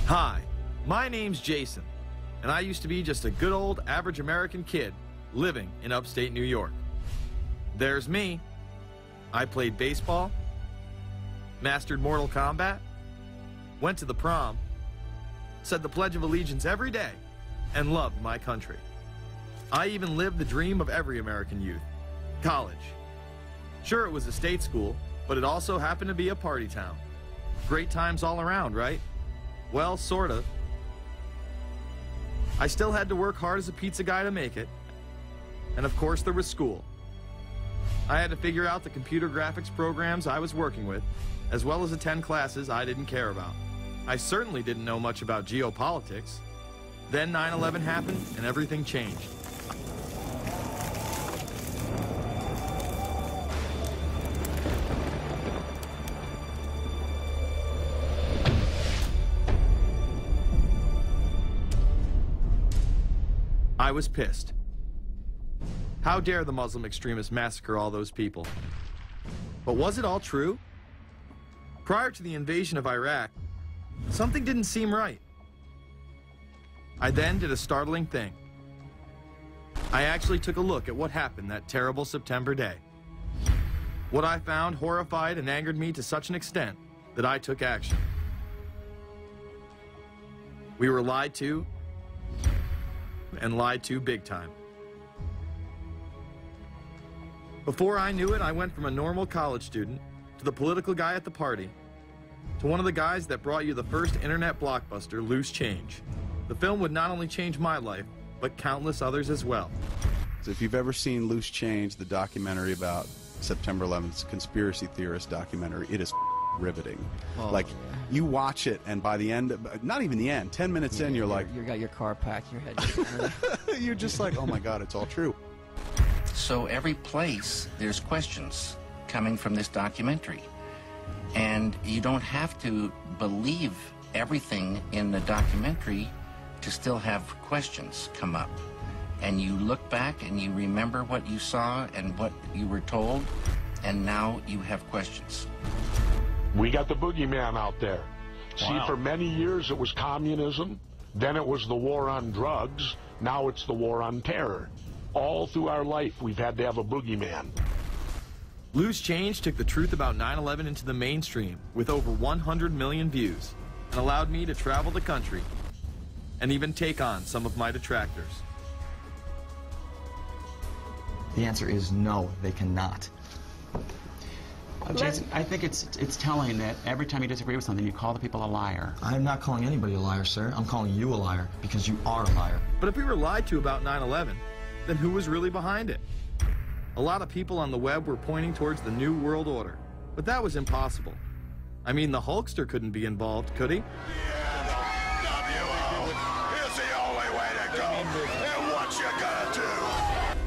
Hi, my name's Jason, and I used to be just a good old average American kid living in upstate New York. There's me. I played baseball, mastered Mortal Kombat, went to the prom, said the Pledge of Allegiance every day, and loved my country. I even lived the dream of every American youth, college. Sure, it was a state school, but it also happened to be a party town. Great times all around, right? Well, sort of. I still had to work hard as a pizza guy to make it. And of course, there was school. I had to figure out the computer graphics programs I was working with, as well as attend classes I didn't care about. I certainly didn't know much about geopolitics. Then 9/11 happened and everything changed. I was pissed. How dare the Muslim extremists massacre all those people? But was it all true? Prior to the invasion of Iraq, something didn't seem right. I then did a startling thing. I actually took a look at what happened that terrible September day. What I found horrified and angered me to such an extent that I took action. We were lied to, and lied to big time. Before I knew it, I went from a normal college student to the political guy at the party to one of the guys that brought you the first internet blockbuster, Loose Change. The film would not only change my life, but countless others as well. So if you've ever seen Loose Change, the documentary about September 11th, conspiracy theorist documentary, it is riveting. Oh, like, yeah. you watch it, and by the end, not even the end, 10 minutes in, you're like... You got your car packed, your head... You're just like, oh my God, it's all true. So every place, there's questions coming from this documentary. And you don't have to believe everything in the documentary to still have questions come up. And you look back and you remember what you saw and what you were told, and now you have questions. We got the boogeyman out there. See, for many years it was communism, then it was the war on drugs, now it's the war on terror. All through our life, we've had to have a boogeyman. Loose Change took the truth about 9/11 into the mainstream with over 100 million views and allowed me to travel the country and even take on some of my detractors. The answer is no, they cannot. Jason, I think it's telling that every time you disagree with something, you call the people a liar. I'm not calling anybody a liar, sir. I'm calling you a liar because you are a liar. But if we were lied to about 9/11, then who was really behind it? A lot of people on the web were pointing towards the New World Order, but that was impossible. I mean, the Hulkster couldn't be involved, could he?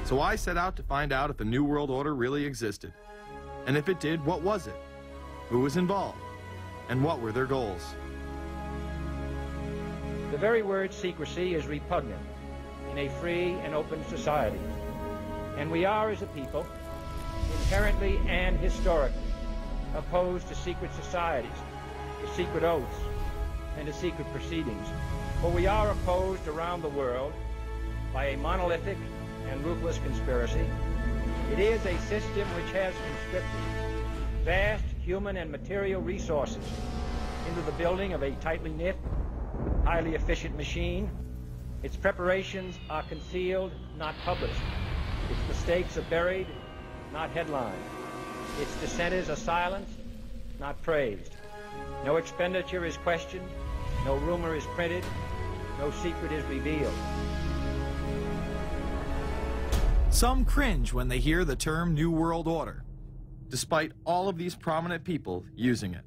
So I set out to find out if the New World Order really existed. And if it did, what was it? Who was involved? And what were their goals? The very word secrecy is repugnant in a free and open society. And we are, as a people, inherently and historically opposed to secret societies, to secret oaths, and to secret proceedings. For we are opposed around the world by a monolithic and ruthless conspiracy. It is a system which has conscripted vast human and material resources into the building of a tightly knit, highly efficient machine. Its preparations are concealed, not published. Its mistakes are buried, not headlined. Its dissenters are silenced, not praised. No expenditure is questioned, no rumor is printed, no secret is revealed. Some cringe when they hear the term New World Order, despite all of these prominent people using it.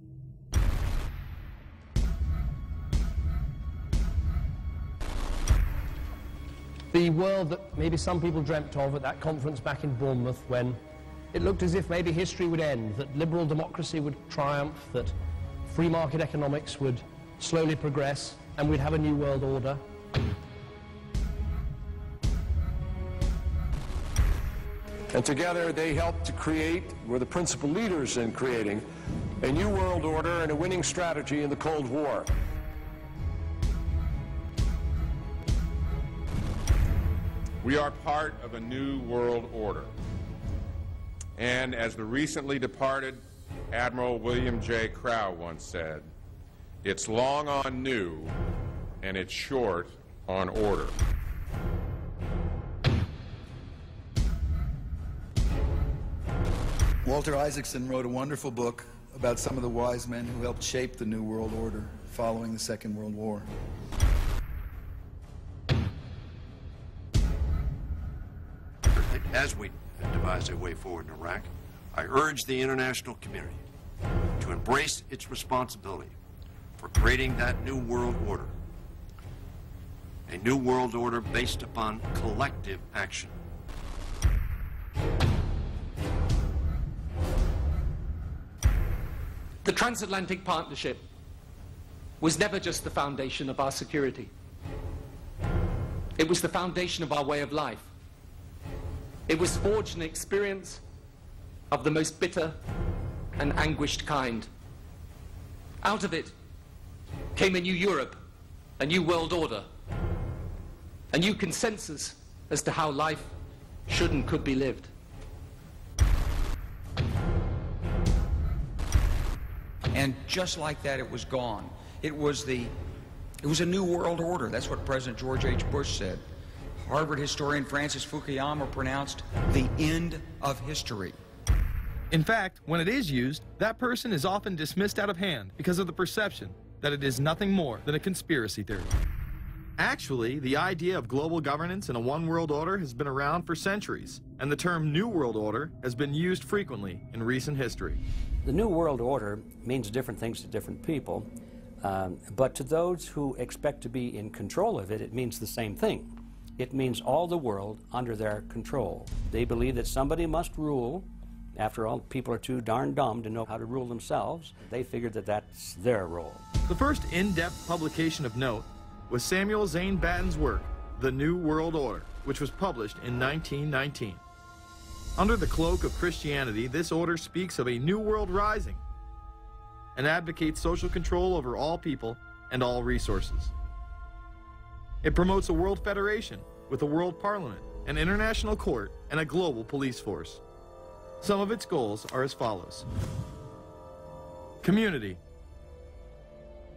The world that maybe some people dreamt of at that conference back in Bournemouth, when it looked as if maybe history would end, that liberal democracy would triumph, that free market economics would slowly progress, and we'd have a new world order. And together they helped to create, were the principal leaders in creating, a new world order and a winning strategy in the Cold War. We are part of a new world order. And as the recently departed Admiral William J. Crowe once said, it's long on new and it's short on order. Walter Isaacson wrote a wonderful book about some of the wise men who helped shape the New World Order following the Second World War. As we devise a way forward in Iraq, I urge the international community to embrace its responsibility for creating that new world order. A new world order based upon collective action. The transatlantic partnership was never just the foundation of our security. It was the foundation of our way of life. It was forged an experience of the most bitter and anguished kind. Out of it came a new Europe, a new world order, a new consensus as to how life should and could be lived. And just like that, it was gone. It was a new world order. That's what President George H. Bush said. Harvard historian Francis Fukuyama pronounced the end of history. In fact, when it is used, that person is often dismissed out of hand because of the perception that it is nothing more than a conspiracy theory. Actually, the idea of global governance in a one-world order has been around for centuries, and the term New World Order has been used frequently in recent history. The New World Order means different things to different people, but to those who expect to be in control of it, it means the same thing. It means all the world under their control. They believe that somebody must rule. After all, people are too darn dumb to know how to rule themselves. They figured that that's their role. The first in-depth publication of note was Samuel Zane Batten's work, The New World Order, which was published in 1919. Under the cloak of Christianity, this order speaks of a new world rising and advocates social control over all people and all resources. It promotes a world federation with a world parliament, an international court, and a global police force. Some of its goals are as follows. Community.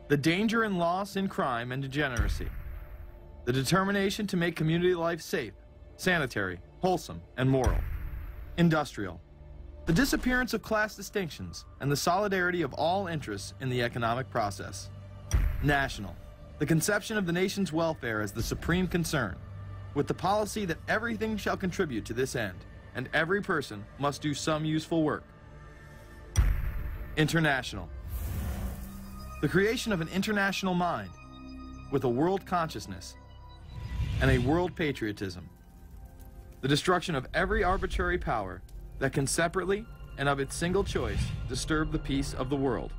The danger and loss in crime and degeneracy. The determination to make community life safe, sanitary, wholesome, and moral. Industrial. The disappearance of class distinctions and the solidarity of all interests in the economic process. National. The conception of the nation's welfare as the supreme concern, with the policy that everything shall contribute to this end, and every person must do some useful work. International. The creation of an international mind, with a world consciousness and a world patriotism. The destruction of every arbitrary power that can separately and of its single choice disturb the peace of the world.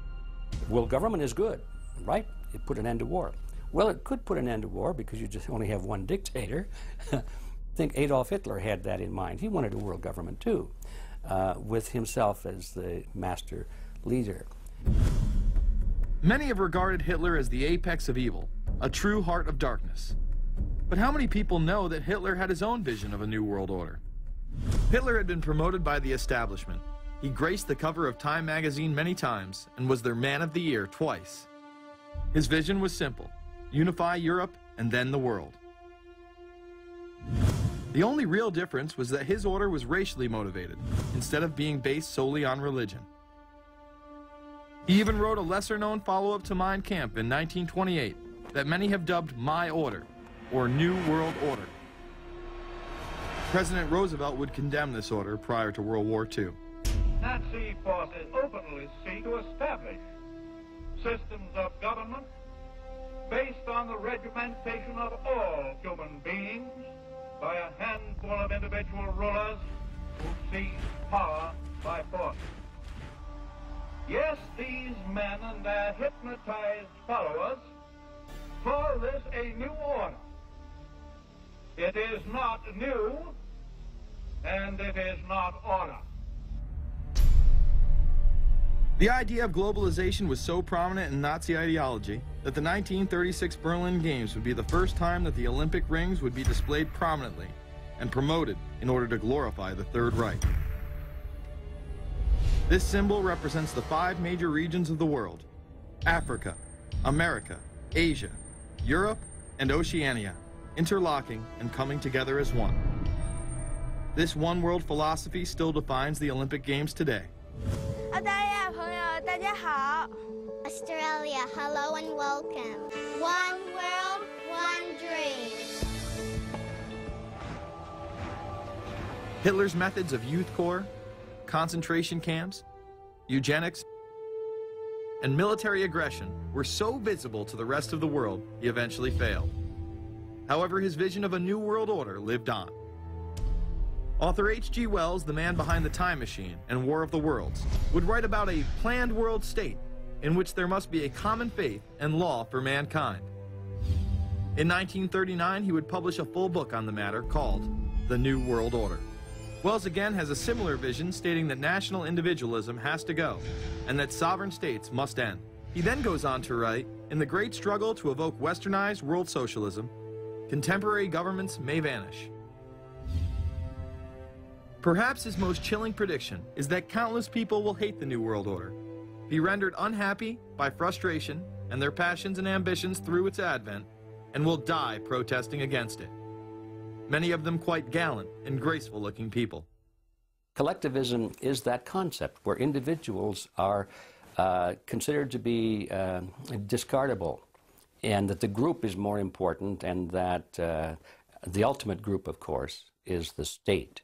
World government is good, right? It put an end to war. Well, it could put an end to war because you just only have one dictator. I think Adolf Hitler had that in mind. He wanted a world government too, with himself as the master leader. Many have regarded Hitler as the apex of evil, a true heart of darkness. But how many people know that Hitler had his own vision of a new world order? Hitler had been promoted by the establishment. He graced the cover of Time magazine many times and was their Man of the Year twice. His vision was simple: unify Europe and then the world. The only real difference was that his order was racially motivated, instead of being based solely on religion. He even wrote a lesser-known follow-up to Mein Kampf in 1928 that many have dubbed My Order, or New World Order. President Roosevelt would condemn this order prior to World War II. Nazi forces openly seek to establish systems of government based on the regimentation of all human beings by a handful of individual rulers who seize power by force. Yes, these men and their hypnotized followers call this a new order. It is not new, and it is not order. The idea of globalization was so prominent in Nazi ideology that the 1936 Berlin Games would be the first time that the Olympic rings would be displayed prominently and promoted in order to glorify the Third Reich. This symbol represents the 5 major regions of the world: Africa, America, Asia, Europe, and Oceania, interlocking and coming together as one. This one world philosophy still defines the Olympic Games today. Australia, hello and welcome. One world, one dream. Hitler's methods of youth corps, concentration camps, eugenics, and military aggression were so visible to the rest of the world, he eventually failed. However, his vision of a new world order lived on. Author H.G. Wells, the man behind The Time Machine and War of the Worlds, would write about a planned world state in which there must be a common faith and law for mankind. In 1939, he would publish a full book on the matter called The New World Order. Wells again has a similar vision, stating that national individualism has to go and that sovereign states must end. He then goes on to write, in the great struggle to evoke westernized world socialism, contemporary governments may vanish. Perhaps his most chilling prediction is that countless people will hate the New World Order, be rendered unhappy by frustration and their passions and ambitions through its advent, and will die protesting against it. Many of them quite gallant and graceful-looking people. Collectivism is that concept where individuals are considered to be discardable, and that the group is more important, and that the ultimate group, of course, is the state.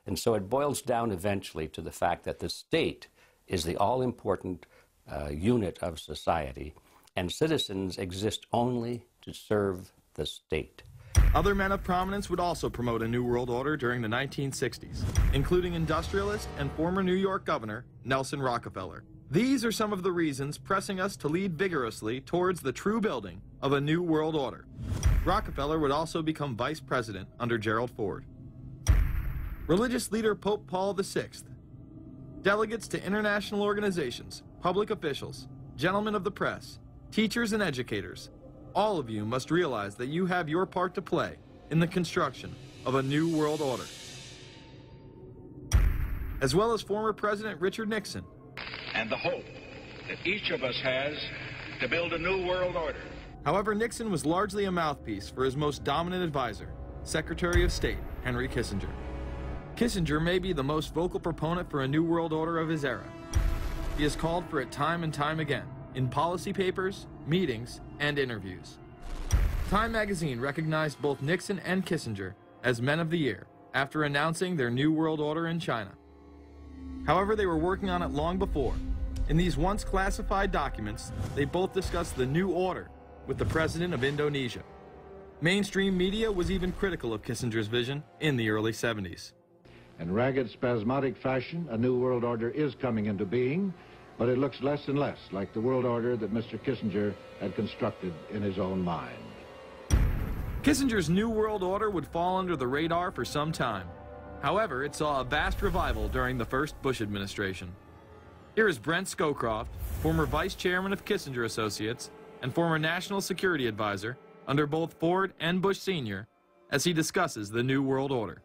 And so it boils down eventually to the fact that the state is the all-important unit of society, and citizens exist only to serve the state. Other men of prominence would also promote a New World Order during the 1960s, including industrialist and former New York Governor Nelson Rockefeller. These are some of the reasons pressing us to lead vigorously towards the true building of a New World Order. Rockefeller would also become vice president under Gerald Ford. Religious leader Pope Paul VI, delegates to international organizations, public officials, gentlemen of the press, teachers and educators, all of you must realize that you have your part to play in the construction of a new world order. As well as former President Richard Nixon. And the hope that each of us has to build a new world order. However, Nixon was largely a mouthpiece for his most dominant advisor, Secretary of State Henry Kissinger. Kissinger may be the most vocal proponent for a new world order of his era. He has called for it time and time again, in policy papers, meetings, and interviews. Time magazine recognized both Nixon and Kissinger as Men of the Year after announcing their New World Order in China. However, they were working on it long before. In these once classified documents, they both discussed the new order with the president of Indonesia. Mainstream media was even critical of Kissinger's vision in the early 70s. In ragged, spasmodic fashion, a new world order is coming into being, but it looks less and less like the world order that Mr. Kissinger had constructed in his own mind. Kissinger's New World Order would fall under the radar for some time. However, it saw a vast revival during the first Bush administration. Here is Brent Scowcroft, former vice chairman of Kissinger Associates and former national security advisor under both Ford and Bush Sr., as he discusses the New World Order.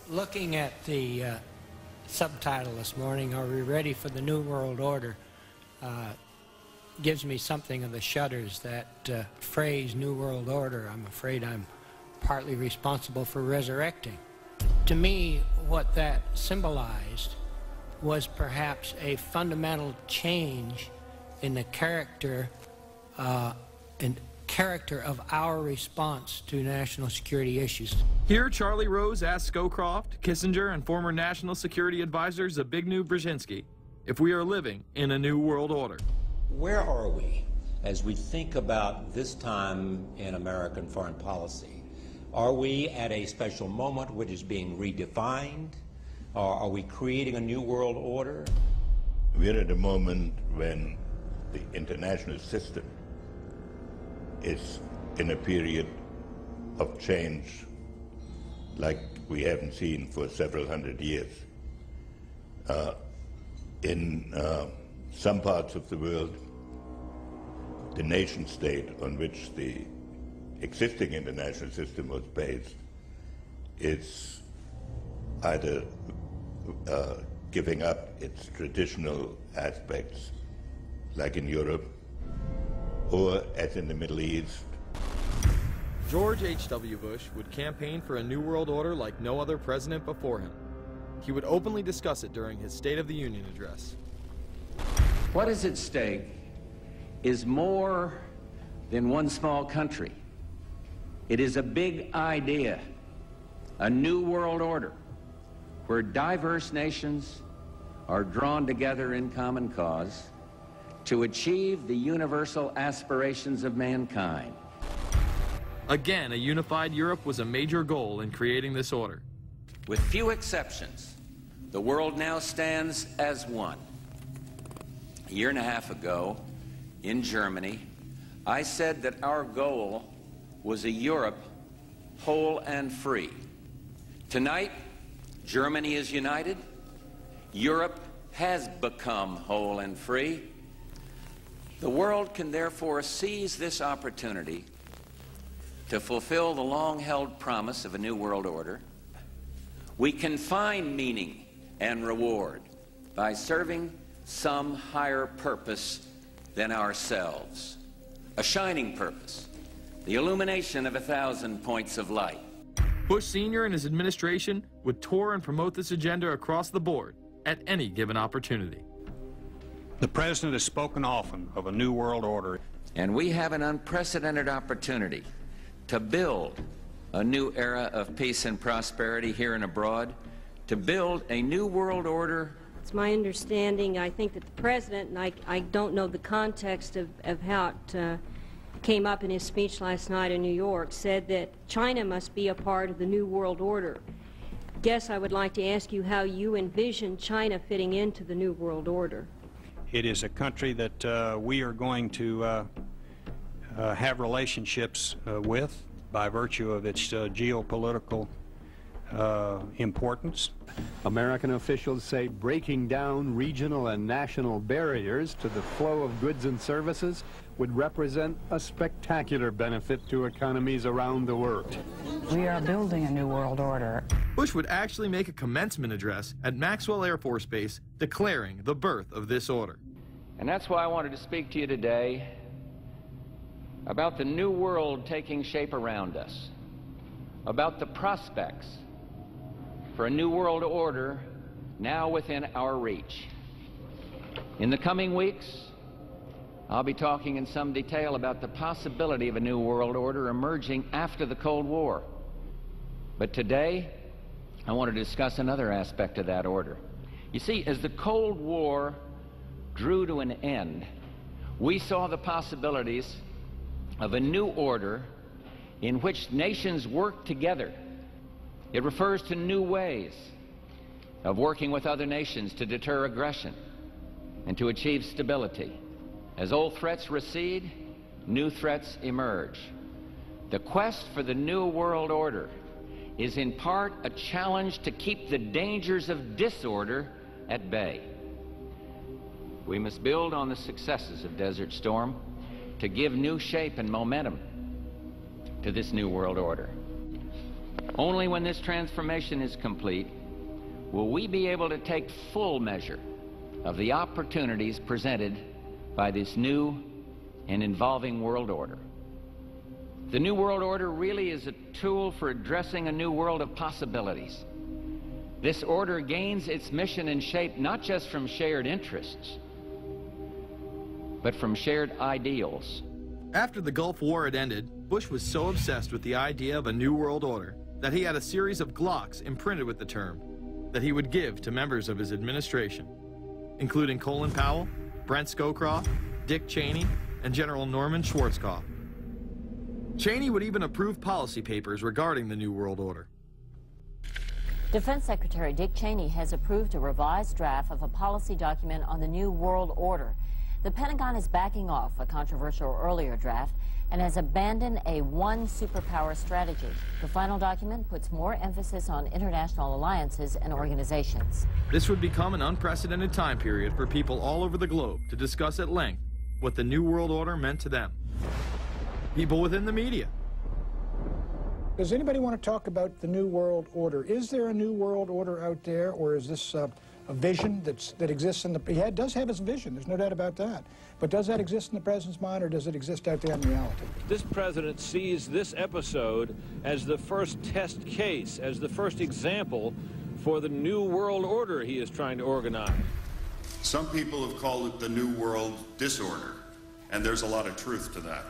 Looking at the subtitle this morning, Are We Ready for the New World Order? Gives me something of the shudders. That phrase, New World Order, I'm afraid I'm partly responsible for resurrecting. To me, what that symbolized was perhaps a fundamental change in the character of our response to national security issues. Here, Charlie Rose asked Scowcroft, Kissinger, and former National Security Advisor Zbigniew Brzezinski if we are living in a new world order. Where are we as we think about this time in American foreign policy? Are we at a special moment which is being redefined? Or are we creating a new world order? We're at a moment when the international system is in a period of change like we haven't seen for several hundred years. In some parts of the world, the nation state on which the existing international system was based is either giving up its traditional aspects, like in Europe, or as in the Middle East. George H.W. Bush would campaign for a new world order like no other president before him. He would openly discuss it during his State of the Union address. What is at stake is more than one small country. It is a big idea, a new world order, where diverse nations are drawn together in common cause to achieve the universal aspirations of mankind. Again, a unified Europe was a major goal in creating this order. With few exceptions, the world now stands as one. A year and a half ago, in Germany, I said that our goal was a Europe whole and free. Tonight, Germany is united. Europe has become whole and free. The world can therefore seize this opportunity to fulfill the long-held promise of a new world order. We can find meaning and reward by serving some higher purpose than ourselves. A shining purpose, the illumination of 1,000 points of light. Bush Sr. and his administration would tour and promote this agenda across the board at any given opportunity. The President has spoken often of a new world order. And we have an unprecedented opportunity to build a new era of peace and prosperity here and abroad, to build a new world order. It's my understanding, I think that the President, and I don't know the context of how it came up in his speech last night in New York, said that China must be a part of the new world order. Guess I would like to ask you how you envision China fitting into the new world order. It is a country that we are going to have relationships with by virtue of its geopolitical importance. American officials say breaking down regional and national barriers to the flow of goods and services would represent a spectacular benefit to economies around the world. We are building a new world order. Bush would actually make a commencement address at Maxwell Air Force Base declaring the birth of this order. And that's why I wanted to speak to you today about the new world taking shape around us, about the prospects for a new world order now within our reach. In the coming weeks, I'll be talking in some detail about the possibility of a new world order emerging after the Cold War. But today, I want to discuss another aspect of that order. You see, as the Cold War drew to an end, we saw the possibilities of a new order in which nations work together. It refers to new ways of working with other nations to deter aggression and to achieve stability. As old threats recede, new threats emerge. The quest for the new world order is in part a challenge to keep the dangers of disorder at bay. We must build on the successes of Desert Storm to give new shape and momentum to this new world order. Only when this transformation is complete will we be able to take full measure of the opportunities presented by this new and evolving world order. The new world order really is a tool for addressing a new world of possibilities. This order gains its mission and shape not just from shared interests, but from shared ideals. After the Gulf War had ended, Bush was so obsessed with the idea of a new world order that he had a series of Glocks imprinted with the term that he would give to members of his administration, including Colin Powell, Brent Scowcroft, Dick Cheney, and General Norman Schwarzkopf. Cheney would even approve policy papers regarding the New World Order. Defense Secretary Dick Cheney has approved a revised draft of a policy document on the New World Order. The Pentagon is backing off a controversial earlier draft and has abandoned a one superpower strategy. The final document puts more emphasis on international alliances and organizations. This would become an unprecedented time period for people all over the globe to discuss at length what the New World Order meant to them. People within the media, Does anybody want to talk about the New World Order? Is there a New World Order out there, or is this a vision that exists in the... He does have his vision, there's no doubt about that. But does that exist in the president's mind, or does it exist out there in reality? This president sees this episode as the first test case, as the first example for the New World Order he is trying to organize. Some people have called it the New World Disorder, and there's a lot of truth to that.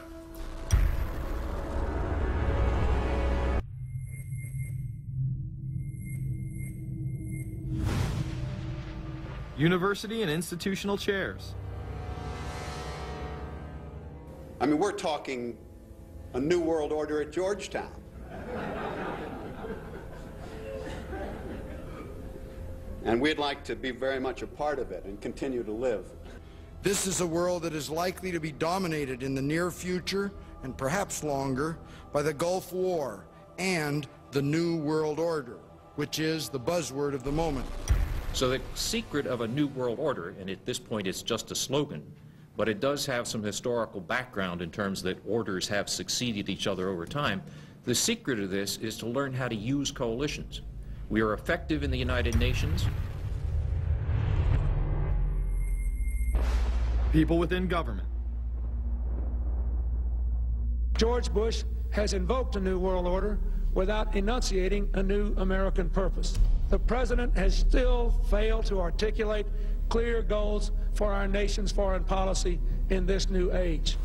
University and institutional chairs. I mean, we're talking a New World Order at Georgetown. And we'd like to be very much a part of it and continue to live. This is a world that is likely to be dominated in the near future, and perhaps longer, by the Gulf War and the New World Order, which is the buzzword of the moment. So the secret of a New World Order, and at this point it's just a slogan, but it does have some historical background in terms that orders have succeeded each other over time. The secret of this is to learn how to use coalitions. We are effective in the United Nations. People within government. George Bush has invoked a New World Order without enunciating a new American purpose. The president has still failed to articulate clear goals for our nation's foreign policy in this new age.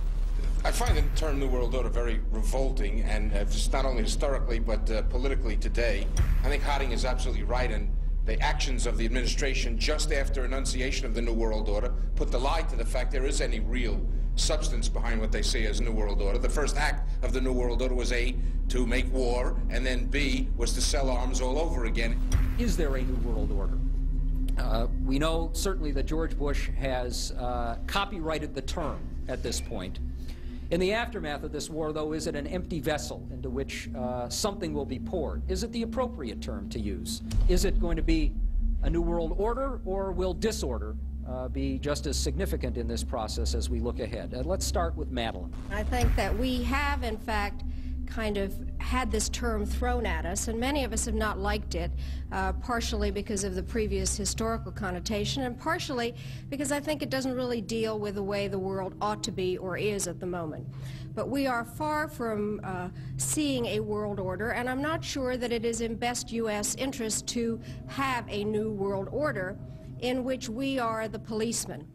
I find the term New World Order very revolting, and just not only historically but politically today. I think Harding is absolutely right, and the actions of the administration just after enunciation of the New World Order put the lie to the fact there is any real substance behind what they say as New World Order. The first act of the New World Order was A, to make war, and then B, was to sell arms all over again. Is there a New World Order? We know certainly that George Bush has copyrighted the term at this point. In the aftermath of this war, though, is it an empty vessel into which something will be poured? Is it the appropriate term to use? Is it going to be a New World Order, or will disorder be just as significant in this process as we look ahead? Let's start with Madeleine. I think that we have, in fact, kind of had this term thrown at us, and many of us have not liked it, partially because of the previous historical connotation, and partially because I think it doesn't really deal with the way the world ought to be or is at the moment. But we are far from seeing a world order, and I'm not sure that it is in best U.S. interest to have a new world order in which we are the policeman.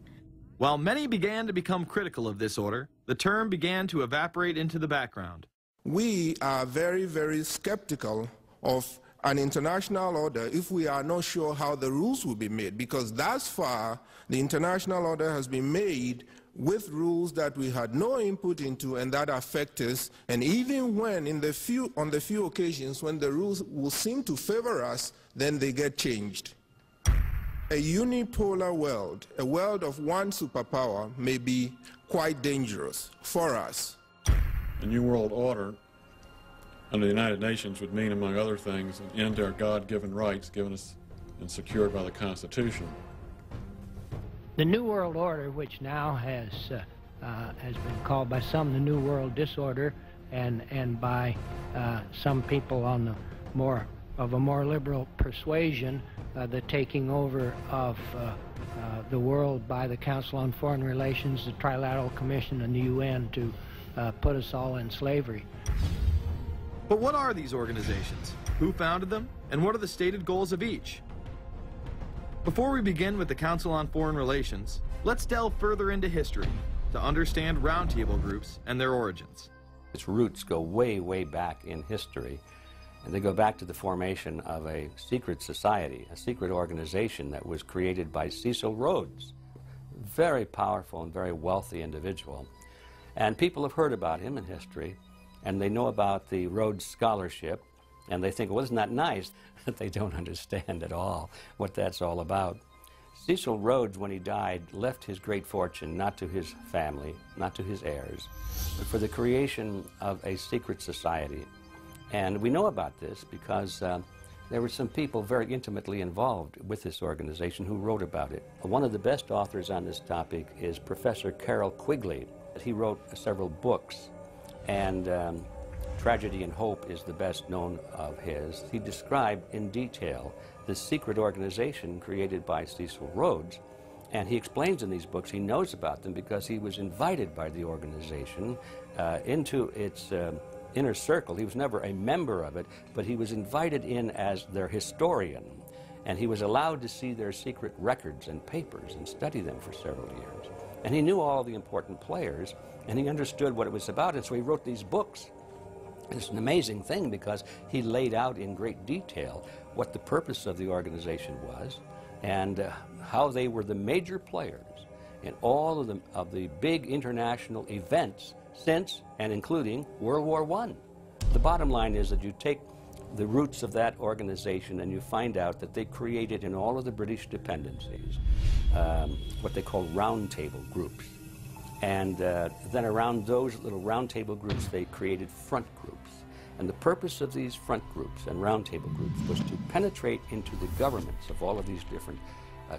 While many began to become critical of this order, the term began to evaporate into the background. We are very, very skeptical of an international order if we are not sure how the rules will be made, because thus far the international order has been made with rules that we had no input into and that affect us, and even when on the few occasions when the rules will seem to favor us, then they get changed. A unipolar world, a world of one superpower, may be quite dangerous for us. A New World Order under the United Nations would mean, among other things, an end to our God-given rights given us and secured by the Constitution. The New World Order, which now has been called by some the New World Disorder, and by some people on the of a more liberal persuasion, the taking over of the world by the Council on Foreign Relations, the Trilateral Commission, and the UN to put us all in slavery. But what are these organizations? Who founded them? And what are the stated goals of each? Before we begin with the Council on Foreign Relations, let's delve further into history to understand roundtable groups and their origins. Its roots go way, way back in history, and they go back to the formation of a secret society, a secret organization that was created by Cecil Rhodes, a very powerful and very wealthy individual. And people have heard about him in history, and they know about the Rhodes Scholarship, and they think, well, isn't that nice? That they don't understand at all what that's all about. Cecil Rhodes, when he died, left his great fortune not to his family, not to his heirs, but for the creation of a secret society. And we know about this because there were some people very intimately involved with this organization who wrote about it. One of the best authors on this topic is Professor Carroll Quigley. He wrote several books, and Tragedy and Hope is the best known of his. He described in detail the secret organization created by Cecil Rhodes, and he explains in these books he knows about them because he was invited by the organization into its inner circle. He was never a member of it, but he was invited in as their historian, and he was allowed to see their secret records and papers and study them for several years. And he knew all the important players, and he understood what it was about, and so he wrote these books. It's an amazing thing because he laid out in great detail what the purpose of the organization was and how they were the major players in all of the big international events since and including World War I. The bottom line is that you take the roots of that organization and you find out that they created in all of the British dependencies what they call roundtable groups. And then around those little roundtable groups, they created front groups. And the purpose of these front groups and roundtable groups was to penetrate into the governments of all of these different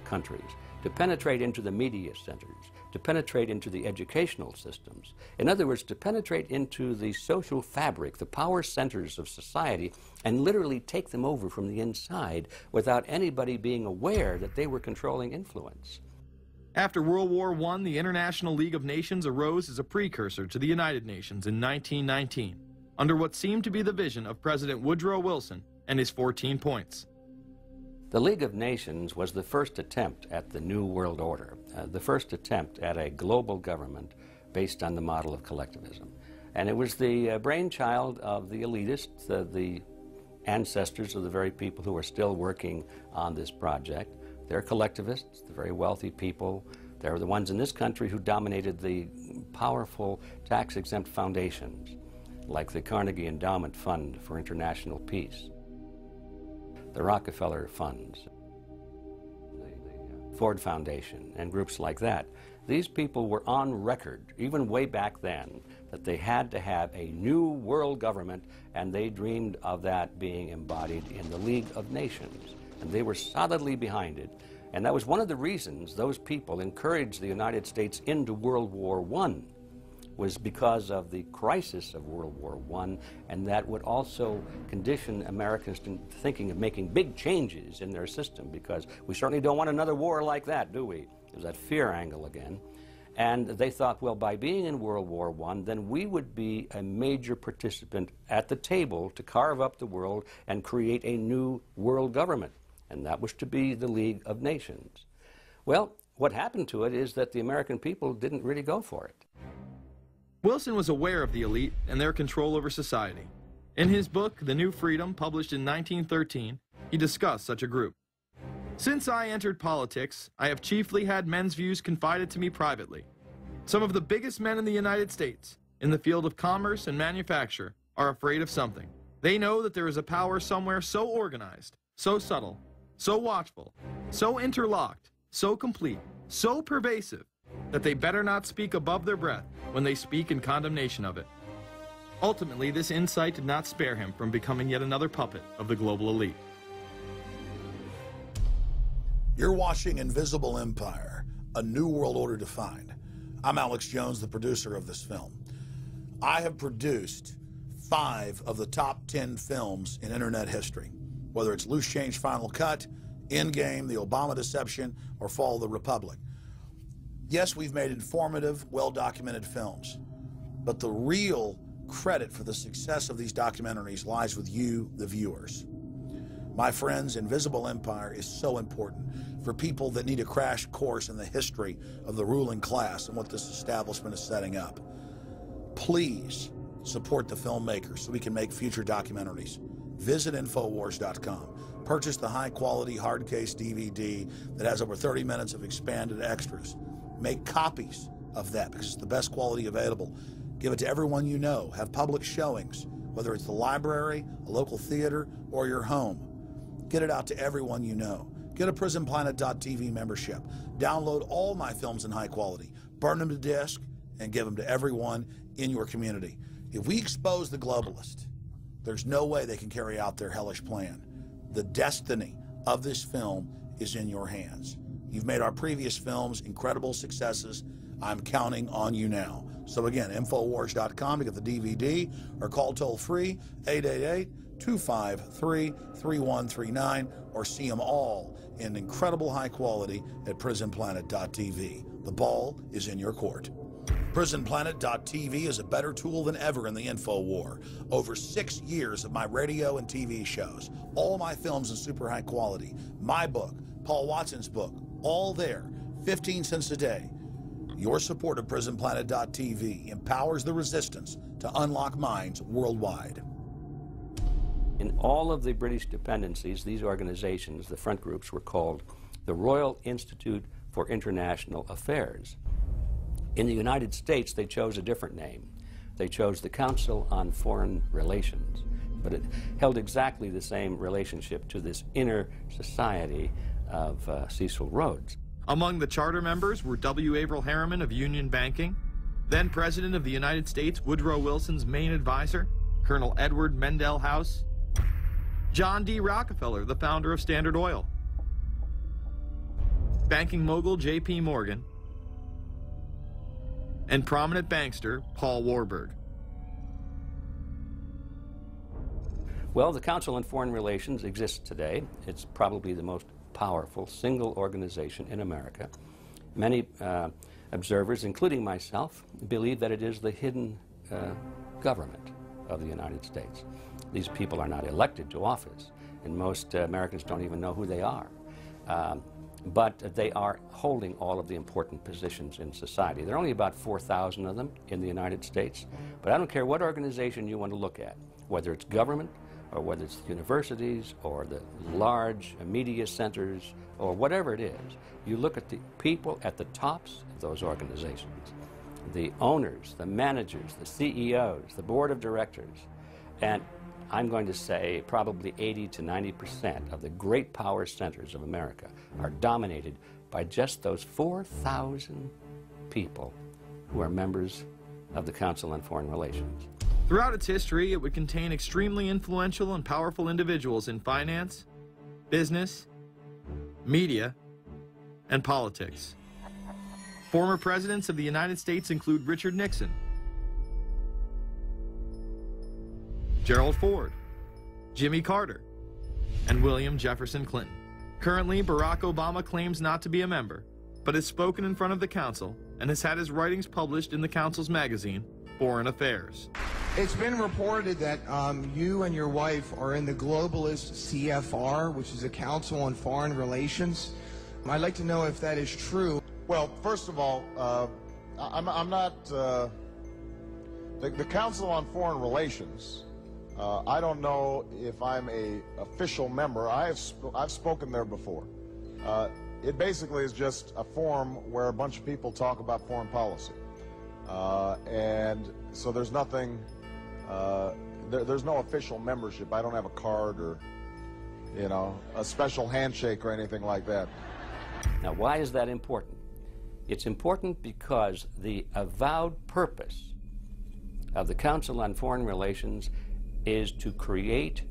countries, to penetrate into the media centers, to penetrate into the educational systems. In other words, to penetrate into the social fabric, the power centers of society, and literally take them over from the inside without anybody being aware that they were controlling influence. After World War I, the International League of Nations arose as a precursor to the United Nations in 1919, under what seemed to be the vision of President Woodrow Wilson and his 14 points. The League of Nations was the first attempt at the New World Order, the first attempt at a global government based on the model of collectivism. And it was the brainchild of the elitists, the ancestors of the very people who are still working on this project. They're collectivists, the very wealthy people. They're the ones in this country who dominated the powerful tax-exempt foundations, like the Carnegie Endowment Fund for International Peace, the Rockefeller Funds, the Ford Foundation, and groups like that. These people were on record, even way back then, that they had to have a new world government, and they dreamed of that being embodied in the League of Nations. And they were solidly behind it. And that was one of the reasons those people encouraged the United States into World War I, was because of the crisis of World War I, and that would also condition Americans to thinking of making big changes in their system, because we certainly don't want another war like that, do we? There's that fear angle again. And they thought, well, by being in World War I, then we would be a major participant at the table to carve up the world and create a new world government. And that was to be the League of Nations. Well, what happened to it is that the American people didn't really go for it. Wilson was aware of the elite and their control over society. In his book, The New Freedom, published in 1913, he discussed such a group. Since I entered politics, I have chiefly had men's views confided to me privately. Some of the biggest men in the United States, in the field of commerce and manufacture, are afraid of something. They know that there is a power somewhere so organized, so subtle, so watchful, so interlocked, so complete, so pervasive, that they better not speak above their breath when they speak in condemnation of it. Ultimately, this insight did not spare him from becoming yet another puppet of the global elite. You're watching Invisible Empire, A New World Order Defined. I'm Alex Jones, the producer of this film. I have produced 5 of the top 10 films in internet history, whether it's Loose Change Final Cut, Endgame, The Obama Deception, or Fall of the Republic. Yes, we've made informative, well-documented films, but the real credit for the success of these documentaries lies with you, the viewers. My friends, Invisible Empire is so important for people that need a crash course in the history of the ruling class and what this establishment is setting up. Please support the filmmakers so we can make future documentaries. Visit Infowars.com. Purchase the high-quality hard case DVD that has over 30 minutes of expanded extras. Make copies of that because it's the best quality available. Give it to everyone you know. Have public showings, whether it's the library, a local theater, or your home. Get it out to everyone you know. Get a PrisonPlanet.tv membership. Download all my films in high quality. Burn them to disk and give them to everyone in your community. If we expose the globalist, there's no way they can carry out their hellish plan. The destiny of this film is in your hands. You've made our previous films incredible successes I'm counting on you now. So again, Infowars.com to get the DVD or call toll-free 888-253-3139 or see them all in incredible high quality at PrisonPlanet.tv. The ball is in your court. PrisonPlanet.tv is a better tool than ever in the info war. Over 6 years of my radio and TV shows, all my films in super high quality, my book, Paul Watson's book, all there, 15 cents a day. Your support of PrisonPlanet.tv empowers the resistance to unlock minds worldwide. In all of the British dependencies, these organizations, the front groups, were called the Royal Institute for International Affairs. In the United States, they chose a different name. They chose the Council on Foreign Relations, but it held exactly the same relationship to this inner society of Cecil Rhodes. Among the charter members were W. Averell Harriman of Union Banking, then President of the United States Woodrow Wilson's main advisor, Colonel Edward Mendell House, John D. Rockefeller, the founder of Standard Oil, banking mogul J.P. Morgan, and prominent bankster Paul Warburg. Well, the Council on Foreign Relations exists today. It's probably the most powerful single organization in America. Many observers, including myself, believe that it is the hidden government of the United States. These people are not elected to office, and most Americans don't even know who they are. But they are holding all of the important positions in society. There are only about 4,000 of them in the United States, but I don't care what organization you want to look at, whether it's government, or whether it's the universities, or the large media centers, or whatever it is. You look at the people at the tops of those organizations, the owners, the managers, the CEOs, the board of directors, and I'm going to say probably 80 to 90% of the great power centers of America are dominated by just those 4,000 people who are members of the Council on Foreign Relations. Throughout its history, it would contain extremely influential and powerful individuals in finance, business, media, and politics. Former presidents of the United States include Richard Nixon, Gerald Ford, Jimmy Carter, and William Jefferson Clinton. Currently, Barack Obama claims not to be a member, but has spoken in front of the Council and has had his writings published in the Council's magazine, Foreign Affairs. It's been reported that you and your wife are in the globalist CFR, which is the Council on Foreign Relations. I'd like to know if that is true. Well, first of all, I'm not the Council on Foreign Relations. I don't know if I'm a official member. I've spoken there before. It basically is just a forum where a bunch of people talk about foreign policy, and so there's nothing. There's no official membership. I don't have a card or, you know, a special handshake or anything like that. Now, why is that important? It's important because the avowed purpose of the Council on Foreign Relations is to create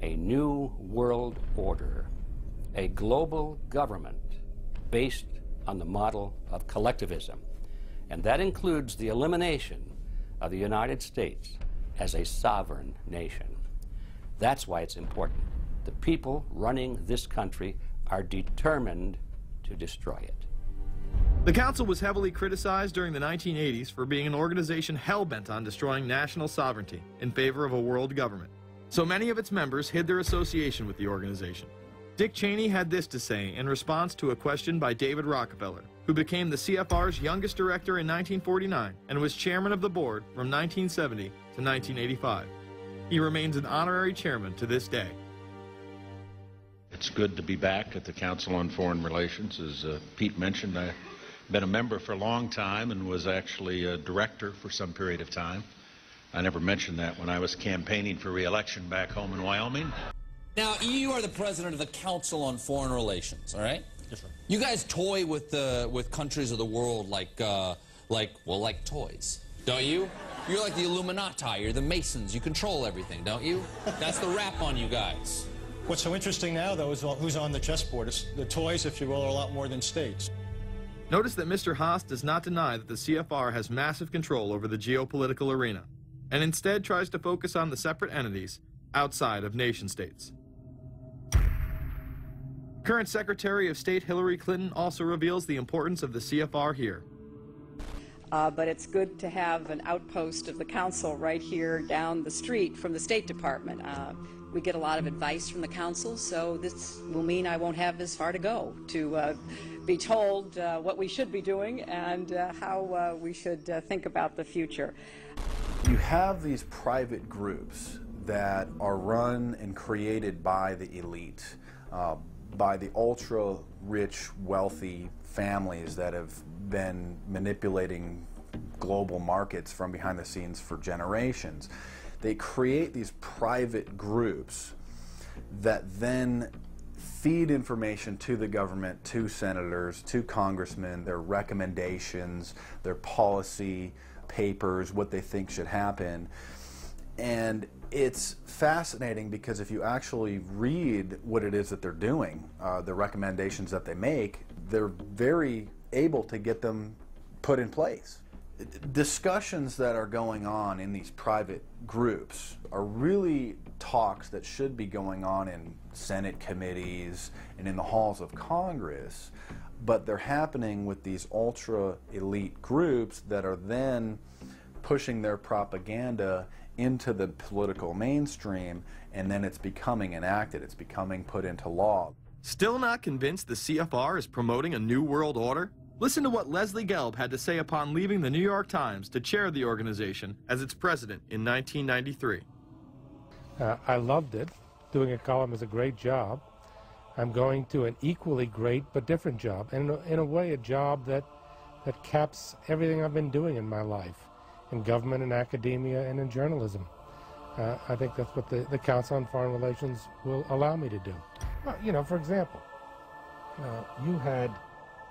a new world order, a global government based on the model of collectivism. And that includes the elimination of the United States as a sovereign nation. That's why it's important. The people running this country are determined to destroy it. The Council was heavily criticized during the 1980s for being an organization hell-bent on destroying national sovereignty in favor of a world government. So many of its members hid their association with the organization. Dick Cheney had this to say in response to a question by David Rockefeller, who became the CFR's youngest director in 1949 and was chairman of the board from 1970 to 1985. He remains an honorary chairman to this day. It's good to be back at the Council on Foreign Relations. As Pete mentioned, I've been a member for a long time and was actually a director for some period of time. I never mentioned that when I was campaigning for re-election back home in Wyoming. Now, you are the president of the Council on Foreign Relations, all right? Yes, sir. You guys toy with countries of the world like toys, don't you? You're like the Illuminati, you're the Masons, you control everything, don't you? That's the rap on you guys. What's so interesting now, though, is who's on the chessboard. The toys, if you will, are a lot more than states. Notice that Mr. Haas does not deny that the CFR has massive control over the geopolitical arena, and instead tries to focus on the separate entities outside of nation-states. Current Secretary of State Hillary Clinton also reveals the importance of the CFR here. But it's good to have an outpost of the council right here down the street from the State Department. We get a lot of advice from the council, so this will mean I won't have as far to go to be told what we should be doing and how we should think about the future. You have these private groups that are run and created by the elite, by the ultra-rich, wealthy families that have been manipulating global markets from behind the scenes for generations. They create these private groups that then feed information to the government, to senators, to congressmen, their recommendations, their policy papers, what they think should happen. And it's fascinating because if you actually read what it is that they're doing, the recommendations that they make, they're very able to get them put in place. Discussions that are going on in these private groups are really talks that should be going on in Senate committees and in the halls of Congress, but they're happening with these ultra-elite groups that are then pushing their propaganda into the political mainstream, and then it's becoming enacted, it's becoming put into law. Still not convinced the CFR is promoting a new world order? Listen to what Leslie Gelb had to say upon leaving the New York Times to chair the organization as its president in 1993. I loved it. Doing a column is a great job. I'm going to an equally great but different job, and in a way a job that caps everything I've been doing in my life, in government and academia and in journalism. I think that's what the Council on Foreign Relations will allow me to do. Well, you know, for example, you had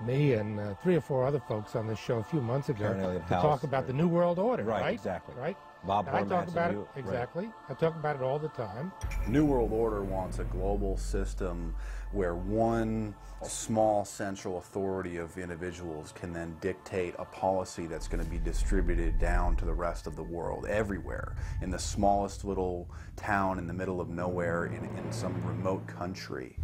me and 3 or 4 other folks on this show a few months ago to talk about the New World Order, right? Exactly. Right? Bob I talk Hormats about and it, you, exactly. Right. I talk about it all the time. New World Order wants a global system where one small central authority of individuals can then dictate a policy that's going to be distributed down to the rest of the world, everywhere, in the smallest little town in the middle of nowhere in some remote country.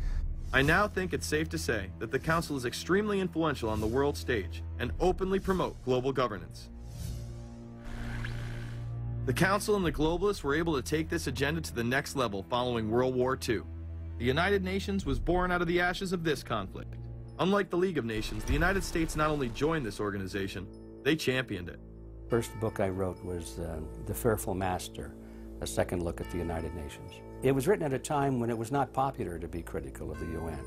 I now think it's safe to say that the Council is extremely influential on the world stage and openly promote global governance. The Council and the globalists were able to take this agenda to the next level following World War II. The United Nations was born out of the ashes of this conflict. Unlike the League of Nations, the United States not only joined this organization, they championed it. First book I wrote was The Fearful Master, a second look at the United Nations. It was written at a time when it was not popular to be critical of the UN.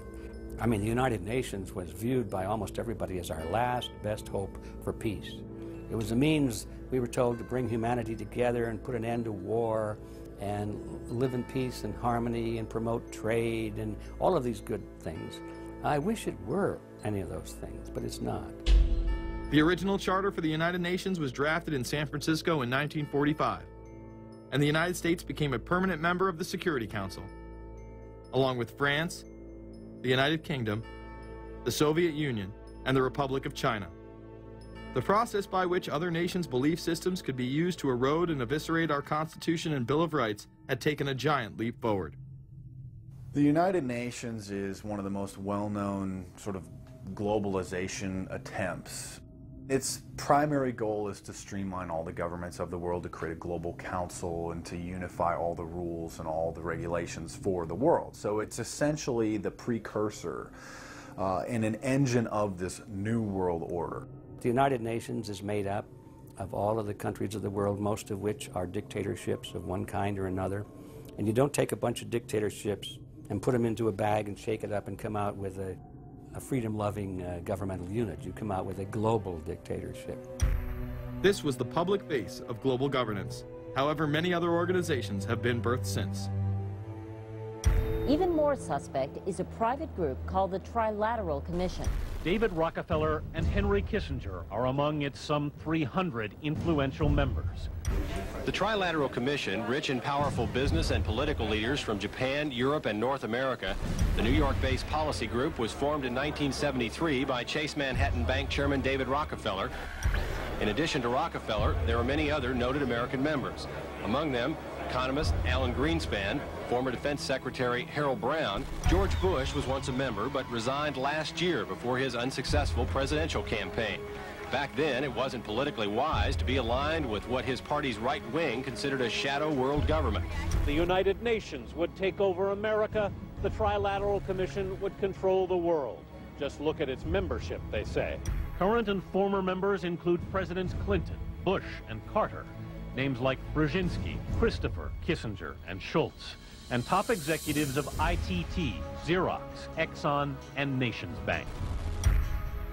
I mean, the United Nations was viewed by almost everybody as our last best hope for peace. It was a means, we were told, to bring humanity together and put an end to war and live in peace and harmony and promote trade and all of these good things. I wish it were any of those things, but it's not. The original charter for the United Nations was drafted in San Francisco in 1945, and the United States became a permanent member of the Security Council, along with France, the United Kingdom, the Soviet Union, and the Republic of China. The process by which other nations' belief systems could be used to erode and eviscerate our Constitution and Bill of Rights had taken a giant leap forward. The United Nations is one of the most well-known sort of globalization attempts. Its primary goal is to streamline all the governments of the world, to create a global council and to unify all the rules and all the regulations for the world. So it's essentially the precursor and an engine of this new world order. The United Nations is made up of all of the countries of the world, most of which are dictatorships of one kind or another. And you don't take a bunch of dictatorships and put them into a bag and shake it up and come out with a freedom-loving governmental unit. You come out with a global dictatorship. This was the public base of global governance. However, many other organizations have been birthed since. Even more suspect is a private group called the Trilateral Commission. David Rockefeller and Henry Kissinger are among its some 300 influential members. The Trilateral Commission, rich and powerful business and political leaders from Japan, Europe, and North America. The New York-based policy group was formed in 1973 by Chase Manhattan Bank Chairman David Rockefeller. In addition to Rockefeller, there are many other noted American members. Among them, economist Alan Greenspan, former Defense Secretary Harold Brown. George Bush was once a member, but resigned last year before his unsuccessful presidential campaign. Back then, it wasn't politically wise to be aligned with what his party's right wing considered a shadow world government. The United Nations would take over America. The Trilateral Commission would control the world. Just look at its membership, they say. Current and former members include Presidents Clinton, Bush, and Carter. Names like Brzezinski, Christopher, Kissinger, and Schultz. And top executives of ITT, Xerox, Exxon, and Nations Bank.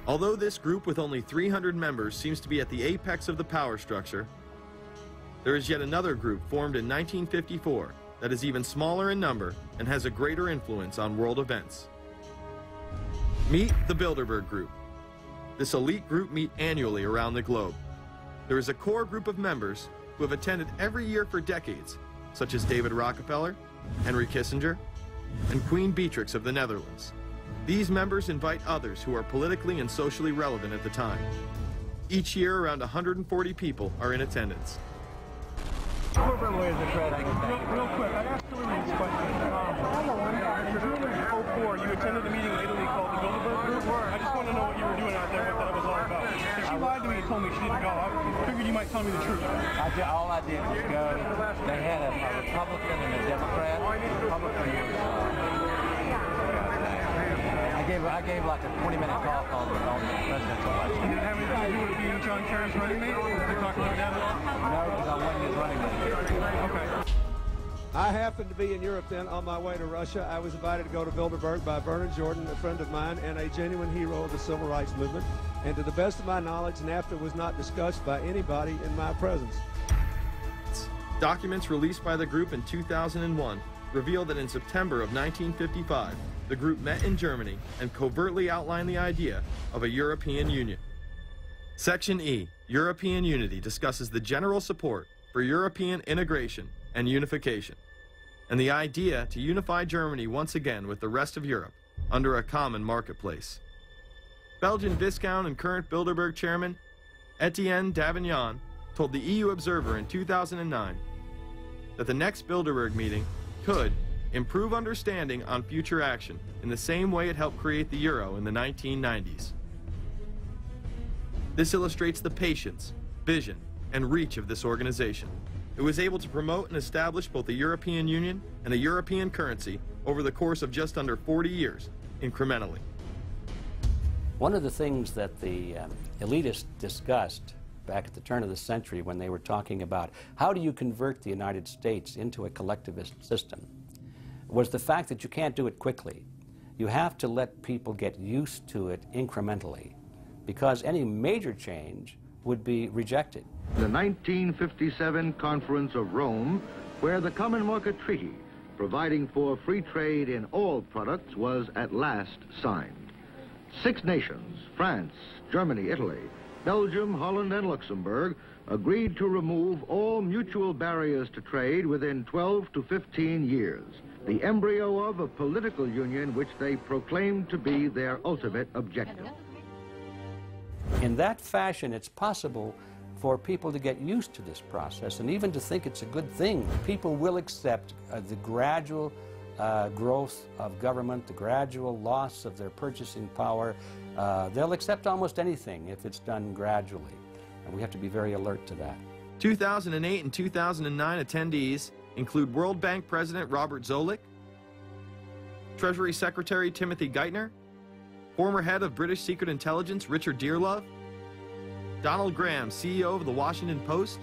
Although this group with only 300 members seems to be at the apex of the power structure, there is yet another group formed in 1954 that is even smaller in number and has a greater influence on world events. Meet the Bilderberg Group. This elite group meet annually around the globe. There is a core group of members who have attended every year for decades, such as David Rockefeller, Henry Kissinger, and Queen Beatrix of the Netherlands. These members invite others who are politically and socially relevant at the time. Each year, around 140 people are in attendance. Real quick, I asked Hillary this question. In June of 2004, you attended a meeting in Italy called the Bilderberg Group. I just want to know what you were doing out there, what that was all about. If she lied to me and told me she didn't go, I figured you might tell me the truth. All I did was go. They had a Republican and a Democrat. Republican was... I gave like a 20-minute talk on the presidential election. Did it have anything to do with being John Kerry's running mate? Or did you talk about that at all? No, because I wasn't his running mate. Okay. I happened to be in Europe then on my way to Russia. I was invited to go to Bilderberg by Vernon Jordan, a friend of mine, and a genuine hero of the civil rights movement. And to the best of my knowledge, NAFTA was not discussed by anybody in my presence. Documents released by the group in 2001 reveal that in September of 1955, the group met in Germany and covertly outlined the idea of a European Union. Section E, European Unity, discusses the general support for European integration and unification, and the idea to unify Germany once again with the rest of Europe under a common marketplace. Belgian Viscount and current Bilderberg chairman Etienne Davignon told the EU Observer in 2009 that the next Bilderberg meeting could improve understanding on future action in the same way it helped create the euro in the 1990s. This illustrates the patience, vision, and reach of this organization. It was able to promote and establish both the European Union and a European currency over the course of just under 40 years, incrementally. One of the things that the elitists discussed back at the turn of the century when they were talking about how do you convert the United States into a collectivist system was the fact that you can't do it quickly. You have to let people get used to it incrementally, because any major change would be rejected. The 1957 Conference of Rome, where the Common Market Treaty, providing for free trade in all products, was at last signed. 6 nations, France, Germany, Italy, Belgium, Holland, and Luxembourg, agreed to remove all mutual barriers to trade within 12 to 15 years, the embryo of a political union which they proclaimed to be their ultimate objective. In that fashion, it's possible for people to get used to this process and even to think it's a good thing. People will accept the gradual growth of government, the gradual loss of their purchasing power. They'll accept almost anything if it's done gradually, and we have to be very alert to that. 2008 and 2009 attendees include World Bank President Robert Zoellick, Treasury Secretary Timothy Geithner, former head of British Secret Intelligence Richard Dearlove, Donald Graham, CEO of the Washington Post,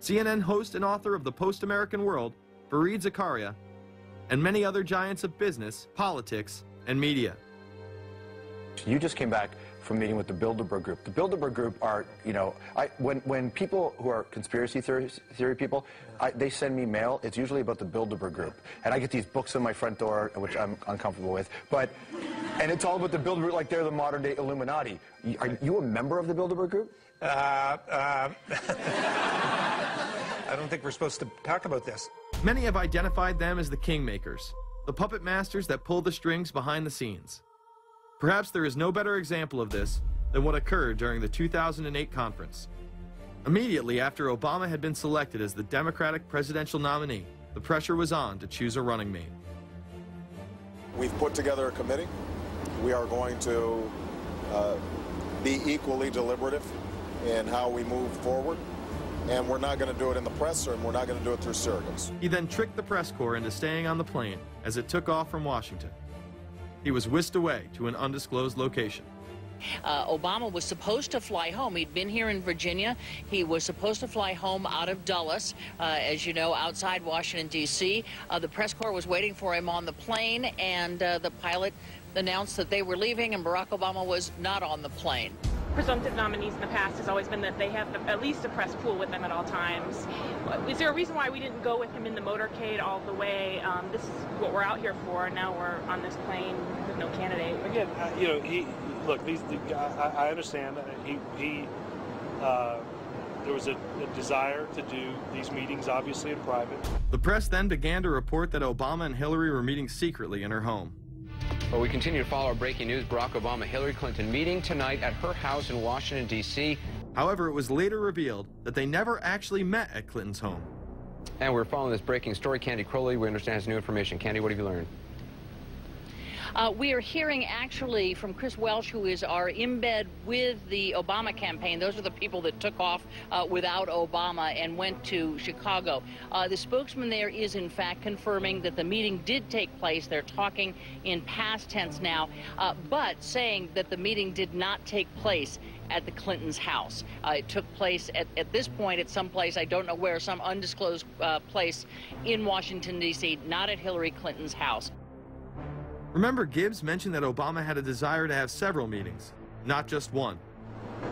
CNN host and author of The Post-American World, Fareed Zakaria, and many other giants of business, politics, and media. You just came back from meeting with the Bilderberg Group. The Bilderberg Group are, you know, when people who are conspiracy theory people, they send me mail, it's usually about the Bilderberg Group. And I get these books on my front door, which I'm uncomfortable with, and it's all about the Bilderberg, like they're the modern-day Illuminati. Are you a member of the Bilderberg Group? I don't think we're supposed to talk about this. Many have identified them as the kingmakers, the puppet masters that pull the strings behind the scenes. Perhaps there is no better example of this than what occurred during the 2008 conference. Immediately after Obama had been selected as the Democratic presidential nominee, the pressure was on to choose a running mate. We've put together a committee. We are going to be equally deliberative in how we move forward. And we're not going to do it in the press, and we're not going to do it through surrogates. He then tricked the press corps into staying on the plane as it took off from Washington. He was whisked away to an undisclosed location. Obama was supposed to fly home. He'd been here in Virginia. He was supposed to fly home out of Dulles, as you know, outside Washington, D.C. The press corps was waiting for him on the plane, and the pilot announced that they were leaving, and Barack Obama was not on the plane. Presumptive nominees in the past has always been that they have at least a press pool with them at all times. Is there a reason why we didn't go with him in the motorcade all the way? This is what we're out here for, and now we're on this plane with no candidate. Again, you know, I understand. There was a desire to do these meetings, obviously, in private. The press then began to report that Obama and Hillary were meeting secretly in her home. Well, we continue to follow our breaking news. Barack Obama, Hillary Clinton meeting tonight at her house in Washington, D.C. However, it was later revealed that they never actually met at Clinton's home. And we're following this breaking story. Candy Crowley, we understand, has new information. Candy, what have you learned? We are hearing actually from Chris Welch, who is our embed with the Obama campaign. Those are the people that took off without Obama and went to Chicago. The spokesman there is in fact confirming that the meeting did take place. They're talking in past tense now, but saying that the meeting did not take place at the Clintons' house. It took place at this point at some place, I don't know where, some undisclosed place in Washington, D.C., not at Hillary Clinton's house. Remember, Gibbs mentioned that Obama had a desire to have several meetings, not just one.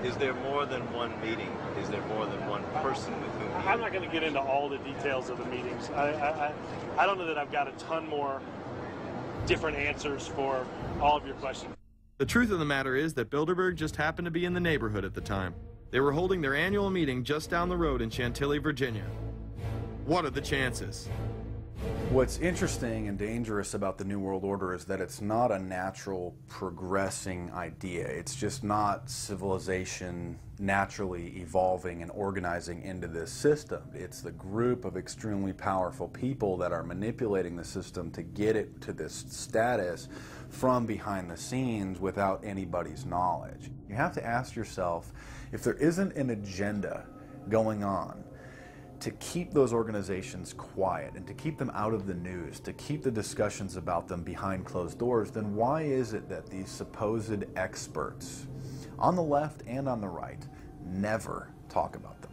Is there more than one meeting? Is there more than one person with whom I'm not going to get into all the details of the meetings. I don't know that I've got a ton more different answers for all of your questions. The truth of the matter is that Bilderberg just happened to be in the neighborhood at the time. They were holding their annual meeting just down the road in Chantilly, Virginia. What are the chances? What's interesting and dangerous about the New World Order is that it's not a natural progressing idea. It's just not civilization naturally evolving and organizing into this system. It's the group of extremely powerful people that are manipulating the system to get it to this status from behind the scenes without anybody's knowledge. You have to ask yourself, if there isn't an agenda going on to keep those organizations quiet and to keep them out of the news, to keep the discussions about them behind closed doors, then why is it that these supposed experts on the left and on the right never talk about them?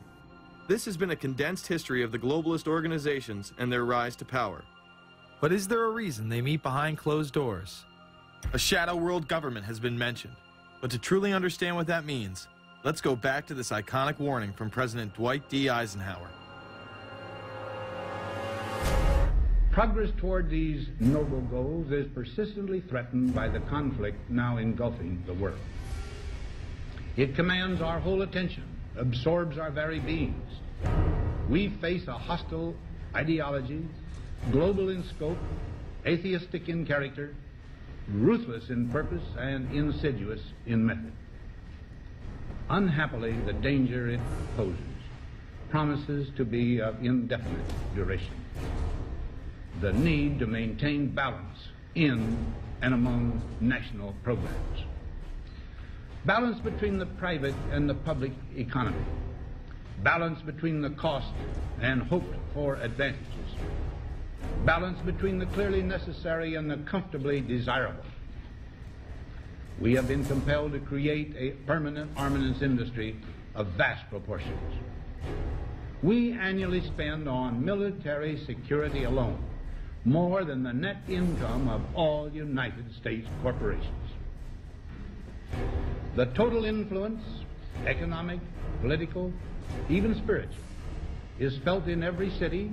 This has been a condensed history of the globalist organizations and their rise to power. But is there a reason they meet behind closed doors? A shadow world government has been mentioned, but to truly understand what that means, let's go back to this iconic warning from President Dwight D. Eisenhower. Progress toward these noble goals is persistently threatened by the conflict now engulfing the world. It commands our whole attention, absorbs our very beings. We face a hostile ideology, global in scope, atheistic in character, ruthless in purpose, and insidious in method. Unhappily, the danger it poses promises to be of indefinite duration. The need to maintain balance in and among national programs. Balance between the private and the public economy. Balance between the cost and hoped for advantages. Balance between the clearly necessary and the comfortably desirable. We have been compelled to create a permanent armaments industry of vast proportions. We annually spend on military security alone more than the net income of all United States corporations. The total influence, economic, political, even spiritual, is felt in every city,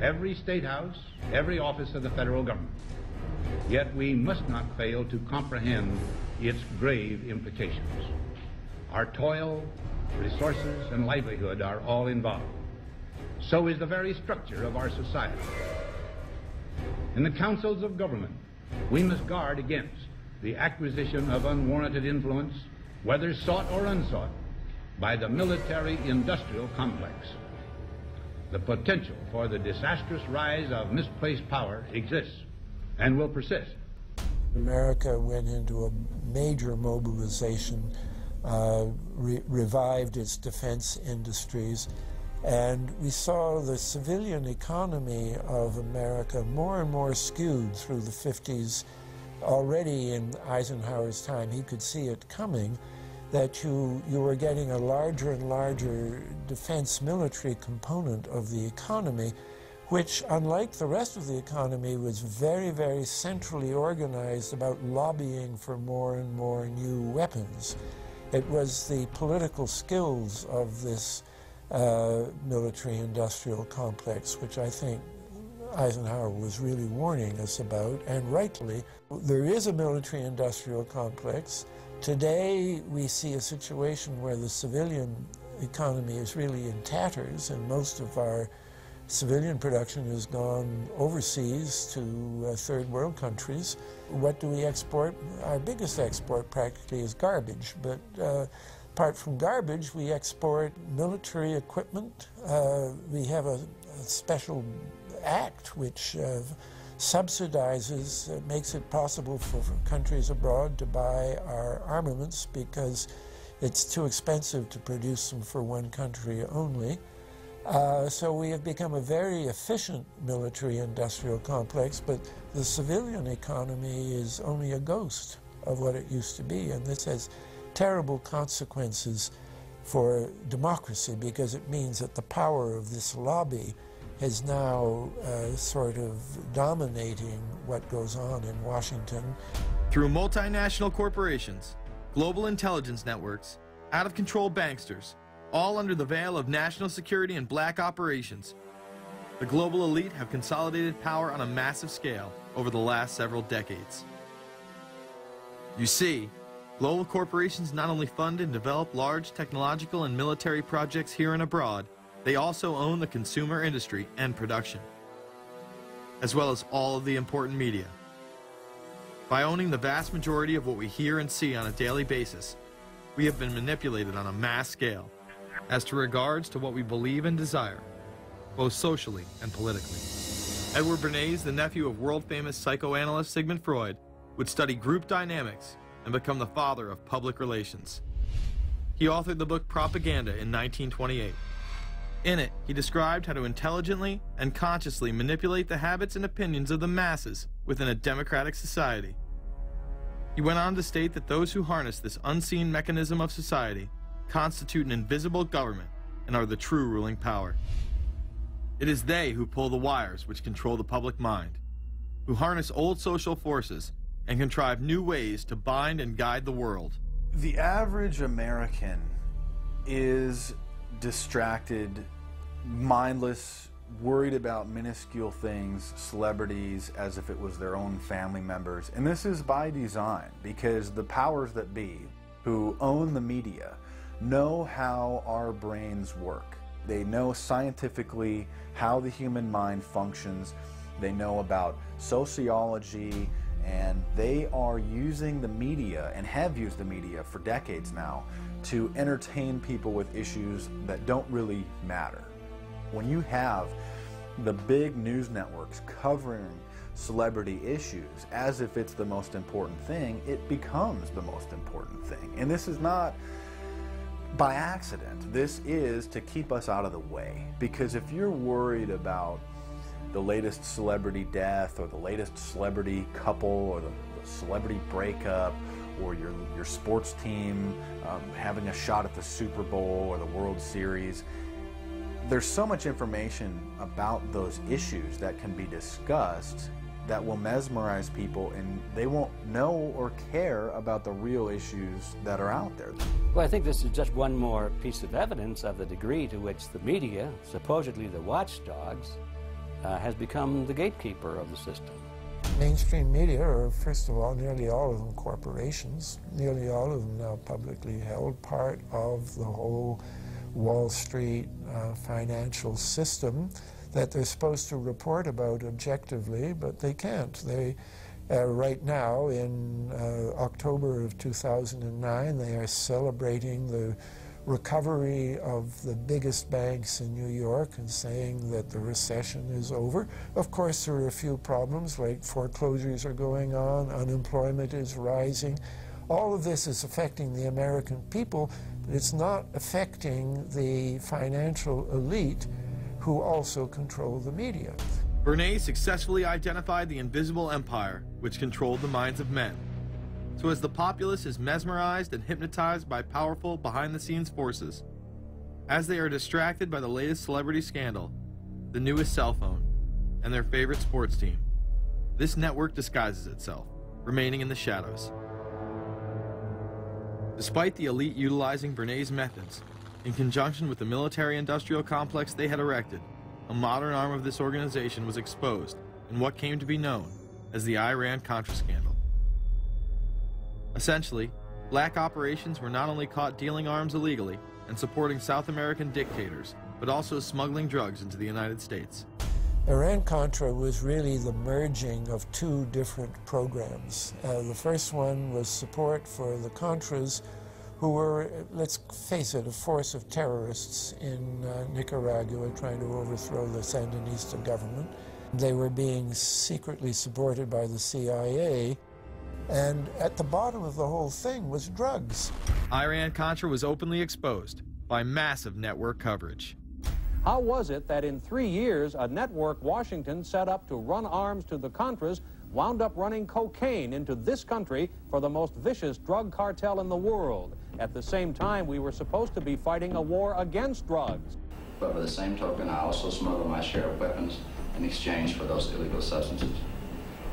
every state house, every office of the federal government. Yet we must not fail to comprehend its grave implications. Our toil, resources, and livelihood are all involved. So is the very structure of our society. In the councils of government, we must guard against the acquisition of unwarranted influence, whether sought or unsought, by the military-industrial complex. The potential for the disastrous rise of misplaced power exists and will persist. America went into a major mobilization, revived its defense industries, and we saw the civilian economy of America more and more skewed through the 50s. Already in Eisenhower's time, he could see it coming, that you were getting a larger and larger defense military component of the economy, which, unlike the rest of the economy, was very, very centrally organized about lobbying for more and more new weapons. It was the political skills of this military-industrial complex, which I think Eisenhower was really warning us about, and rightly. There is a military-industrial complex. Today, we see a situation where the civilian economy is really in tatters, and most of our civilian production has gone overseas to third world countries. What do we export? Our biggest export practically is garbage, but apart from garbage, we export military equipment. We have a special act which subsidizes, makes it possible for countries abroad to buy our armaments because it's too expensive to produce them for one country only. So we have become a very efficient military-industrial complex, but the civilian economy is only a ghost of what it used to be, and this has terrible consequences for democracy because it means that the power of this lobby is now sort of dominating what goes on in Washington. Through multinational corporations, global intelligence networks, out-of-control banksters, all under the veil of national security and black operations, the global elite have consolidated power on a massive scale over the last several decades. You see, global corporations not only fund and develop large technological and military projects here and abroad, they also own the consumer industry and production, as well as all of the important media. By owning the vast majority of what we hear and see on a daily basis, we have been manipulated on a mass scale as to regards to what we believe and desire, both socially and politically. Edward Bernays, the nephew of world-famous psychoanalyst Sigmund Freud, would study group dynamics and become the father of public relations. He authored the book Propaganda in 1928. In it, he described how to intelligently and consciously manipulate the habits and opinions of the masses within a democratic society. He went on to state that those who harness this unseen mechanism of society constitute an invisible government and are the true ruling power. It is they who pull the wires which control the public mind, who harness old social forces and contrive new ways to bind and guide the world. The average American is distracted, mindless, worried about minuscule things, celebrities, as if it was their own family members. And this is by design, because the powers that be, who own the media, know how our brains work. They know scientifically how the human mind functions. They know about sociology, and they are using the media, and have used the media for decades now, to entertain people with issues that don't really matter. When you have the big news networks covering celebrity issues as if it's the most important thing, it becomes the most important thing. And this is not by accident. This is to keep us out of the way. Because if you're worried about the latest celebrity death or the latest celebrity couple or the celebrity breakup or your sports team having a shot at the Super Bowl or the World Series, there's so much information about those issues that can be discussed that will mesmerize people, and they won't know or care about the real issues that are out there. Well, I think this is just one more piece of evidence of the degree to which the media, supposedly the watchdogs, has become the gatekeeper of the system. Mainstream media are, first of all, nearly all of them corporations, nearly all of them now publicly held, part of the whole Wall Street financial system that they're supposed to report about objectively, but they can't. They, right now, in October of 2009, they are celebrating the recovery of the biggest banks in New York and saying that the recession is over. Of course, there are a few problems, like foreclosures are going on, unemployment is rising. All of this is affecting the American people, but it's not affecting the financial elite who also control the media. Bernays successfully identified the invisible empire which controlled the minds of men. So as the populace is mesmerized and hypnotized by powerful behind-the-scenes forces, as they are distracted by the latest celebrity scandal, the newest cell phone, and their favorite sports team, this network disguises itself, remaining in the shadows. Despite the elite utilizing Bernays' methods, in conjunction with the military-industrial complex they had erected, a modern arm of this organization was exposed in what came to be known as the Iran-Contra scandal. Essentially, black operations were not only caught dealing arms illegally and supporting South American dictators, but also smuggling drugs into the United States. Iran-Contra was really the merging of two different programs. The first one was support for the Contras, who were, let's face it, a force of terrorists in Nicaragua trying to overthrow the Sandinista government. They were being secretly supported by the CIA, and at the bottom of the whole thing was drugs. Iran-Contra was openly exposed by massive network coverage. How was it that in 3 years, a network Washington set up to run arms to the Contras wound up running cocaine into this country for the most vicious drug cartel in the world? At the same time, we were supposed to be fighting a war against drugs. But by the same token, I also smuggle my share of weapons in exchange for those illegal substances,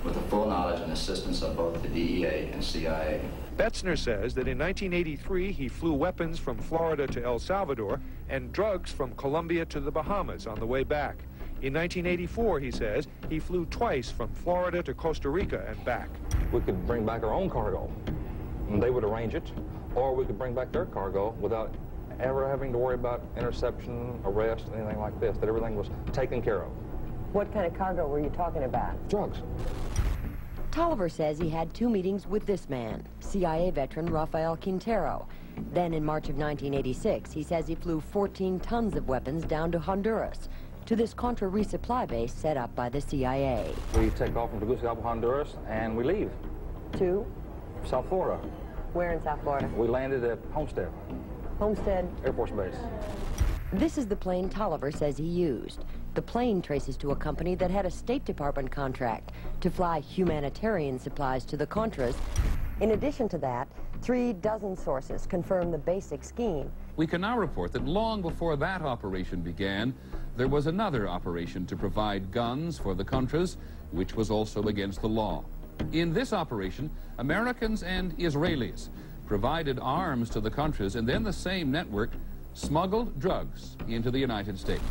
with the full knowledge and assistance of both the DEA and CIA. Betzner says that in 1983, he flew weapons from Florida to El Salvador and drugs from Colombia to the Bahamas on the way back. In 1984, he says, he flew twice from Florida to Costa Rica and back. We could bring back our own cargo, and they would arrange it, or we could bring back their cargo without ever having to worry about interception, arrest, anything like this, that everything was taken care of. What kind of cargo were you talking about? Drugs. Tolliver says he had 2 meetings with this man, CIA veteran Rafael Quintero. Then in March of 1986, he says he flew 14 tons of weapons down to Honduras, to this Contra resupply base set up by the CIA. We take off from Tegucigalpa, Honduras, and we leave. To? South Florida. Where in South Florida? We landed at Homestead. Homestead? Air Force Base. This is the plane Tolliver says he used. The plane traces to a company that had a State Department contract to fly humanitarian supplies to the Contras. In addition to that, 3 dozen sources confirm the basic scheme. We can now report that long before that operation began, there was another operation to provide guns for the Contras, which was also against the law. In this operation, Americans and Israelis provided arms to the Contras, and then the same network smuggled drugs into the United States.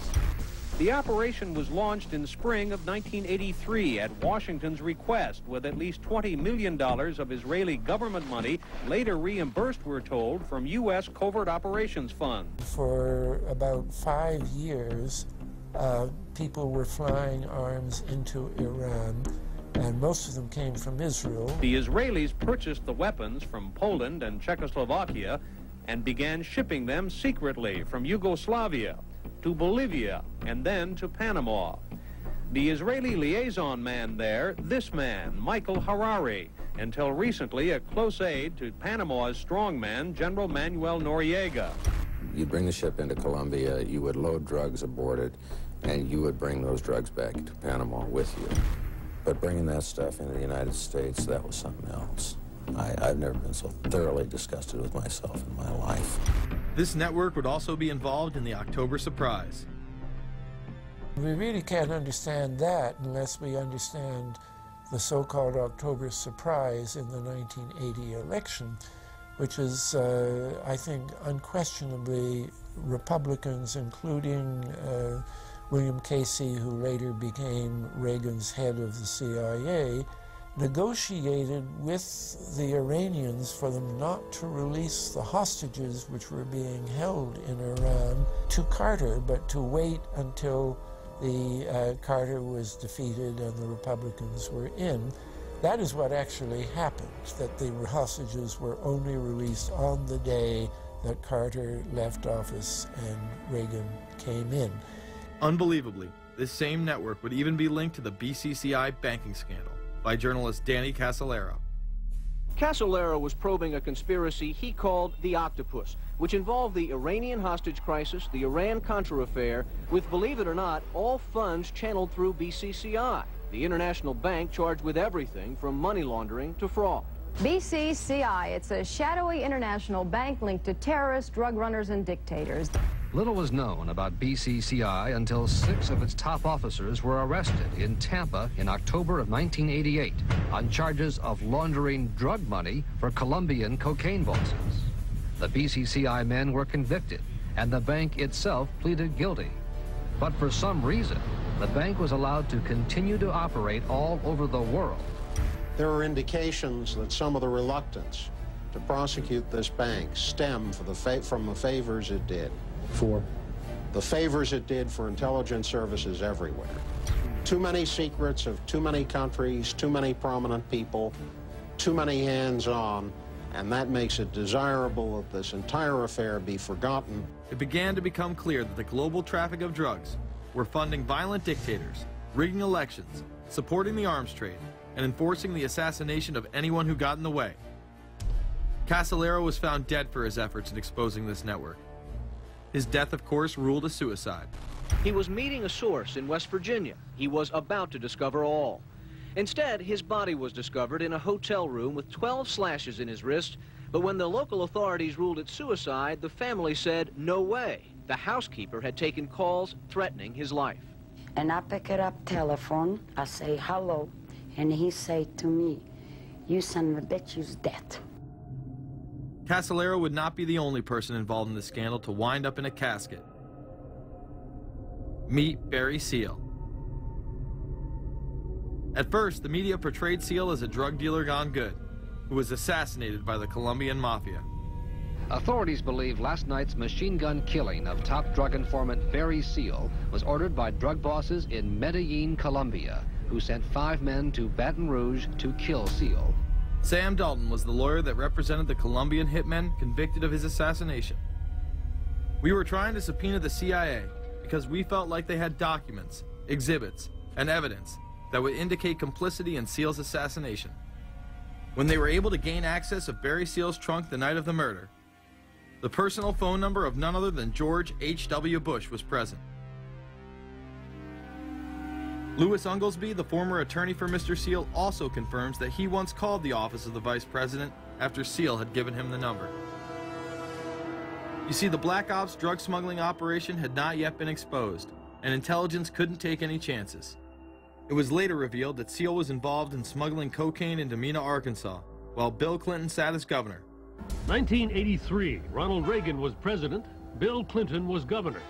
The operation was launched in spring of 1983 at Washington's request, with at least $20 million of Israeli government money later reimbursed, we're told, from U.S. Covert Operations Fund. For about 5 years, people were flying arms into Iran, and most of them came from Israel. The Israelis purchased the weapons from Poland and Czechoslovakia and began shipping them secretly from Yugoslavia to Bolivia, and then to Panama. The Israeli liaison man there, this man, Michael Harari, until recently a close aide to Panama's strongman, General Manuel Noriega. You'd bring the ship into Colombia, you would load drugs aboard it, and you would bring those drugs back to Panama with you. But bringing that stuff into the United States, that was something else. I've never been so thoroughly disgusted with myself in my life. This network would also be involved in the October surprise. We really can't understand that unless we understand the so-called October surprise in the 1980 election, which is, I think, unquestionably Republicans, including William Casey, who later became Reagan's head of the CIA, negotiated with the Iranians for them not to release the hostages which were being held in Iran to Carter, but to wait until the Carter was defeated and the Republicans were in. That is what actually happened, that the hostages were only released on the day that Carter left office and Reagan came in. Unbelievably, this same network would even be linked to the BCCI banking scandal by journalist Danny Casolaro. Casolaro was probing a conspiracy he called the Octopus, which involved the Iranian hostage crisis, the Iran-Contra affair, with, believe it or not, all funds channeled through BCCI, the international bank charged with everything from money laundering to fraud. BCCI, it's a shadowy international bank linked to terrorists, drug runners, and dictators. Little was known about BCCI until 6 of its top officers were arrested in Tampa in October of 1988 on charges of laundering drug money for Colombian cocaine bosses. The BCCI men were convicted, and the bank itself pleaded guilty. But for some reason, the bank was allowed to continue to operate all over the world. There are indications that some of the reluctance to prosecute this bank stem from the favors it did. For? The favors it did for intelligence services everywhere. Too many secrets of too many countries, too many prominent people, too many hands-on, and that makes it desirable that this entire affair be forgotten. It began to become clear that the global traffic of drugs were funding violent dictators, rigging elections, supporting the arms trade, and enforcing the assassination of anyone who got in the way. Casolaro was found dead for his efforts in exposing this network. His death, of course, ruled a suicide. He was meeting a source in West Virginia. He was about to discover all. Instead, his body was discovered in a hotel room with 12 slashes in his wrist, but when the local authorities ruled it suicide, the family said, no way. The housekeeper had taken calls threatening his life. And I pick it up telephone, I say hello, and he say to me, you son of a bitch, you's dead. Casolaro would not be the only person involved in the scandal to wind up in a casket. Meet Barry Seal. At first, the media portrayed Seal as a drug dealer gone good, who was assassinated by the Colombian mafia. Authorities believe last night's machine gun killing of top drug informant Barry Seal was ordered by drug bosses in Medellin, Colombia, who sent 5 men to Baton Rouge to kill Seal. Sam Dalton was the lawyer that represented the Colombian hitmen convicted of his assassination. We were trying to subpoena the CIA because we felt like they had documents, exhibits, and evidence that would indicate complicity in Seal's assassination. When they were able to gain access of Barry Seal's trunk the night of the murder, the personal phone number of none other than George H.W. Bush was present. Louis Unglesby, the former attorney for Mr. Seal, also confirms that he once called the office of the vice president after Seal had given him the number. You see, the Black Ops drug smuggling operation had not yet been exposed, and intelligence couldn't take any chances. It was later revealed that Seal was involved in smuggling cocaine into Mena, Arkansas, while Bill Clinton sat as governor. 1983, Ronald Reagan was president, Bill Clinton was governor,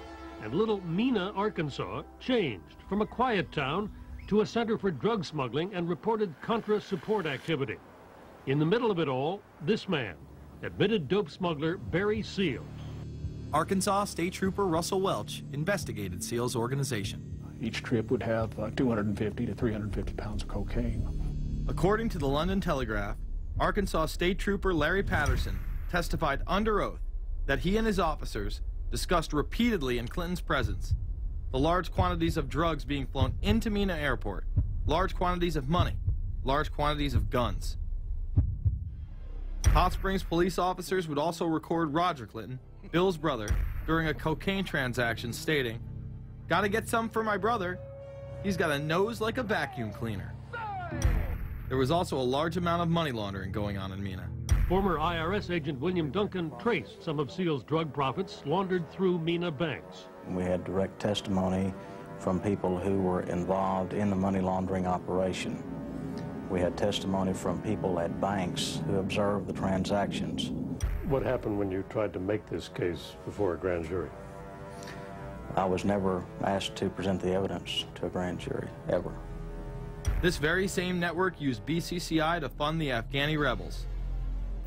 and little Mena, Arkansas changed from a quiet town to a center for drug smuggling and reported Contra support activity. In the middle of it all, this man, admitted dope smuggler Barry Seal. Arkansas State Trooper Russell Welch investigated Seal's organization. Each trip would have 250 to 350 pounds of cocaine. According to the London Telegraph, Arkansas State Trooper Larry Patterson testified under oath that he and his officers discussed repeatedly in Clinton's presence the large quantities of drugs being flown into Mena Airport, large quantities of money, large quantities of guns. Hot Springs police officers would also record Roger Clinton, Bill's brother, during a cocaine transaction stating, "Gotta get some for my brother. He's got a nose like a vacuum cleaner." There was also a large amount of money laundering going on in Mena. Former IRS agent William Duncan traced some of Seal's drug profits laundered through Mena banks. We had direct testimony from people who were involved in the money laundering operation. We had testimony from people at banks who observed the transactions. What happened when you tried to make this case before a grand jury? I was never asked to present the evidence to a grand jury, ever. This very same network used BCCI to fund the Afghani rebels.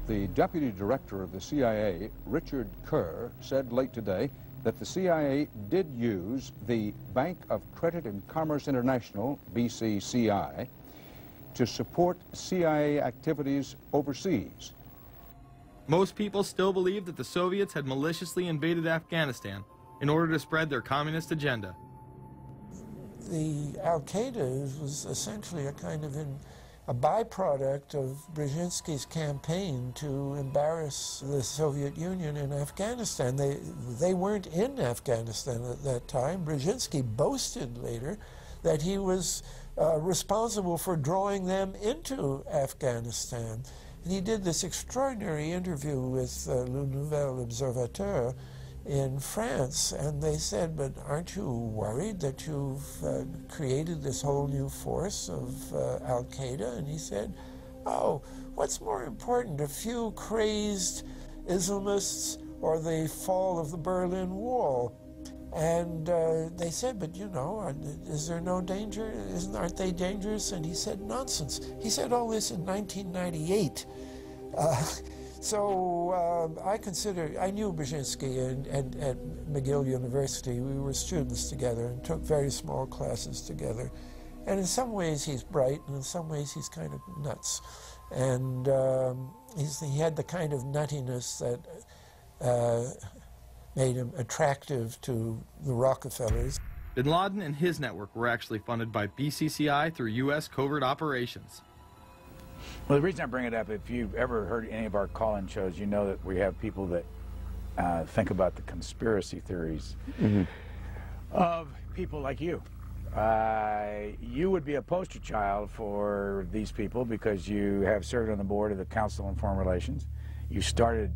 The deputy director of the CIA, Richard Kerr, said late today that the CIA did use the Bank of Credit and Commerce International, BCCI, to support CIA activities overseas. Most people still believe that the Soviets had maliciously invaded Afghanistan in order to spread their communist agenda. The Al-Qaeda was essentially a kind of a byproduct of Brzezinski's campaign to embarrass the Soviet Union in Afghanistan. They weren't in Afghanistan at that time. Brzezinski boasted later that he was responsible for drawing them into Afghanistan. And he did this extraordinary interview with Le Nouvel Observateur in France, and they said, but aren't you worried that you've created this whole new force of Al-Qaeda? And he said, oh, what's more important, a few crazed Islamists or the fall of the Berlin Wall? And they said, but you know, is there no danger? Aren't they dangerous? And he said, nonsense. He said all this in 1998. So I knew Brzezinski at McGill University. We were students together and took very small classes together. And in some ways he's bright, and in some ways he's kind of nuts. And he had the kind of nuttiness that made him attractive to the Rockefellers. Bin Laden and his network were actually funded by BCCI through U.S. covert operations. Well, the reason I bring it up, if you've ever heard any of our call-in shows, you know that we have people that think about the conspiracy theories of people like you. You would be a poster child for these people because you have served on the board of the Council on Foreign Relations. You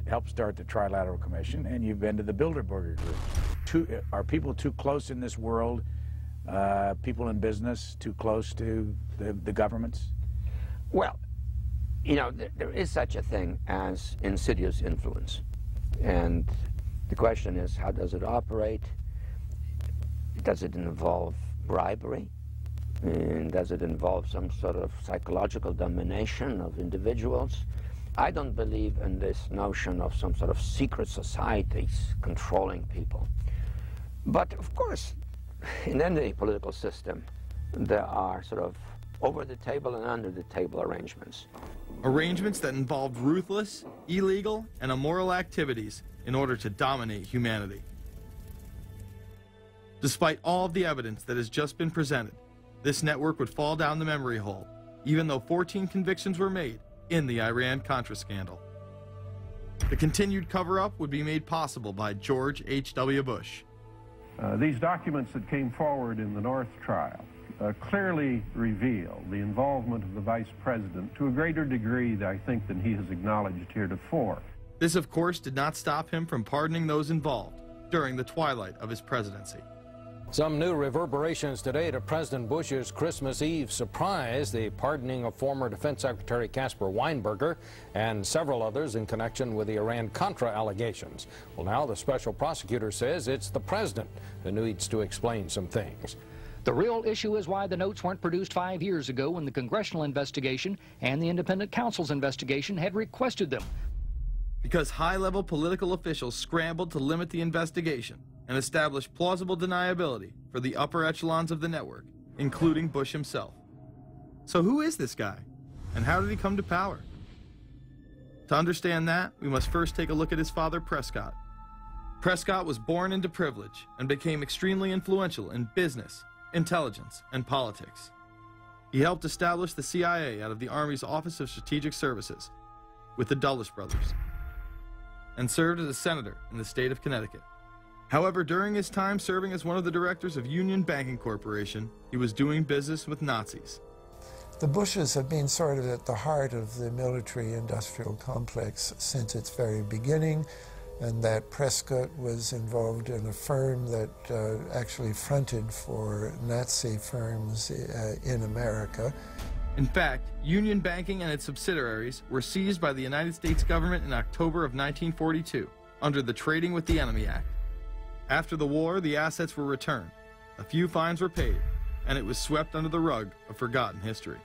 helped start the Trilateral Commission, and you've been to the Bilderberger Group. Are people too close in this world, people in business, too close to the governments? Well, you know, there is such a thing as insidious influence. And the question is, how does it operate? Does it involve bribery? And does it involve some sort of psychological domination of individuals? I don't believe in this notion of some sort of secret societies controlling people. But of course, in any political system, there are sort of over-the-table and under-the-table arrangements. Arrangements that involved ruthless, illegal, and immoral activities in order to dominate humanity. Despite all of the evidence that has just been presented, this network would fall down the memory hole, even though 14 convictions were made in the Iran-Contra scandal. The continued cover-up would be made possible by George H.W. Bush. These documents that came forward in the North trial clearly reveal the involvement of the Vice President to a greater degree, I think, than he has acknowledged heretofore. This, of course, did not stop him from pardoning those involved during the twilight of his presidency. Some new reverberations today to President Bush's Christmas Eve surprise, the pardoning of former Defense Secretary Caspar Weinberger and several others in connection with the Iran-Contra allegations. Well, now the special prosecutor says it's the president who needs to explain some things. The real issue is why the notes weren't produced 5 years ago when the congressional investigation and the independent counsel's investigation had requested them. Because high-level political officials scrambled to limit the investigation and establish plausible deniability for the upper echelons of the network, including Bush himself. So who is this guy, and how did he come to power? To understand that, we must first take a look at his father, Prescott. Prescott was born into privilege and became extremely influential in business, intelligence, and politics. He helped establish the CIA out of the Army's Office of Strategic Services with the Dulles brothers, and served as a senator in the state of Connecticut. However, during his time serving as one of the directors of Union Banking Corporation, he was doing business with Nazis. The Bushes have been sort of at the heart of the military-industrial complex since its very beginning, and that Prescott was involved in a firm that actually fronted for Nazi firms in America. In fact, Union Banking and its subsidiaries were seized by the United States government in October of 1942 under the Trading with the Enemy Act. After the war, the assets were returned, a few fines were paid, and it was swept under the rug of forgotten history.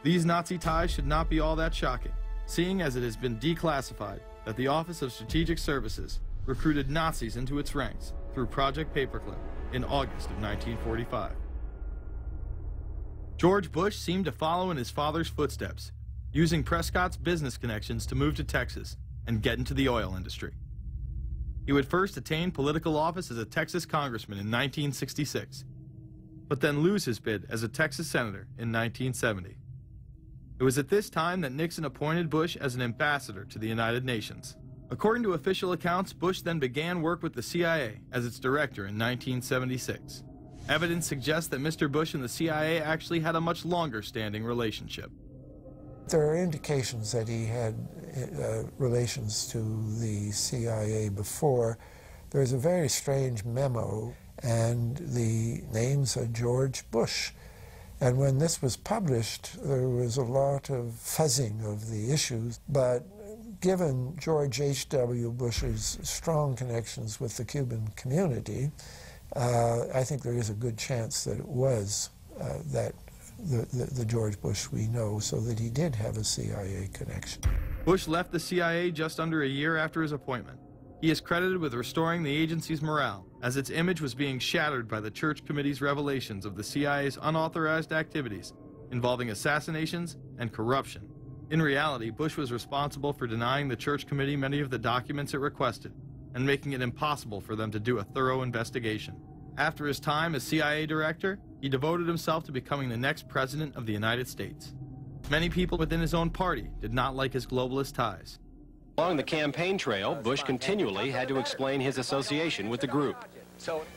These Nazi ties should not be all that shocking, seeing as it has been declassified that the Office of Strategic Services recruited Nazis into its ranks through Project Paperclip in August of 1945. George Bush seemed to follow in his father's footsteps, using Prescott's business connections to move to Texas and get into the oil industry. He would first attain political office as a Texas congressman in 1966, but then lose his bid as a Texas senator in 1970. It was at this time that Nixon appointed Bush as an ambassador to the United Nations. According to official accounts, Bush then began work with the CIA as its director in 1976. Evidence suggests that Mr. Bush and the CIA actually had a much longer-standing relationship. There are indications that he had relations to the CIA before. There's a very strange memo, and the names are George Bush. And when this was published, there was a lot of fuzzing of the issues, but given George H.W. Bush's strong connections with the Cuban community, I think there is a good chance that it was the George Bush we know, so that he did have a CIA connection. Bush left the CIA just under a year after his appointment. He is credited with restoring the agency's morale, as its image was being shattered by the Church Committee's revelations of the CIA's unauthorized activities involving assassinations and corruption. In reality, Bush was responsible for denying the Church Committee many of the documents it requested and making it impossible for them to do a thorough investigation. After his time as CIA director, he devoted himself to becoming the next president of the United States. Many people within his own party did not like his globalist ties. Along the campaign trail, Bush continually had to explain his association with the group.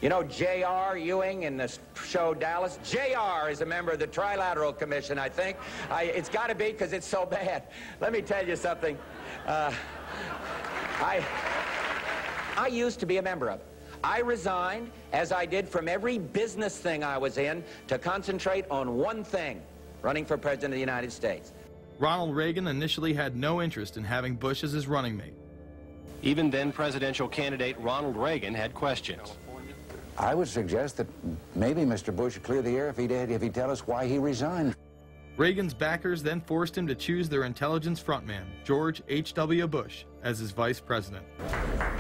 You know J.R. Ewing in the show Dallas? J.R. is a member of the Trilateral Commission, I think. It's got to be because it's so bad. Let me tell you something. I used to be a member of it. I resigned, as I did from every business thing I was in, to concentrate on one thing, running for President of the United States. Ronald Reagan initially had no interest in having Bush as his running mate. Even then presidential candidate Ronald Reagan had questions. I would suggest that maybe Mr. Bush would clear the air if he'd tell us why he resigned. Reagan's backers then forced him to choose their intelligence frontman, George H.W. Bush, as his vice president.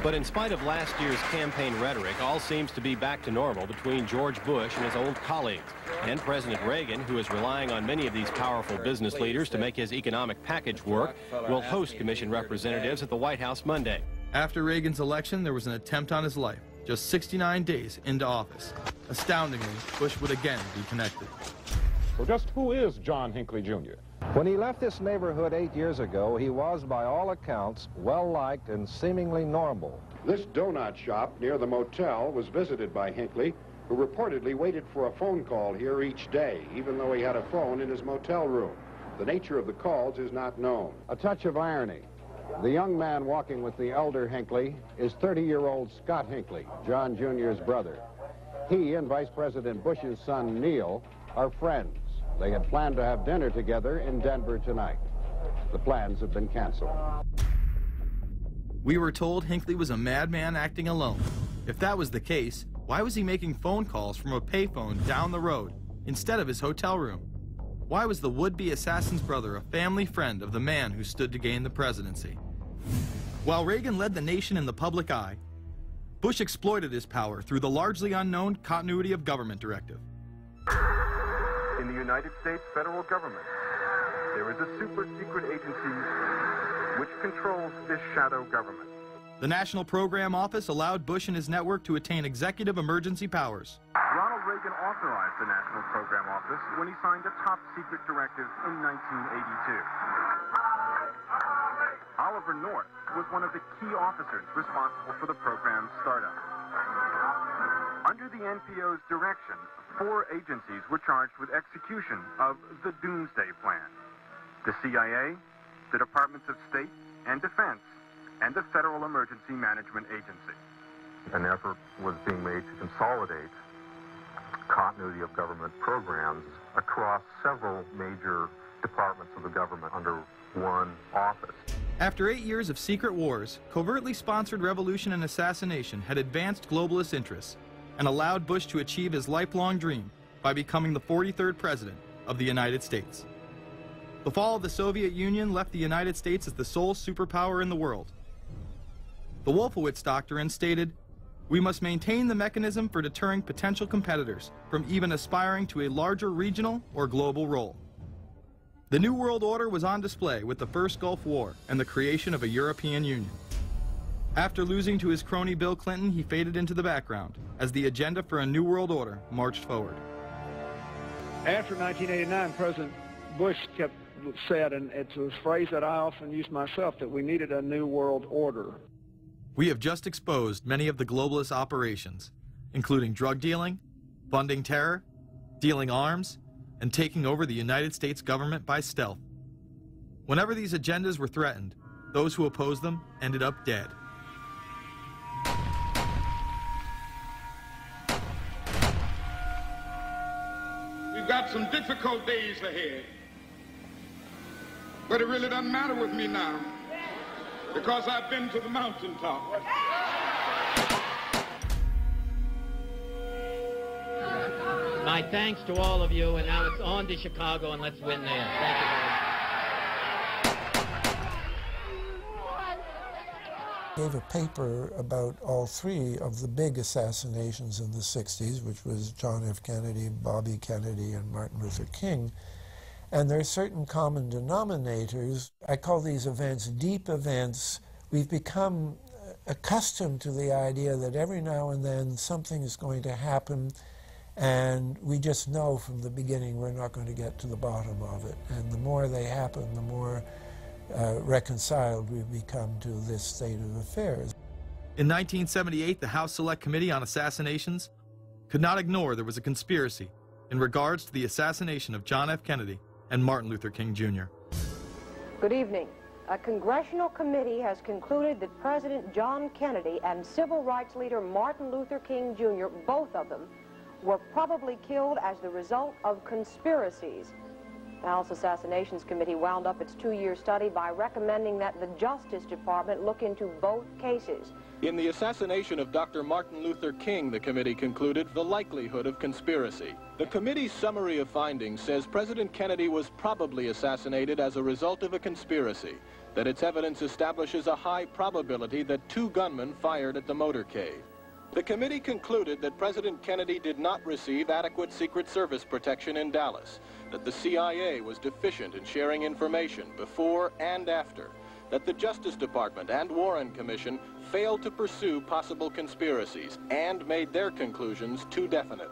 But in spite of last year's campaign rhetoric, all seems to be back to normal between George Bush and his old colleagues, and President Reagan, who is relying on many of these powerful business leaders to make his economic package work, will host commission representatives at the White House Monday. After Reagan's election, there was an attempt on his life, just 69 days into office. Astoundingly, Bush would again be connected. So just who is John Hinckley, Jr.? When he left this neighborhood 8 years ago, he was, by all accounts, well-liked and seemingly normal. This donut shop near the motel was visited by Hinckley, who reportedly waited for a phone call here each day, even though he had a phone in his motel room. The nature of the calls is not known. A touch of irony. The young man walking with the elder Hinckley is 30-year-old Scott Hinckley, John Jr.'s brother. He and Vice President Bush's son, Neil, are friends. They had planned to have dinner together in Denver tonight. The plans have been canceled. We were told Hinckley was a madman acting alone. If that was the case, why was he making phone calls from a payphone down the road instead of his hotel room? Why was the would-be assassin's brother a family friend of the man who stood to gain the presidency? While Reagan led the nation in the public eye, Bush exploited his power through the largely unknown Continuity of Government Directive. In the United States federal government, there is a super-secret agency which controls this shadow government. The National Program Office allowed Bush and his network to attain executive emergency powers. Ronald Reagan authorized the National Program Office when he signed a top-secret directive in 1982. Oliver North was one of the key officers responsible for the program's startup. Under the NPO's direction, 4 agencies were charged with execution of the Doomsday Plan: the CIA, the Departments of State and Defense, and the Federal Emergency Management Agency. An effort was being made to consolidate continuity of government programs across several major departments of the government under one office. After 8 years of secret wars, covertly sponsored revolution and assassination had advanced globalist interests and allowed Bush to achieve his lifelong dream by becoming the 43rd president of the United States. The fall of the Soviet Union left the United States as the sole superpower in the world. The Wolfowitz Doctrine stated, "We must maintain the mechanism for deterring potential competitors from even aspiring to a larger regional or global role." The New World Order was on display with the first Gulf War and the creation of a European Union. After losing to his crony Bill Clinton, he faded into the background as the agenda for a New World Order marched forward. After 1989, President Bush said, and it's a phrase that I often use myself, that we needed a New World Order. We have just exposed many of the globalist operations, including drug dealing, funding terror, dealing arms, and taking over the United States government by stealth. Whenever these agendas were threatened, those who opposed them ended up dead. We've got some difficult days ahead, but it really doesn't matter with me now, because I've been to the mountaintop. My thanks to all of you, and now it's on to Chicago, and let's win there. Thank you very much. Gave a paper about all three of the big assassinations in the 60s, which was John F. Kennedy, Bobby Kennedy, and Martin Luther King. And there are certain common denominators. I call these events deep events. We've become accustomed to the idea that every now and then something is going to happen, and we just know from the beginning we're not going to get to the bottom of it. And the more they happen, the more reconciled we've become to this state of affairs. In 1978, the House Select Committee on Assassinations could not ignore there was a conspiracy in regards to the assassination of John F. Kennedy and Martin Luther King, Jr. Good evening. A congressional committee has concluded that President John Kennedy and civil rights leader Martin Luther King, Jr., both of them, were probably killed as the result of conspiracies. The House Assassinations Committee wound up its 2-year study by recommending that the Justice Department look into both cases. In the assassination of Dr. Martin Luther King, the committee concluded the likelihood of conspiracy. The committee's summary of findings says President Kennedy was probably assassinated as a result of a conspiracy, that its evidence establishes a high probability that 2 gunmen fired at the motorcade. The committee concluded that President Kennedy did not receive adequate Secret Service protection in Dallas, that the CIA was deficient in sharing information before and after, that the Justice Department and Warren Commission failed to pursue possible conspiracies and made their conclusions too definite.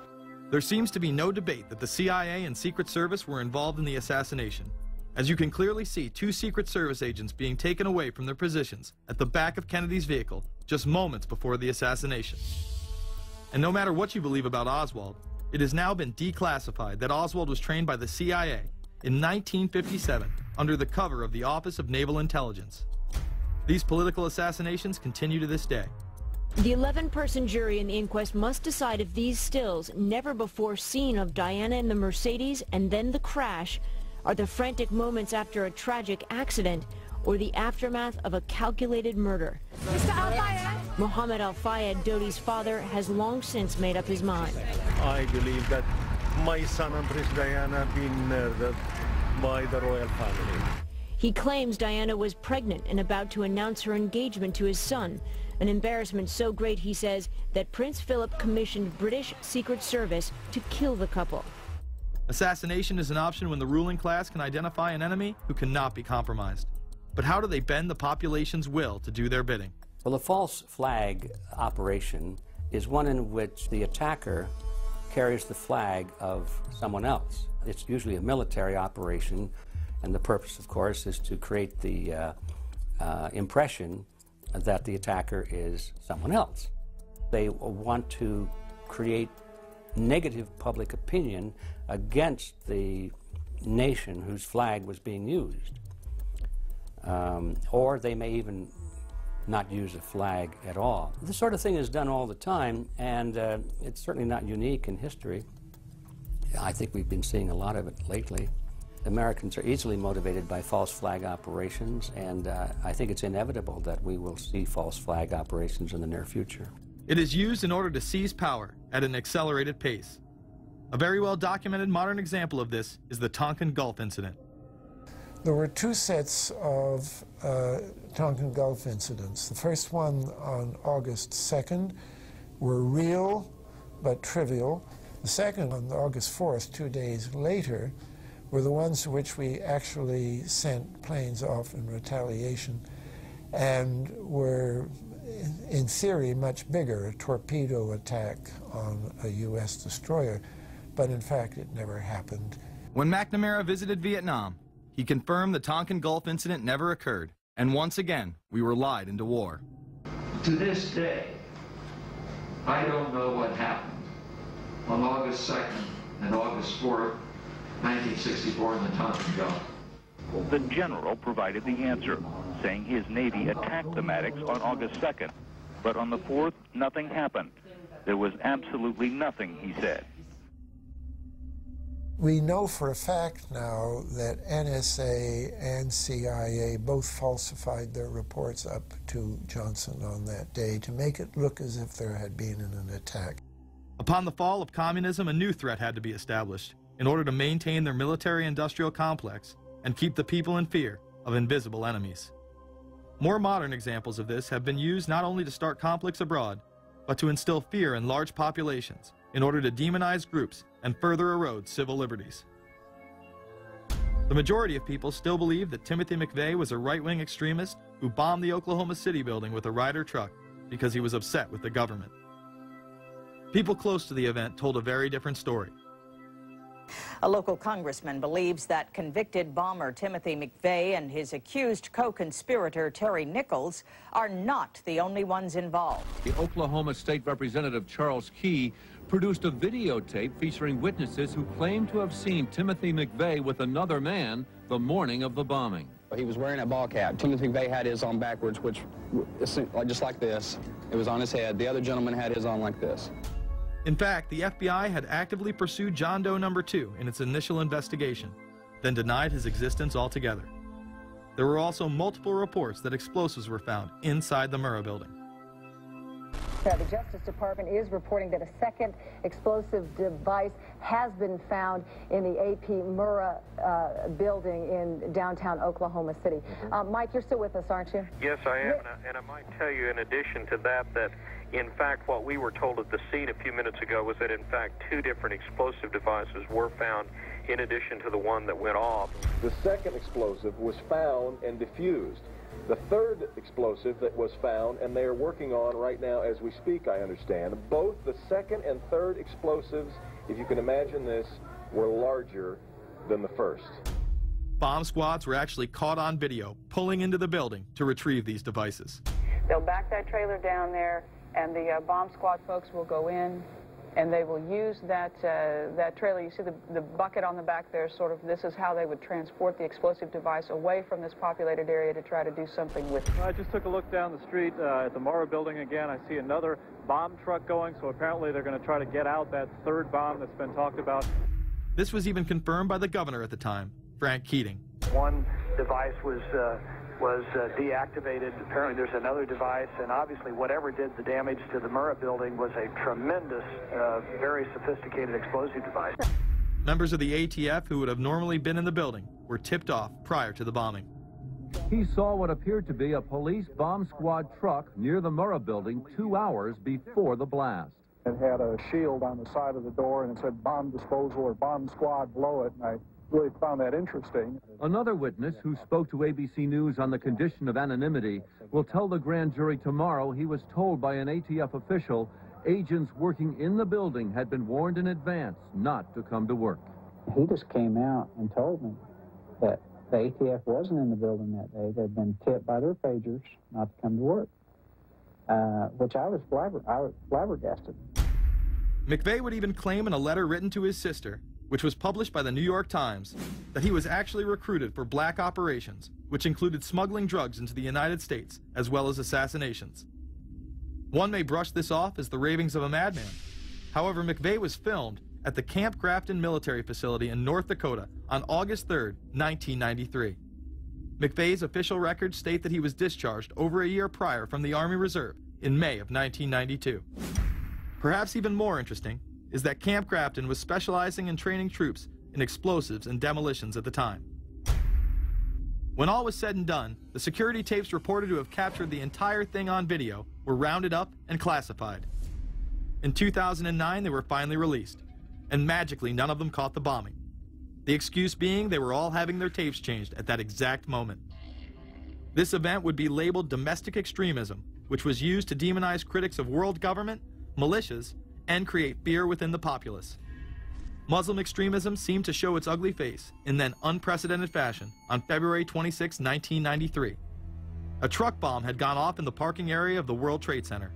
There seems to be no debate that the CIA and Secret Service were involved in the assassination, as you can clearly see 2 Secret Service agents being taken away from their positions at the back of Kennedy's vehicle just moments before the assassination. And no matter what you believe about Oswald, it has now been declassified that Oswald was trained by the CIA in 1957 under the cover of the Office of Naval Intelligence. These political assassinations continue to this day. The 11-person jury in the inquest must decide if these stills, never before seen of Diana in the Mercedes and then the crash, are the frantic moments after a tragic accident or the aftermath of a calculated murder. Mr. Al-Fayed? Mohammed Al-Fayed, Dodi's father, has long since made up his mind. I believe that my son and Princess Diana have been murdered by the royal family. He claims Diana was pregnant and about to announce her engagement to his son, an embarrassment so great, he says, that Prince Philip commissioned British Secret Service to kill the couple. Assassination is an option when the ruling class can identify an enemy who cannot be compromised. But how do they bend the population's will to do their bidding? Well, a false flag operation is one in which the attacker carries the flag of someone else. It's usually a military operation, and the purpose, of course, is to create the impression that the attacker is someone else. They want to create negative public opinion against the nation whose flag was being used. Or they may even not use a flag at all. This sort of thing is done all the time, and it's certainly not unique in history. I think we've been seeing a lot of it lately. Americans are easily motivated by false flag operations, and I think it's inevitable that we will see false flag operations in the near future. It is used in order to seize power at an accelerated pace. A very well-documented modern example of this is the Tonkin Gulf incident. There were two sets of Tonkin Gulf incidents. The first one on August 2nd were real but trivial. The second on August 4th, 2 days later, were the ones to which we actually sent planes off in retaliation and were, in theory, much bigger, a torpedo attack on a U.S. destroyer, but in fact it never happened. When McNamara visited Vietnam, he confirmed the Tonkin Gulf incident never occurred, and once again, we were lied into war. To this day, I don't know what happened on August 2nd and August 4th, 1964 in the Tonkin Gulf. The general provided the answer, saying his Navy attacked the Maddocks on August 2nd. But on the 4th, nothing happened. There was absolutely nothing, he said. We know for a fact now that NSA and CIA both falsified their reports up to Johnson on that day to make it look as if there had been an attack. Upon the fall of communism, a new threat had to be established in order to maintain their military-industrial complex and keep the people in fear of invisible enemies. More modern examples of this have been used not only to start conflicts abroad, but to instill fear in large populations in order to demonize groups and further erode civil liberties. The majority of people still believe that Timothy McVeigh was a right-wing extremist who bombed the Oklahoma City building with a Ryder truck because he was upset with the government. People close to the event told a very different story. A local congressman believes that convicted bomber Timothy McVeigh and his accused co-conspirator Terry Nichols are not the only ones involved. The Oklahoma State Representative Charles Key produced a videotape featuring witnesses who claim to have seen Timothy McVeigh with another man the morning of the bombing. He was wearing a ball cap. Timothy McVeigh had his on backwards, which just like this. It was on his head. The other gentleman had his on like this. In fact, the FBI had actively pursued John Doe No. 2 in its initial investigation, then denied his existence altogether. There were also multiple reports that explosives were found inside the Murrah building. Now, the Justice Department is reporting that a second explosive device has been found in the AP Murrah building in downtown Oklahoma City. Mike, you're still with us, aren't you? Yes, I am, and I might tell you in addition to that, in fact, what we were told at the scene a few minutes ago was that, in fact, 2 different explosive devices were found in addition to the one that went off. The second explosive was found and diffused. The third explosive that was found, and they are working on right now as we speak, I understand, both the second and third explosives, if you can imagine this, were larger than the first. Bomb squads were actually caught on video pulling into the building to retrieve these devices. They'll back that trailer down there, and the bomb squad folks will go in, and they will use that trailer. You see the bucket on the back there, sort of, this is how they would transport the explosive device away from this populated area to try to do something with it. I just took a look down the street at the Murrah building again. I see another bomb truck going, so apparently they're going to try to get out that third bomb that's been talked about. This was even confirmed by the governor at the time, Frank Keating. One device was deactivated. Apparently there's another device, and obviously whatever did the damage to the Murrah building was a tremendous, very sophisticated explosive device. Members of the ATF who would have normally been in the building were tipped off prior to the bombing. He saw what appeared to be a police bomb squad truck near the Murrah building 2 hours before the blast. It had a shield on the side of the door, and it said bomb disposal or bomb squad below it, and I really found that interesting. Another witness who spoke to ABC News on the condition of anonymity will tell the grand jury tomorrow he was told by an ATF official agents working in the building had been warned in advance not to come to work. He just came out and told me that the ATF wasn't in the building that day. They'd been tipped by their pagers not to come to work, which I was flabbergasted. McVeigh would even claim in a letter written to his sister, which was published by the New York Times, that he was actually recruited for black operations, which included smuggling drugs into the United States, as well as assassinations. One may brush this off as the ravings of a madman. However, McVeigh was filmed at the Camp Grafton military facility in North Dakota on August 3, 1993. McVeigh's official records state that he was discharged over a year prior from the Army Reserve in May of 1992. Perhaps even more interesting is that Camp Grafton was specializing in training troops in explosives and demolitions at the time. When all was said and done, the security tapes reported to have captured the entire thing on video were rounded up and classified. In 2009, they were finally released, and magically none of them caught the bombing. The excuse being they were all having their tapes changed at that exact moment. This event would be labeled domestic extremism, which was used to demonize critics of world government, militias, and create fear within the populace. Muslim extremism seemed to show its ugly face in then unprecedented fashion on February 26, 1993. A truck bomb had gone off in the parking area of the World Trade Center.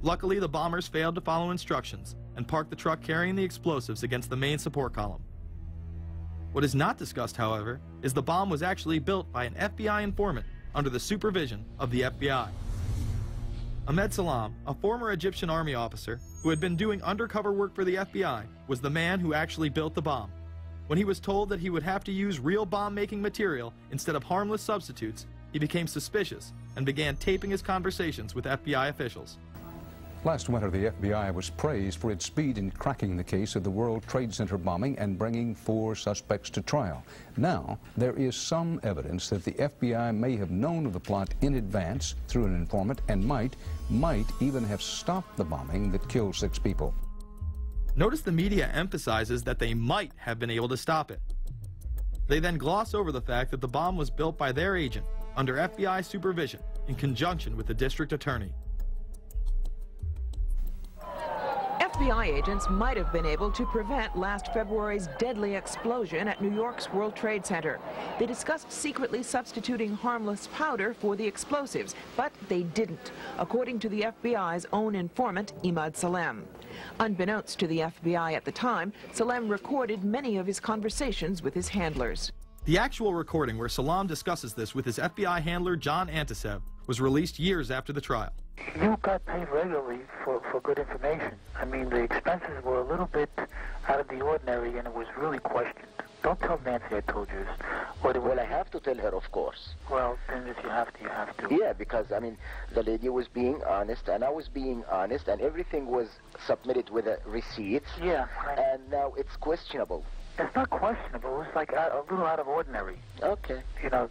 Luckily, the bombers failed to follow instructions and parked the truck carrying the explosives against the main support column. What is not discussed, however, is the bomb was actually built by an FBI informant under the supervision of the FBI. Ahmed Salam, a former Egyptian army officer who had been doing undercover work for the FBI, was the man who actually built the bomb. When he was told that he would have to use real bomb-making material instead of harmless substitutes, he became suspicious and began taping his conversations with FBI officials. Last winter, the FBI was praised for its speed in cracking the case of the World Trade Center bombing and bringing 4 suspects to trial. Now, there is some evidence that the FBI may have known of the plot in advance through an informant and might even have stopped the bombing that killed 6 people. Notice the media emphasizes that they might have been able to stop it. They then gloss over the fact that the bomb was built by their agent under FBI supervision in conjunction with the district attorney. FBI agents might have been able to prevent last February's deadly explosion at New York's World Trade Center. They discussed secretly substituting harmless powder for the explosives, but they didn't, according to the FBI's own informant, Ahmed Salem. Unbeknownst to the FBI at the time, Salem recorded many of his conversations with his handlers. The actual recording where Salam discusses this with his FBI handler, John Antisev, was released years after the trial. You got paid regularly for good information. I mean, the expenses were a little bit out of the ordinary, and it was really questioned. Don't tell Nancy I told you this. Well, I have to tell her, of course. Well, then if you have to, you have to. Yeah, because, I mean, the lady was being honest, and I was being honest, and everything was submitted with receipts. Yeah. And now it's questionable. It's not questionable. It's like a little out of ordinary. Okay. You know.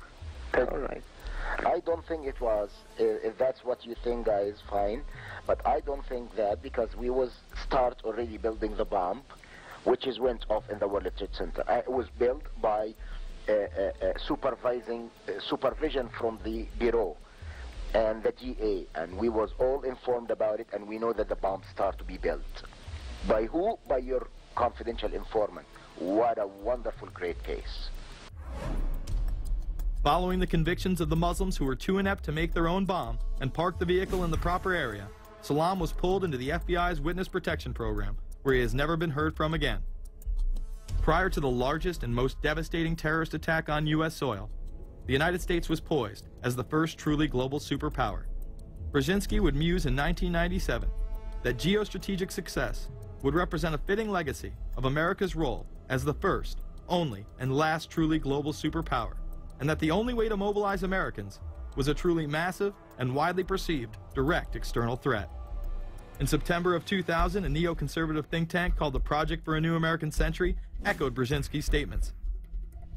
All right. I don't think it was. If that's what you think, guys, fine. But I don't think that, because we was start already building the bomb, which is went off in the World Trade Center. It was built by supervision from the Bureau and the DA, and we was all informed about it, and we know that the bomb start to be built. By who? By your confidential informant. What a wonderful, great case. Following the convictions of the Muslims who were too inept to make their own bomb and park the vehicle in the proper area, Salam was pulled into the FBI's witness protection program, where he has never been heard from again. Prior to the largest and most devastating terrorist attack on U.S. soil, the United States was poised as the first truly global superpower. Brzezinski would muse in 1997 that geostrategic success would represent a fitting legacy of America's role as the first, only, and last truly global superpower, and that the only way to mobilize Americans was a truly massive and widely perceived direct external threat. In September of 2000, a neoconservative think tank called the Project for a New American Century echoed Brzezinski's statements,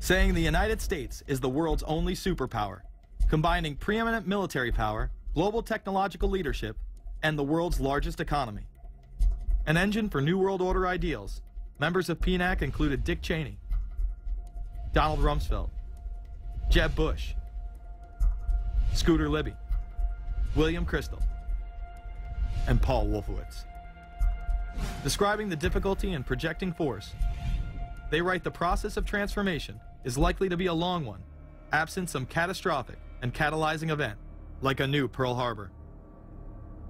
saying the United States is the world's only superpower, combining preeminent military power, global technological leadership, and the world's largest economy. An engine for New World Order ideals, members of PNAC included Dick Cheney, Donald Rumsfeld, Jeb Bush, Scooter Libby, William Kristol, and Paul Wolfowitz. Describing the difficulty in projecting force, they write the process of transformation is likely to be a long one, absent some catastrophic and catalyzing event, like a new Pearl Harbor.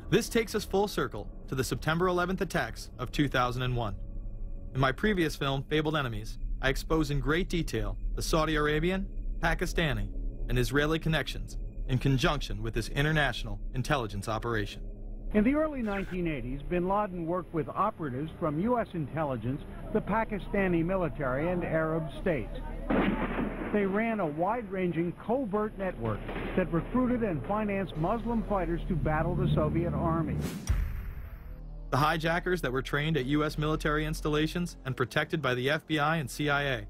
This takes us full circle to the September 11th attacks of 2001. In my previous film, Fabled Enemies, I expose in great detail the Saudi Arabian, Pakistani, and Israeli connections in conjunction with this international intelligence operation. In the early 1980s, bin Laden worked with operatives from U.S. intelligence, the Pakistani military, and Arab states. They ran a wide-ranging covert network that recruited and financed Muslim fighters to battle the Soviet army. The hijackers that were trained at U.S. military installations and protected by the FBI and CIA.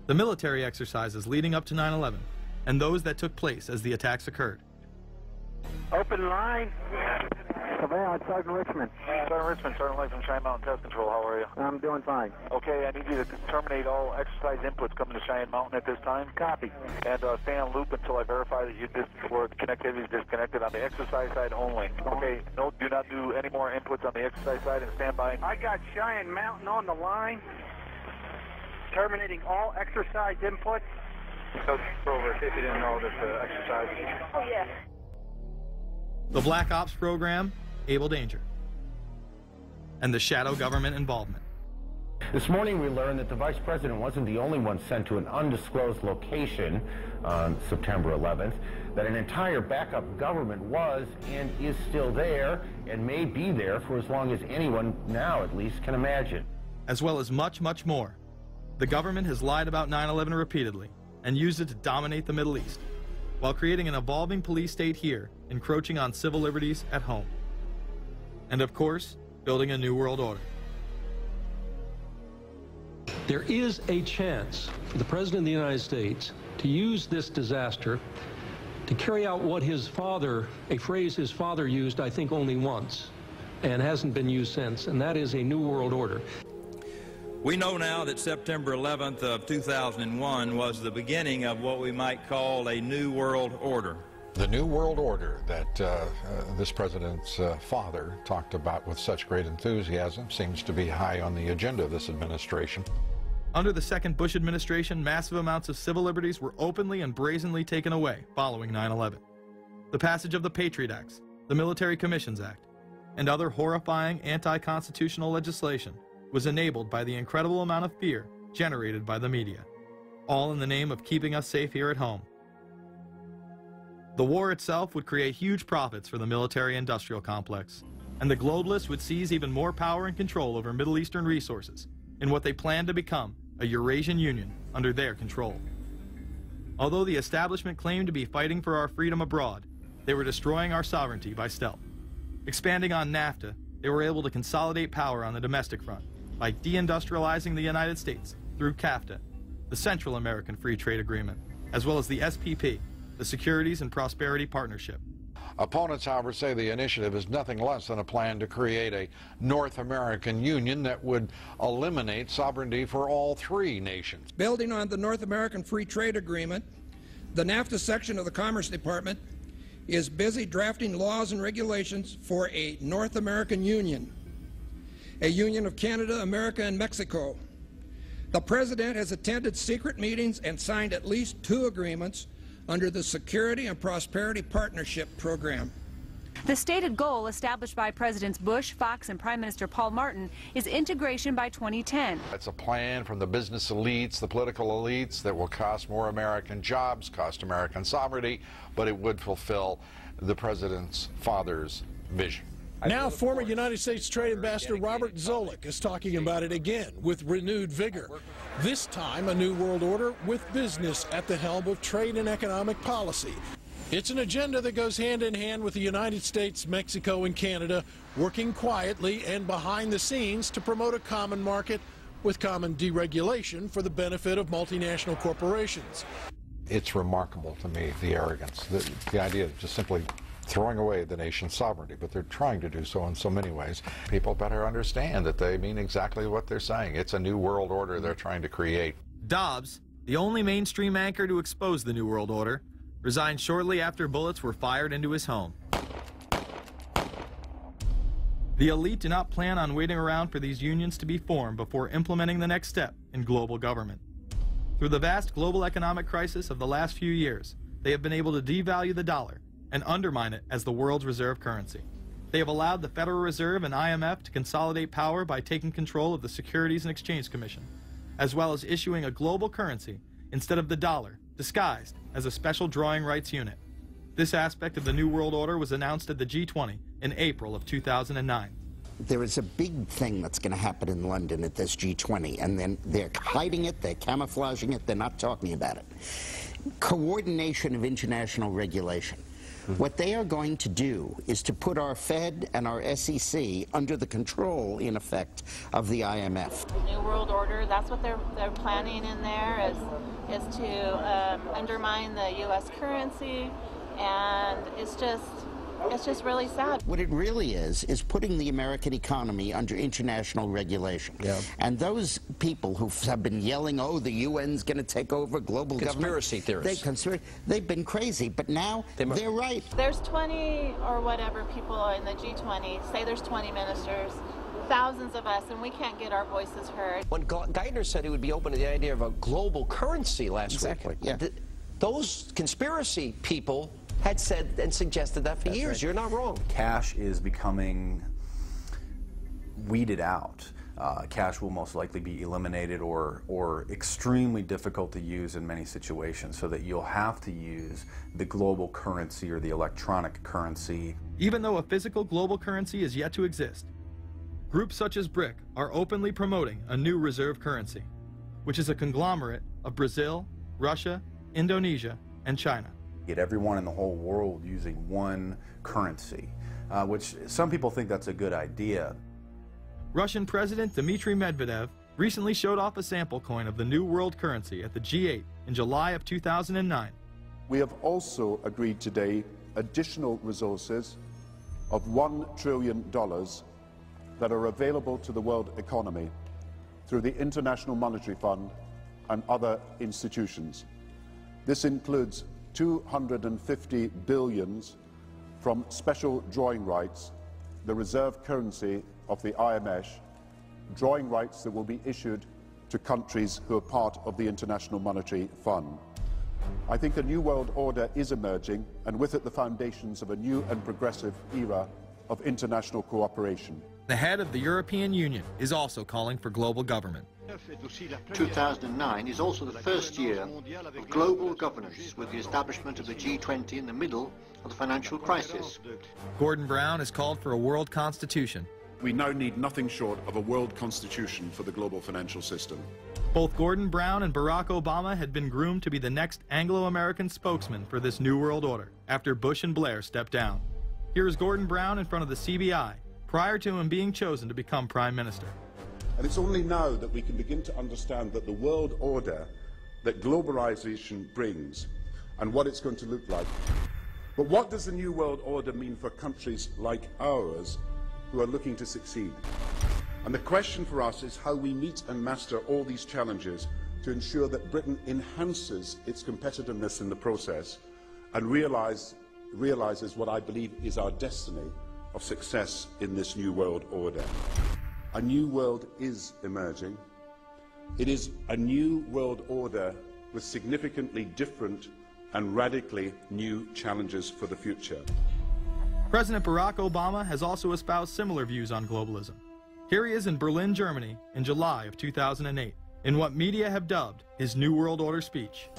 The military exercises leading up to 9/11, and those that took place as the attacks occurred. Open line. Savannah, Sergeant Richmond. Sergeant Lake from Cheyenne Mountain Test Control. How are you? I'm doing fine. Okay, I need you to terminate all exercise inputs coming to Cheyenne Mountain at this time. Copy. And stay on loop until I verify that connectivity is disconnected on the exercise side only. Okay, no, do not do any more inputs on the exercise side and stand by. I got Cheyenne Mountain on the line. Terminating all exercise inputs. So, over, in case you didn't know, this exercise. Oh, yeah. The Black Ops program, Able Danger, and the shadow government involvement. This morning we learned that the Vice President wasn't the only one sent to an undisclosed location on September 11th, that an entire backup government was and is still there and may be there for as long as anyone now at least can imagine. As well as much, much more. The government has lied about 9/11 repeatedly and used it to dominate the Middle East, while creating an evolving police state here, encroaching on civil liberties at home. And of course, building a new world order. There is a chance for the President of the United States to use this disaster to carry out what his father, a phrase his father used, I think, only once, and hasn't been used since, and that is a new world order. We know now that September 11th of 2001 was the beginning of what we might call a new world order. The new world order that this president's father talked about with such great enthusiasm seems to be high on the agenda of this administration. Under the second Bush administration, massive amounts of civil liberties were openly and brazenly taken away following 9/11. The passage of the Patriot Acts, the Military Commissions Act, and other horrifying anti-constitutional legislation was enabled by the incredible amount of fear generated by the media, all in the name of keeping us safe here at home. The war itself would create huge profits for the military-industrial complex, and the globalists would seize even more power and control over Middle Eastern resources in what they planned to become a Eurasian Union under their control. Although the establishment claimed to be fighting for our freedom abroad, they were destroying our sovereignty by stealth. Expanding on NAFTA, they were able to consolidate power on the domestic front by deindustrializing the United States through CAFTA, the Central American Free Trade Agreement, as well as the SPP, the Securities and Prosperity Partnership. Opponents, however, say the initiative is nothing less than a plan to create a North American Union that would eliminate sovereignty for all three nations. Building on the North American Free Trade Agreement, the NAFTA section of the Commerce Department is busy drafting laws and regulations for a North American Union, a union of Canada, America, and Mexico. The President has attended secret meetings and signed at least 2 agreements under the Security and Prosperity Partnership Program. The stated goal established by Presidents Bush, Fox, and Prime Minister Paul Martin is integration by 2010. It's a plan from the business elites, the political elites, that will cost more American jobs, cost American sovereignty, but it would fulfill the President's father's vision. Now, former United States Trade Ambassador Robert Zoellick is talking about it again with renewed vigor. This time, a new world order with business at the helm of trade and economic policy. It's an agenda that goes hand in hand with the United States, Mexico, and Canada working quietly and behind the scenes to promote a common market with common deregulation for the benefit of multinational corporations. It's remarkable to me, the arrogance, the idea of just simply throwing away the nation's sovereignty, but they're trying to do so in so many ways. People better understand that they mean exactly what they're saying. It's a new world order they're trying to create. Dobbs, the only mainstream anchor to expose the new world order, resigned shortly after bullets were fired into his home. The elite do not plan on waiting around for these unions to be formed before implementing the next step in global government. Through the vast global economic crisis of the last few years, they have been able to devalue the dollar and undermine it as the world's reserve currency. They have allowed the Federal Reserve and IMF to consolidate power by taking control of the Securities and Exchange Commission, as well as issuing a global currency instead of the dollar, disguised as a special drawing rights unit. This aspect of the New World Order was announced at the G20 in April of 2009. There is a big thing that's going to happen in London at this G20, and then they're hiding it, they're camouflaging it, they're not talking about it. Coordination of international regulation. What they are going to do is to put our Fed and our SEC under the control, in effect, of the IMF. The New World Order, that's what they're planning in there, is to undermine the U.S. currency, and it's just really sad. What it really is putting the American economy under international regulation. Yeah. And those people who have been yelling, oh, the UN's going to take over global conspiracy government. Theorists. They've been crazy, but now they're right. There's 20 or whatever people in the G20, say there's 20 ministers, thousands of us, and we can't get our voices heard. When Geithner said he would be open to the idea of a global currency last week, yeah. Those conspiracy people had said and suggested that for years. Right. You're not wrong. Cash is becoming weeded out. Cash will most likely be eliminated or extremely difficult to use in many situations, so that you'll have to use the global currency or the electronic currency. Even though a physical global currency is yet to exist, groups such as BRIC are openly promoting a new reserve currency, which is a conglomerate of Brazil, Russia, Indonesia, and China. Get everyone in the whole world using one currency, which some people think that's a good idea. Russian President Dmitry Medvedev recently showed off a sample coin of the new world currency at the G8 in July of 2009. We have also agreed today additional resources of $1 trillion that are available to the world economy through the International Monetary Fund and other institutions. This includes 250 billion from special drawing rights, the reserve currency of the IMF, drawing rights that will be issued to countries who are part of the International Monetary Fund. I think a new world order is emerging, and with it the foundations of a new and progressive era of international cooperation. The head of the European Union is also calling for global government. 2009 is also the first year of global governance, with the establishment of the G20 in the middle of the financial crisis. Gordon Brown has called for a world constitution. We now need nothing short of a world constitution for the global financial system. Both Gordon Brown and Barack Obama had been groomed to be the next Anglo-American spokesman for this new world order after Bush and Blair stepped down. Here is Gordon Brown in front of the CBI prior to him being chosen to become Prime Minister. And it's only now that we can begin to understand that the world order that globalization brings and what it's going to look like. But what does the new world order mean for countries like ours who are looking to succeed? And the question for us is how we meet and master all these challenges to ensure that Britain enhances its competitiveness in the process and realizes what I believe is our destiny of success in this new world order. A new world is emerging. It is a new world order with significantly different and radically new challenges for the future. President Barack Obama has also espoused similar views on globalism. Here he is in Berlin, Germany, in July of 2008, in what media have dubbed his New World Order speech.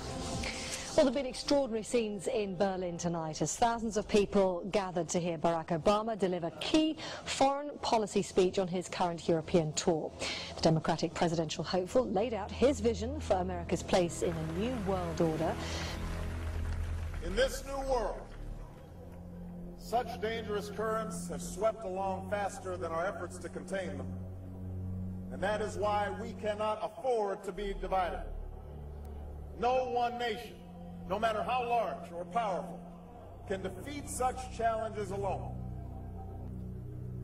Well, there have been extraordinary scenes in Berlin tonight as thousands of people gathered to hear Barack Obama deliver key foreign policy speech on his current European tour. The Democratic presidential hopeful laid out his vision for America's place in a new world order. In this new world, such dangerous currents have swept along faster than our efforts to contain them. And that is why we cannot afford to be divided. No one nation, no matter how large or powerful, can defeat such challenges alone.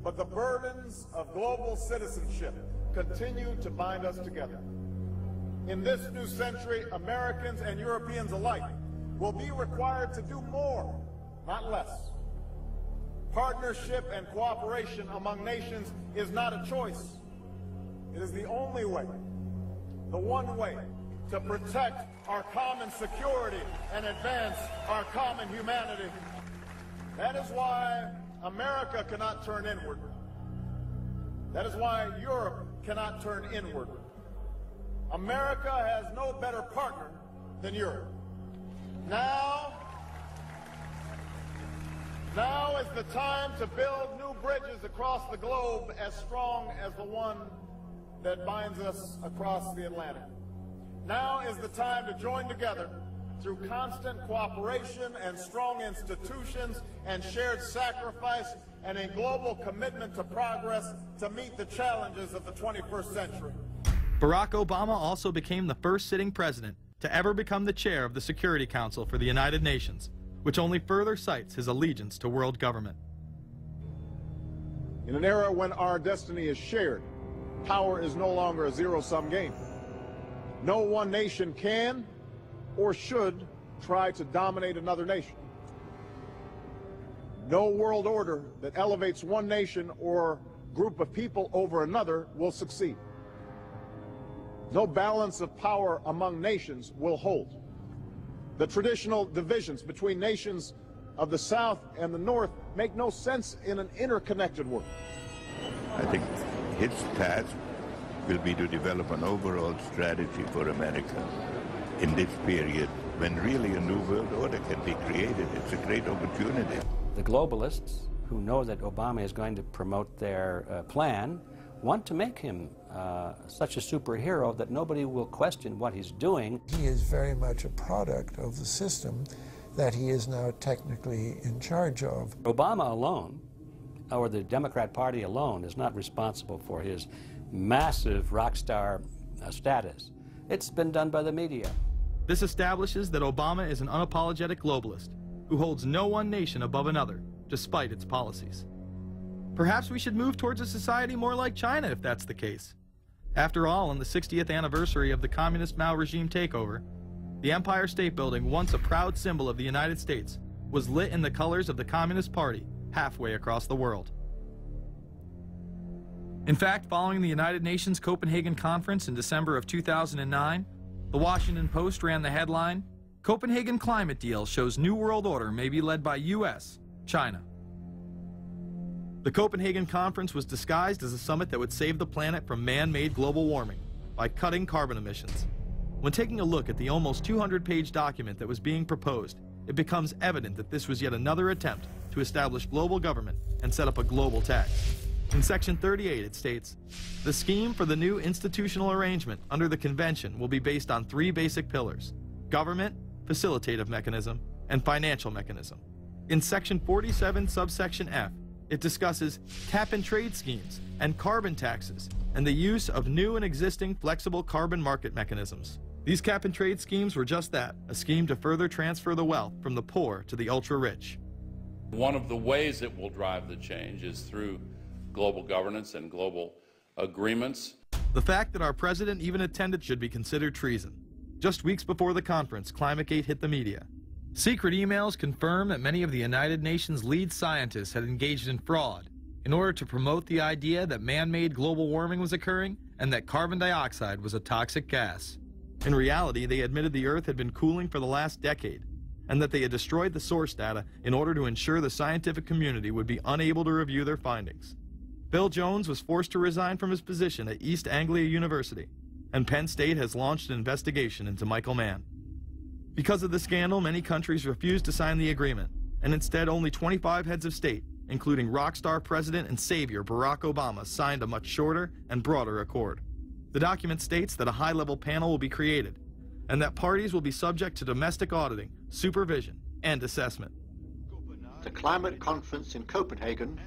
But the burdens of global citizenship continue to bind us together. In this new century, Americans and Europeans alike will be required to do more, not less. Partnership and cooperation among nations is not a choice. It is the only way, the one way, to protect our common security and advance our common humanity. That is why America cannot turn inward. That is why Europe cannot turn inward. America has no better partner than Europe. Now is the time to build new bridges across the globe as strong as the one that binds us across the Atlantic. Now is the time to join together through constant cooperation and strong institutions and shared sacrifice and a global commitment to progress to meet the challenges of the 21st century. Barack Obama also became the first sitting president to ever become the chair of the Security Council for the United Nations, which only further cites his allegiance to world government. In an era when our destiny is shared, power is no longer a zero-sum game. No one nation can or should try to dominate another nation. No world order that elevates one nation or group of people over another will succeed. No balance of power among nations will hold. The traditional divisions between nations of the South and the North make no sense in an interconnected world. I think his task will be to develop an overall strategy for America in this period when really a new world order can be created. It's a great opportunity. The globalists, who know that Obama is going to promote their plan, want to make him such a superhero that nobody will question what he's doing. He is very much a product of the system that he is now technically in charge of. Obama alone, or the Democrat Party alone, is not responsible for his massive rock star status. It's been done by the media. This establishes that Obama is an unapologetic globalist who holds no one nation above another, despite its policies. Perhaps we should move towards a society more like China if that's the case. After all, on the 60th anniversary of the communist Mao regime takeover, the Empire State Building, once a proud symbol of the United States, was lit in the colors of the Communist Party halfway across the world. In fact, following the United Nations Copenhagen Conference in December of 2009, the Washington Post ran the headline, "Copenhagen Climate Deal Shows New World Order May Be Led by U.S., China." The Copenhagen Conference was disguised as a summit that would save the planet from man-made global warming by cutting carbon emissions. When taking a look at the almost 200-page document that was being proposed, it becomes evident that this was yet another attempt to establish global government and set up a global tax. In Section 38, it states, "The scheme for the new institutional arrangement under the Convention will be based on three basic pillars: government, facilitative mechanism, and financial mechanism." In Section 47, subsection F, it discusses cap-and-trade schemes and carbon taxes and the use of new and existing flexible carbon market mechanisms. These cap-and-trade schemes were just that, a scheme to further transfer the wealth from the poor to the ultra-rich. One of the ways it will drive the change is through global governance and global agreements. The fact that our president even attended should be considered treason. Just weeks before the conference, ClimateGate hit the media. Secret emails confirm that many of the United Nations lead scientists had engaged in fraud in order to promote the idea that man-made global warming was occurring and that carbon dioxide was a toxic gas. In reality, they admitted the Earth had been cooling for the last decade and that they had destroyed the source data in order to ensure the scientific community would be unable to review their findings. Bill Jones was forced to resign from his position at East Anglia University, and Penn State has launched an investigation into Michael Mann. Because of the scandal, many countries refused to sign the agreement, and instead only 25 heads of state, including rock star President and Savior Barack Obama, signed a much shorter and broader accord. The document states that a high-level panel will be created, and that parties will be subject to domestic auditing, supervision, and assessment. The climate conference in Copenhagen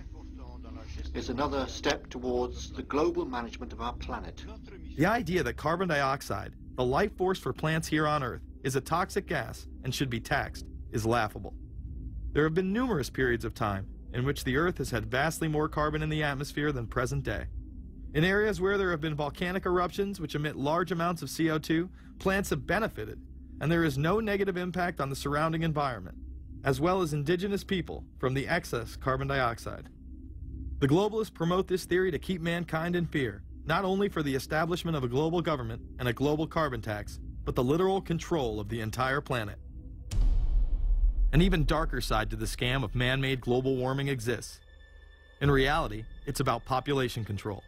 is another step towards the global management of our planet. The idea that carbon dioxide, the life force for plants here on Earth, is a toxic gas and should be taxed is laughable. There have been numerous periods of time in which the Earth has had vastly more carbon in the atmosphere than present day. In areas where there have been volcanic eruptions which emit large amounts of CO2, plants have benefited, and there is no negative impact on the surrounding environment, as well as indigenous people, from the excess carbon dioxide. The globalists promote this theory to keep mankind in fear, not only for the establishment of a global government and a global carbon tax, but the literal control of the entire planet. An even darker side to the scam of man-made global warming exists. In reality, it's about population control.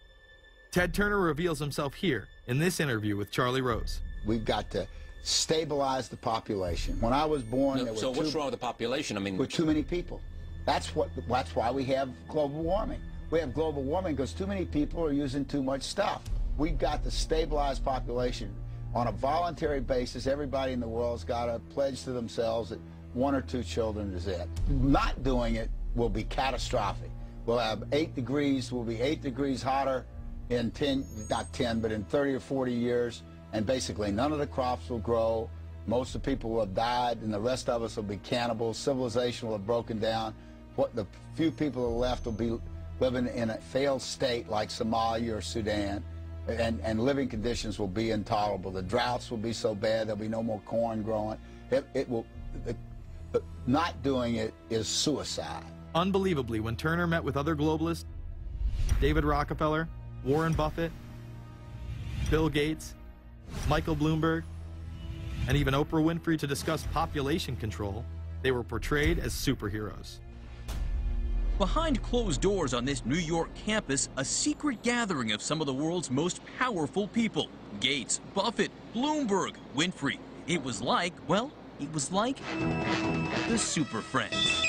Ted Turner reveals himself here in this interview with Charlie Rose. We've got to stabilize the population. When I was born, there were what's wrong with the population? I mean, with too many people. That's why we have global warming. We have global warming because too many people are using too much stuff. We've got to stabilize population on a voluntary basis. Everybody in the world's got to pledge to themselves that 1 or 2 children is it. Not doing it will be catastrophic. We'll have 8 degrees, we'll be 8 degrees hotter in 30 or 40 years, and basically none of the crops will grow. Most of the people will have died, and the rest of us will be cannibals. Civilization will have broken down. What the few people who are left will be living in a failed state like Somalia or Sudan, and living conditions will be intolerable. The droughts will be so bad there'll be no more corn growing. Not doing it is suicide. Unbelievably, when Turner met with other globalists, David Rockefeller, Warren Buffett, Bill Gates, Michael Bloomberg, and even Oprah Winfrey to discuss population control, they were portrayed as superheroes. Behind closed doors on this New York campus, a secret gathering of some of the world's most powerful people. Gates, Buffett, Bloomberg, Winfrey. It was like, well, it was like the Super Friends.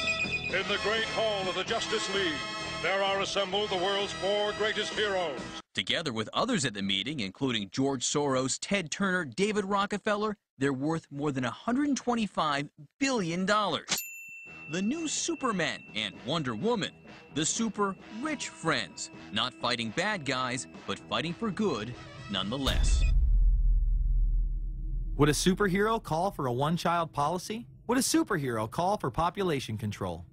In the great hall of the Justice League, there are assembled the world's 4 greatest heroes. Together with others at the meeting, including George Soros, Ted Turner, David Rockefeller, they're worth more than $125 billion. The new Superman and Wonder Woman, the super rich friends, not fighting bad guys, but fighting for good nonetheless. Would a superhero call for a one-child policy? Would a superhero call for population control?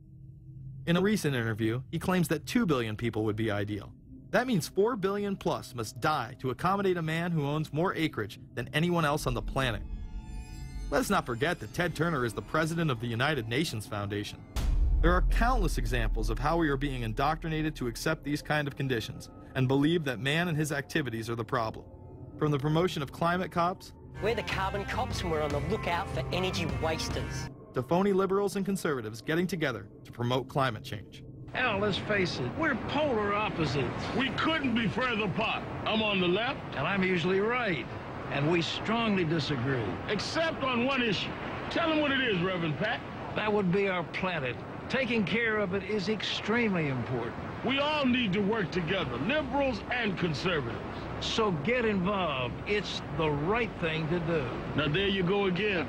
In a recent interview, he claims that 2 billion people would be ideal. That means 4 billion plus must die to accommodate a man who owns more acreage than anyone else on the planet. Let's not forget that Ted Turner is the president of the United Nations Foundation. There are countless examples of how we are being indoctrinated to accept these kind of conditions and believe that man and his activities are the problem. From the promotion of climate cops, we're the carbon cops and we're on the lookout for energy wasters, to phony liberals and conservatives getting together to promote climate change. Hell, let's face it, we're polar opposites. We couldn't be further apart. I'm on the left, and I'm usually right. And we strongly disagree. Except on one issue. Tell them what it is, Reverend Pat. That would be our planet. Taking care of it is extremely important. We all need to work together, liberals and conservatives. So get involved. It's the right thing to do. Now there you go again.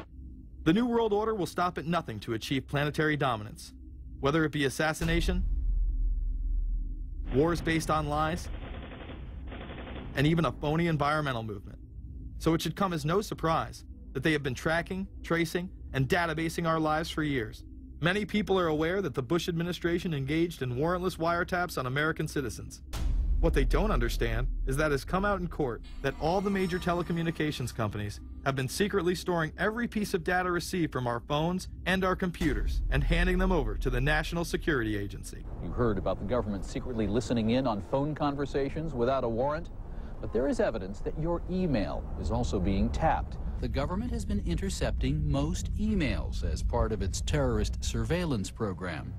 The New World Order will stop at nothing to achieve planetary dominance, whether it be assassination, wars based on lies, and even a phony environmental movement. So it should come as no surprise that they have been tracking, tracing, and databasing our lives for years. Many people are aware that the Bush administration engaged in warrantless wiretaps on American citizens. What they don't understand is that it's come out in court that all the major telecommunications companies have been secretly storing every piece of data received from our phones and our computers and handing them over to the National Security Agency. You heard about the government secretly listening in on phone conversations without a warrant, but there is evidence that your email is also being tapped. The government has been intercepting most emails as part of its terrorist surveillance program.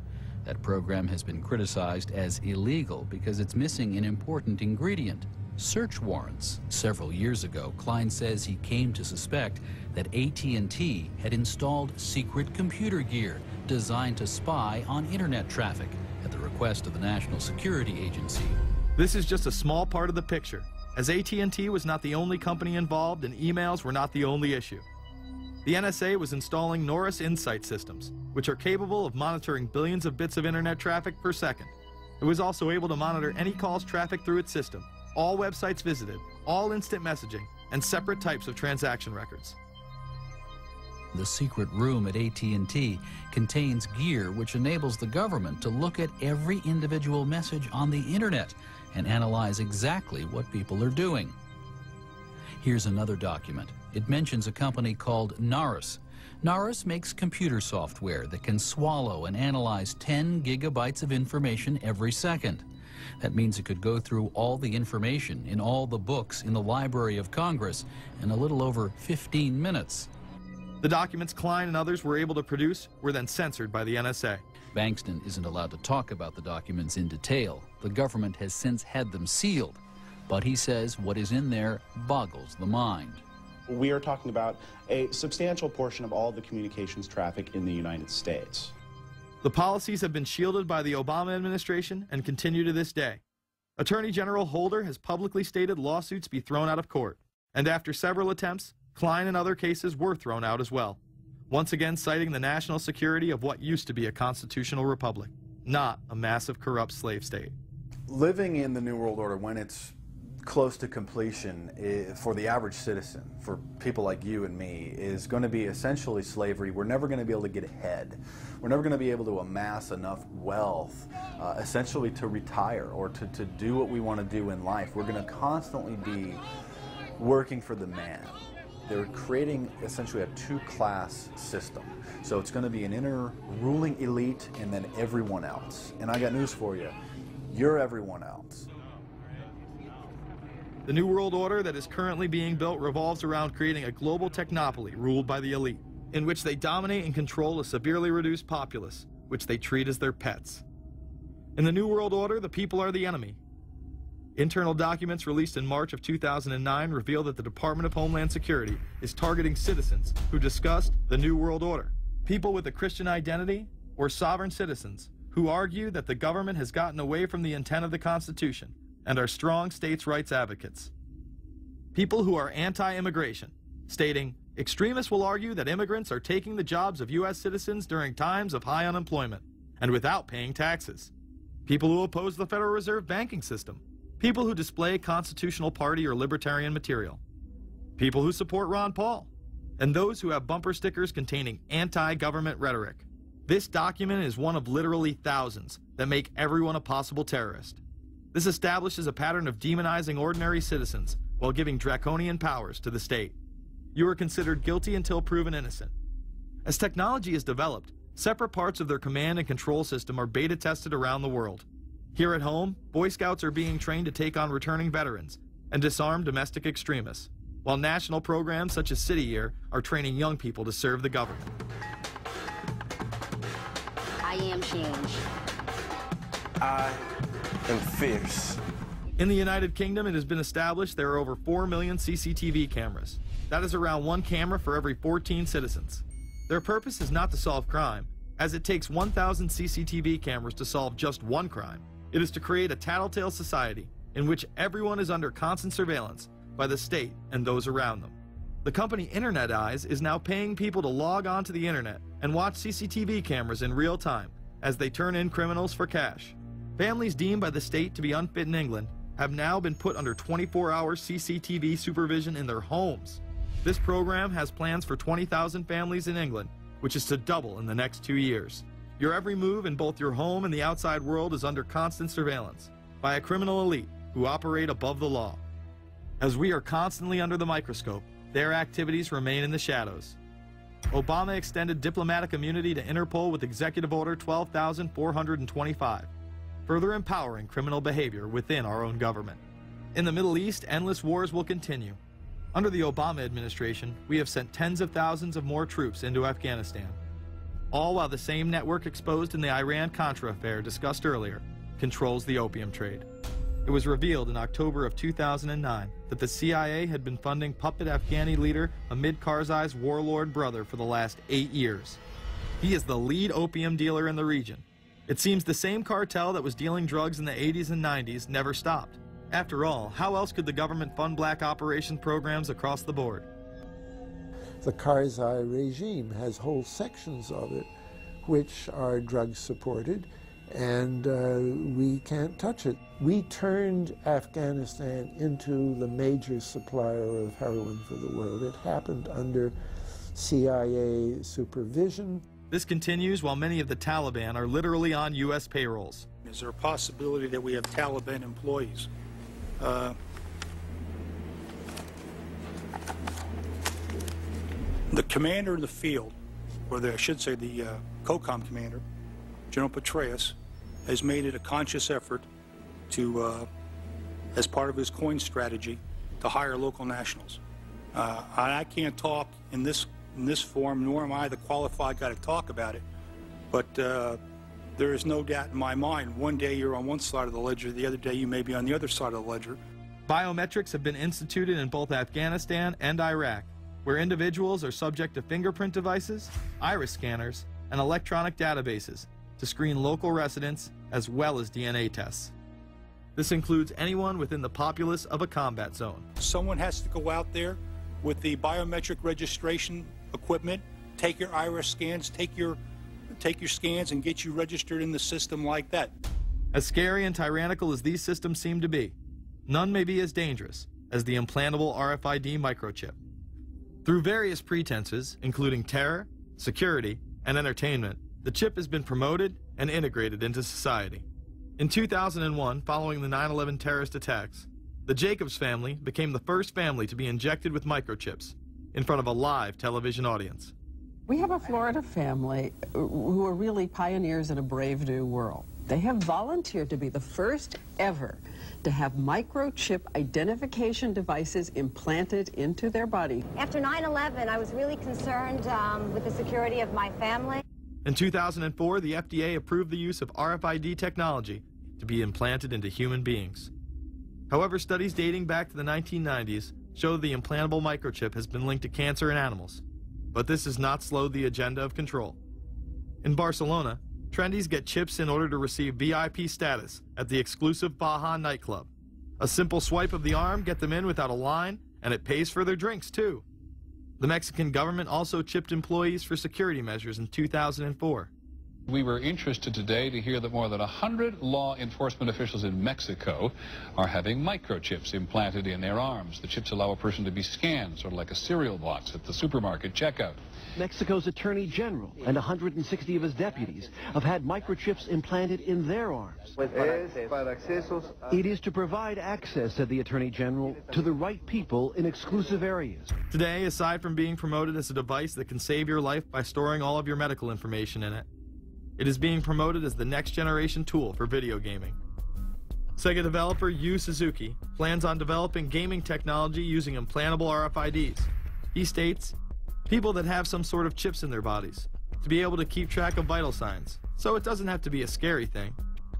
That program has been criticized as illegal because it's missing an important ingredient: search warrants. Several years ago, Klein says he came to suspect that AT&T had installed secret computer gear designed to spy on internet traffic at the request of the National Security Agency. This is just a small part of the picture, as AT&T was not the only company involved and emails were not the only issue. The NSA was installing Norris Insight systems, which are capable of monitoring billions of bits of internet traffic per second. It was also able to monitor any calls traffic through its system, all websites visited, all instant messaging, and separate types of transaction records. The secret room at AT&T contains gear which enables the government to look at every individual message on the internet and analyze exactly what people are doing. Here's another document. It mentions a company called Narus. Narus makes computer software that can swallow and analyze 10 gigabytes of information every second. That means it could go through all the information in all the books in the Library of Congress in a little over 15 minutes. The documents Klein and others were able to produce were then censored by the NSA. Bankston isn't allowed to talk about the documents in detail. The government has since had them sealed. But he says what is in there boggles the mind. We are talking about a substantial portion of all the communications traffic in the United States. The policies have been shielded by the Obama administration and continue to this day. Attorney General Holder has publicly stated lawsuits be thrown out of court, and after several attempts, Klein and other cases were thrown out as well, once again citing the national security of what used to be a constitutional republic, not a massive corrupt slave state. Living in the New World Order, when it's close to completion, for the average citizen, for people like you and me, is going to be essentially slavery. We're never going to be able to get ahead. We're never going to be able to amass enough wealth, essentially to retire or to do what we want to do in life. We're going to constantly be working for the man. They're creating essentially a two-class system. So it's going to be an inner ruling elite and then everyone else. And I got news for you. You're everyone else. The New World Order that is currently being built revolves around creating a global technopoly ruled by the elite, in which they dominate and control a severely reduced populace, which they treat as their pets. In the New World Order, the people are the enemy. Internal documents released in March of 2009 reveal that the Department of Homeland Security is targeting citizens who discussed the New World Order, people with a Christian identity or sovereign citizens who argue that the government has gotten away from the intent of the Constitution and are strong states' rights advocates. People who are anti-immigration, stating, extremists will argue that immigrants are taking the jobs of U.S. citizens during times of high unemployment and without paying taxes. People who oppose the Federal Reserve banking system. People who display constitutional party or libertarian material. People who support Ron Paul. And those who have bumper stickers containing anti-government rhetoric. This document is one of literally thousands that make everyone a possible terrorist. This establishes a pattern of demonizing ordinary citizens while giving draconian powers to the state. You are considered guilty until proven innocent. As technology is developed, separate parts of their command and control system are beta tested around the world. Here at home, Boy Scouts are being trained to take on returning veterans and disarm domestic extremists, while national programs such as City Year are training young people to serve the government. I am change. I am fierce. In the United Kingdom, it has been established there are over 4 million CCTV cameras. That is around 1 camera for every 14 citizens. Their purpose is not to solve crime, as it takes 1,000 CCTV cameras to solve just one crime. It is to create a tattletale society in which everyone is under constant surveillance by the state and those around them. The company Internet Eyes is now paying people to log on to the internet and watch CCTV cameras in real time as they turn in criminals for cash. Families deemed by the state to be unfit in England have now been put under 24-hour CCTV supervision in their homes. This program has plans for 20,000 families in England, which is to double in the next 2 years. Your every move in both your home and the outside world is under constant surveillance by a criminal elite who operate above the law. As we are constantly under the microscope, their activities remain in the shadows. Obama extended diplomatic immunity to Interpol with Executive Order 12,425, further empowering criminal behavior within our own government. In the Middle East, endless wars will continue. Under the Obama administration, we have sent tens of thousands of more troops into Afghanistan, all while the same network exposed in the Iran-Contra affair discussed earlier controls the opium trade. It was revealed in October of 2009 that the CIA had been funding puppet Afghani leader Hamid Karzai's warlord brother for the last 8 years. He is the lead opium dealer in the region. It seems the same cartel that was dealing drugs in the 80s and 90s never stopped. After all, how else could the government fund black operation programs across the board? The Karzai regime has whole sections of it which are drug supported, and we can't touch it. We turned Afghanistan into the major supplier of heroin for the world. It happened under CIA supervision. This continues while many of the Taliban are literally on U.S. payrolls. Is there a possibility that we have Taliban employees? The commander in the field, or I should say the COCOM commander, General Petraeus, has made it a conscious effort to, as part of his coin strategy, to hire local nationals. I can't talk in this forum, nor am I the qualified guy to talk about it, but there is no doubt in my mind, one day you're on one side of the ledger, the other day you may be on the other side of the ledger. Biometrics have been instituted in both Afghanistan and Iraq, where individuals are subject to fingerprint devices, iris scanners, and electronic databases to screen local residents as well as DNA tests. This includes anyone within the populace of a combat zone. Someone has to go out there with the biometric registration equipment, take your iris scans, take your scans and get you registered in the system like that. As scary and tyrannical as these systems seem to be, none may be as dangerous as the implantable RFID microchip. Through various pretenses, including terror, security, and entertainment, the chip has been promoted and integrated into society. In 2001, following the 9/11 terrorist attacks, the Jacobs family became the first family to be injected with microchips in front of a live television audience. We have a Florida family who are really pioneers in a brave new world. They have volunteered to be the first ever to have microchip identification devices implanted into their body. After 9/11, I was really concerned with the security of my family. In 2004, the FDA approved the use of RFID technology to be implanted into human beings. However, studies dating back to the 1990s show the implantable microchip has been linked to cancer in animals, but this has not slowed the agenda of control. In Barcelona, trendies get chips in order to receive VIP status at the exclusive Baja nightclub. A simple swipe of the arm gets them in without a line, and it pays for their drinks too. The Mexican government also chipped employees for security measures in 2004. We were interested today to hear that more than 100 law enforcement officials in Mexico are having microchips implanted in their arms. The chips allow a person to be scanned, sort of like a cereal box at the supermarket checkout. Mexico's Attorney General and 160 of his deputies have had microchips implanted in their arms. It is to provide access, said the Attorney General, to the right people in exclusive areas. Today, aside from being promoted as a device that can save your life by storing all of your medical information in it, it is being promoted as the next generation tool for video gaming. Sega developer Yu Suzuki plans on developing gaming technology using implantable RFIDs. He states, people that have some sort of chips in their bodies to be able to keep track of vital signs, so it doesn't have to be a scary thing.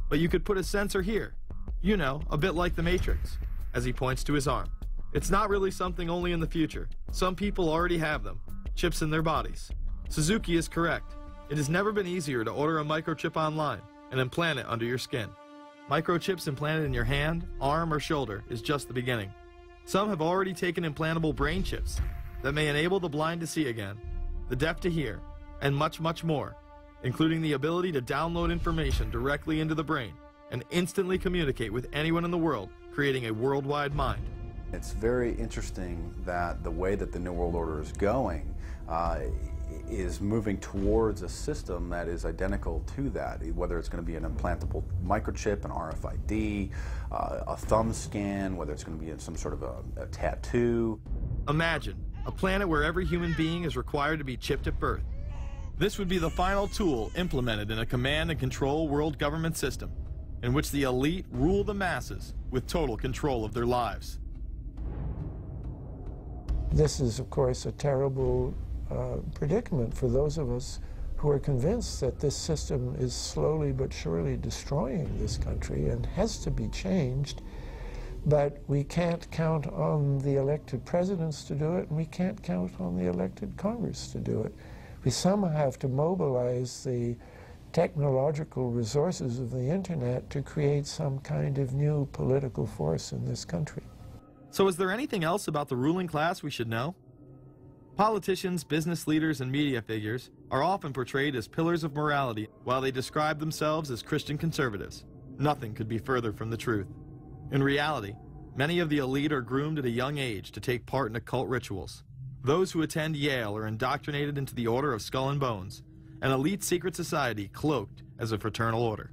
But you could put a sensor here, you know, a bit like the Matrix, as he points to his arm. It's not really something only in the future. Some people already have them, chips in their bodies. Suzuki is correct. It has never been easier to order a microchip online and implant it under your skin. Microchips implanted in your hand, arm, or shoulder is just the beginning. Some have already taken implantable brain chips that may enable the blind to see again, the deaf to hear, and much, much more, including the ability to download information directly into the brain and instantly communicate with anyone in the world, creating a worldwide mind. It's very interesting that the way that the New World Order is going is moving towards a system that is identical to that, whether it's going to be an implantable microchip, an RFID, a thumb scan, whether it's going to be some sort of a tattoo. Imagine a planet where every human being is required to be chipped at birth. This would be the final tool implemented in a command and control world government system in which the elite rule the masses with total control of their lives. This is, of course, a terrible predicament for those of us who are convinced that this system is slowly but surely destroying this country and has to be changed. But we can't count on the elected presidents to do it, and we can't count on the elected Congress to do it. We somehow have to mobilize the technological resources of the internet to create some kind of new political force in this country. So is there anything else about the ruling class we should know? Politicians, business leaders, and media figures are often portrayed as pillars of morality while they describe themselves as Christian conservatives. Nothing could be further from the truth. In reality, many of the elite are groomed at a young age to take part in occult rituals. Those who attend Yale are indoctrinated into the Order of Skull and Bones, an elite secret society cloaked as a fraternal order.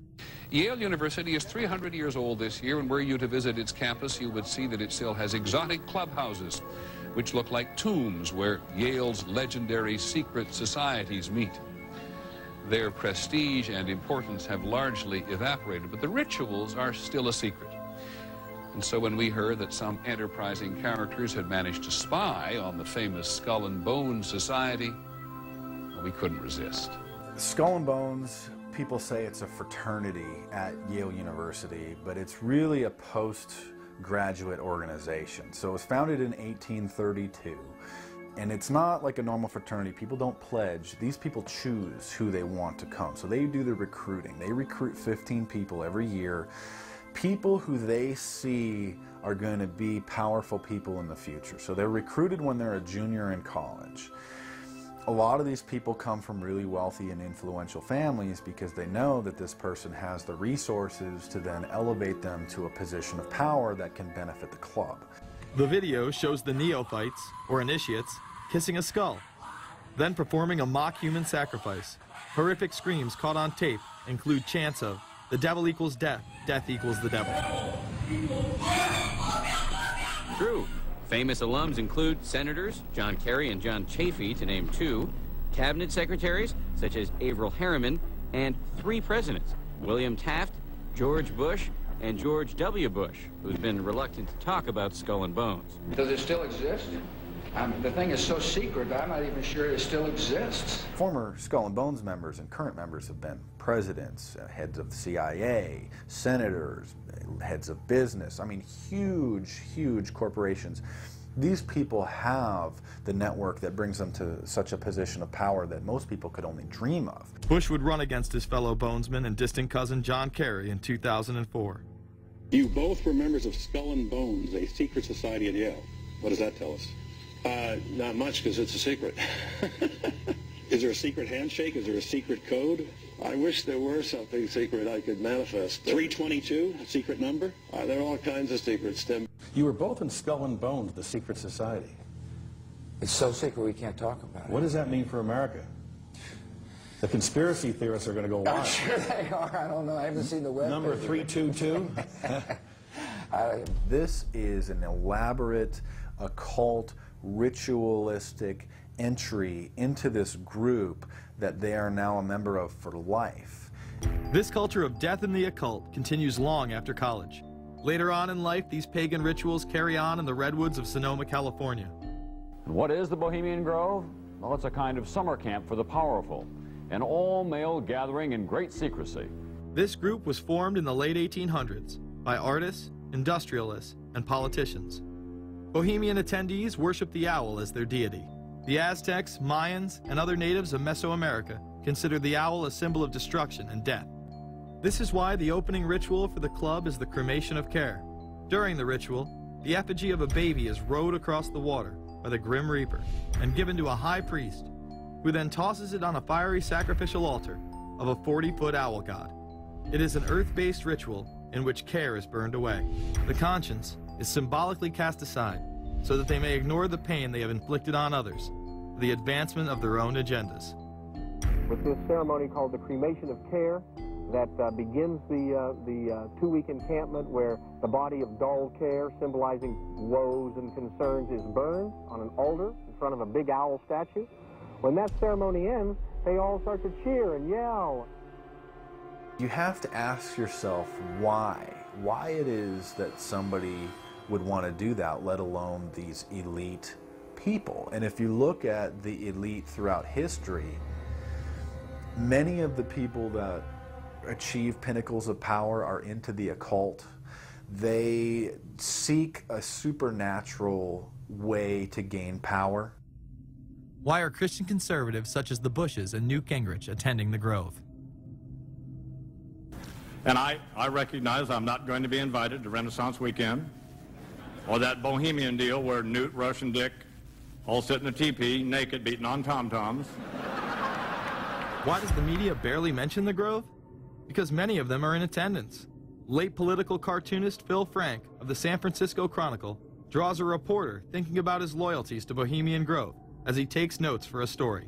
Yale University is 300 years old this year, and were you to visit its campus, you would see that it still has exotic clubhouses, which look like tombs where Yale's legendary secret societies meet. Their prestige and importance have largely evaporated, but the rituals are still a secret. And so when we heard that some enterprising characters had managed to spy on the famous Skull and Bones Society, well, we couldn't resist. Skull and Bones, people say it's a fraternity at Yale University, but it's really a postgraduate organization. So it was founded in 1832. And it's not like a normal fraternity. People don't pledge. These people choose who they want to come. So they do the recruiting. They recruit 15 people every year, people who they see are going to be powerful people in the future. So they're recruited when they're a junior in college. A lot of these people come from really wealthy and influential families because they know that this person has the resources to then elevate them to a position of power that can benefit the club. The video shows the neophytes, or initiates, kissing a skull, then performing a mock human sacrifice. Horrific screams caught on tape include chants of, "The devil equals death, death equals the devil." True. Famous alums include Senators John Kerry and John Chafee, to name two, cabinet secretaries such as Averell Harriman, and 3 presidents, William Taft, George Bush, and George W. Bush, who's been reluctant to talk about Skull and Bones. Does it still exist? The thing is so secret, I'm not even sure it still exists. Former Skull and Bones members and current members have been presidents, heads of the CIA, senators, heads of business. I mean, huge, huge corporations. These people have the network that brings them to such a position of power that most people could only dream of. Bush would run against his fellow Bonesman and distant cousin John Kerry in 2004. You both were members of Skull and Bones, a secret society at Yale. What does that tell us? Not much, because it's a secret. Is there a secret handshake? Is there a secret code? I wish there were something secret I could manifest. 322, a secret number? There are all kinds of secrets, Tim. You were both in Skull and Bones, the secret society. It's so secret we can't talk about it. What does that mean for America? The conspiracy theorists are going to go wild. I'm sure they are. I don't know. I haven't seen the web. Number 322? This is an elaborate, occult, ritualistic entry into this group that they are now a member of for life. This culture of death and the occult continues long after college. Later on in life, these pagan rituals carry on in the redwoods of Sonoma, California. What is the Bohemian Grove? Well, it's a kind of summer camp for the powerful, an all-male gathering in great secrecy. This group was formed in the late 1800s by artists, industrialists, and politicians. Bohemian attendees worship the owl as their deity. The Aztecs, Mayans, and other natives of Mesoamerica considered the owl a symbol of destruction and death. This is why the opening ritual for the club is the cremation of care. During the ritual, the effigy of a baby is rowed across the water by the Grim Reaper and given to a high priest, who then tosses it on a fiery sacrificial altar of a 40-foot owl god. It is an earth-based ritual in which care is burned away. The conscience is symbolically cast aside so that they may ignore the pain they have inflicted on others for the advancement of their own agendas. With this ceremony called the cremation of care, that begins the 2-week encampment where the body of dull care, symbolizing woes and concerns, is burned on an altar in front of a big owl statue. When that ceremony ends, they all start to cheer and yell. You have to ask yourself why it is that somebody would want to do that, let alone these elite people. And if you look at the elite throughout history, many of the people that achieve pinnacles of power are into the occult. They seek a supernatural way to gain power. Why are Christian conservatives such as the Bushes and Newt Gingrich attending the Grove? And I recognize I'm not going to be invited to Renaissance Weekend or that Bohemian deal where Newt, Rush, and Dick all sit in a teepee naked beating on tom-toms. Why does the media barely mention the Grove? Because many of them are in attendance. Late political cartoonist Phil Frank of the San Francisco Chronicle draws a reporter thinking about his loyalties to Bohemian Grove as he takes notes for a story.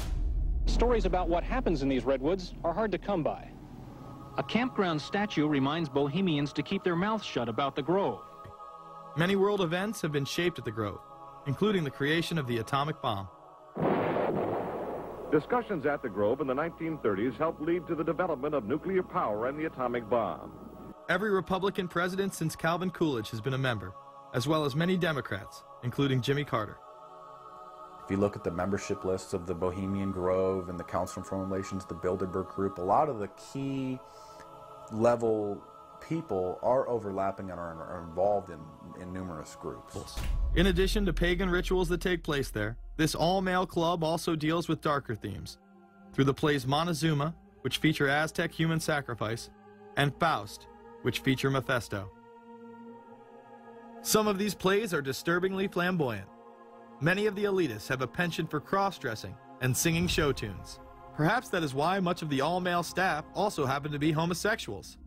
Stories about what happens in these redwoods are hard to come by. A campground statue reminds Bohemians to keep their mouths shut about the Grove. Many world events have been shaped at the Grove, including the creation of the atomic bomb. Discussions at the Grove in the 1930s helped lead to the development of nuclear power and the atomic bomb. Every Republican president since Calvin Coolidge has been a member, as well as many Democrats, including Jimmy Carter. If you look at the membership lists of the Bohemian Grove and the Council on Foreign Relations, the Bilderberg Group, a lot of the key level people are overlapping and are involved in numerous groups. In addition to pagan rituals that take place there, this all-male club also deals with darker themes through the plays Montezuma, which feature Aztec human sacrifice, and Faust, which feature Mephisto. Some of these plays are disturbingly flamboyant. Many of the elitists have a penchant for cross-dressing and singing show tunes. Perhaps that is why much of the all-male staff also happen to be homosexuals.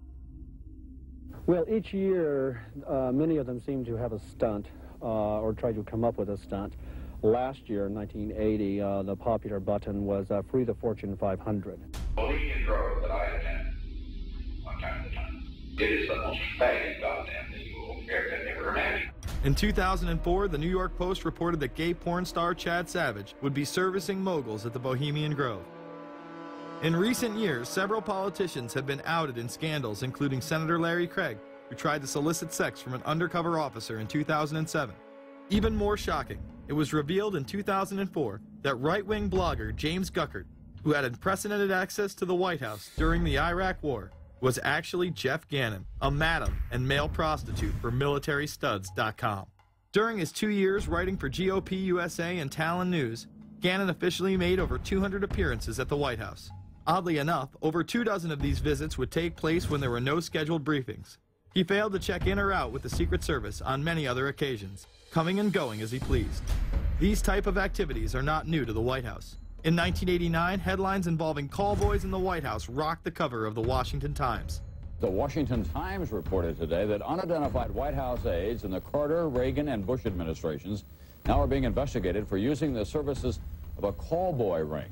Well, each year, many of them seem to have a stunt or try to come up with a stunt. Last year, in 1980, the popular button was Free the Fortune 500. Bohemian Grove that I attend one time at a time. It is the most faggot goddamn thing you will ever imagine. In 2004, the New York Post reported that gay porn star Chad Savage would be servicing moguls at the Bohemian Grove. In recent years, several politicians have been outed in scandals, including Senator Larry Craig, who tried to solicit sex from an undercover officer in 2007. Even more shocking, it was revealed in 2004 that right-wing blogger James Guckert, who had unprecedented access to the White House during the Iraq War, was actually Jeff Gannon, a madam and male prostitute for MilitaryStuds.com. During his 2 years writing for GOP USA and Talon News, Gannon officially made over 200 appearances at the White House. Oddly enough, over 24 of these visits would take place when there were no scheduled briefings. He failed to check in or out with the Secret Service on many other occasions, coming and going as he pleased. These type of activities are not new to the White House. In 1989, headlines involving callboys in the White House rocked the cover of the Washington Times. The Washington Times reported today that unidentified White House aides in the Carter, Reagan, and Bush administrations now are being investigated for using the services of a callboy ring.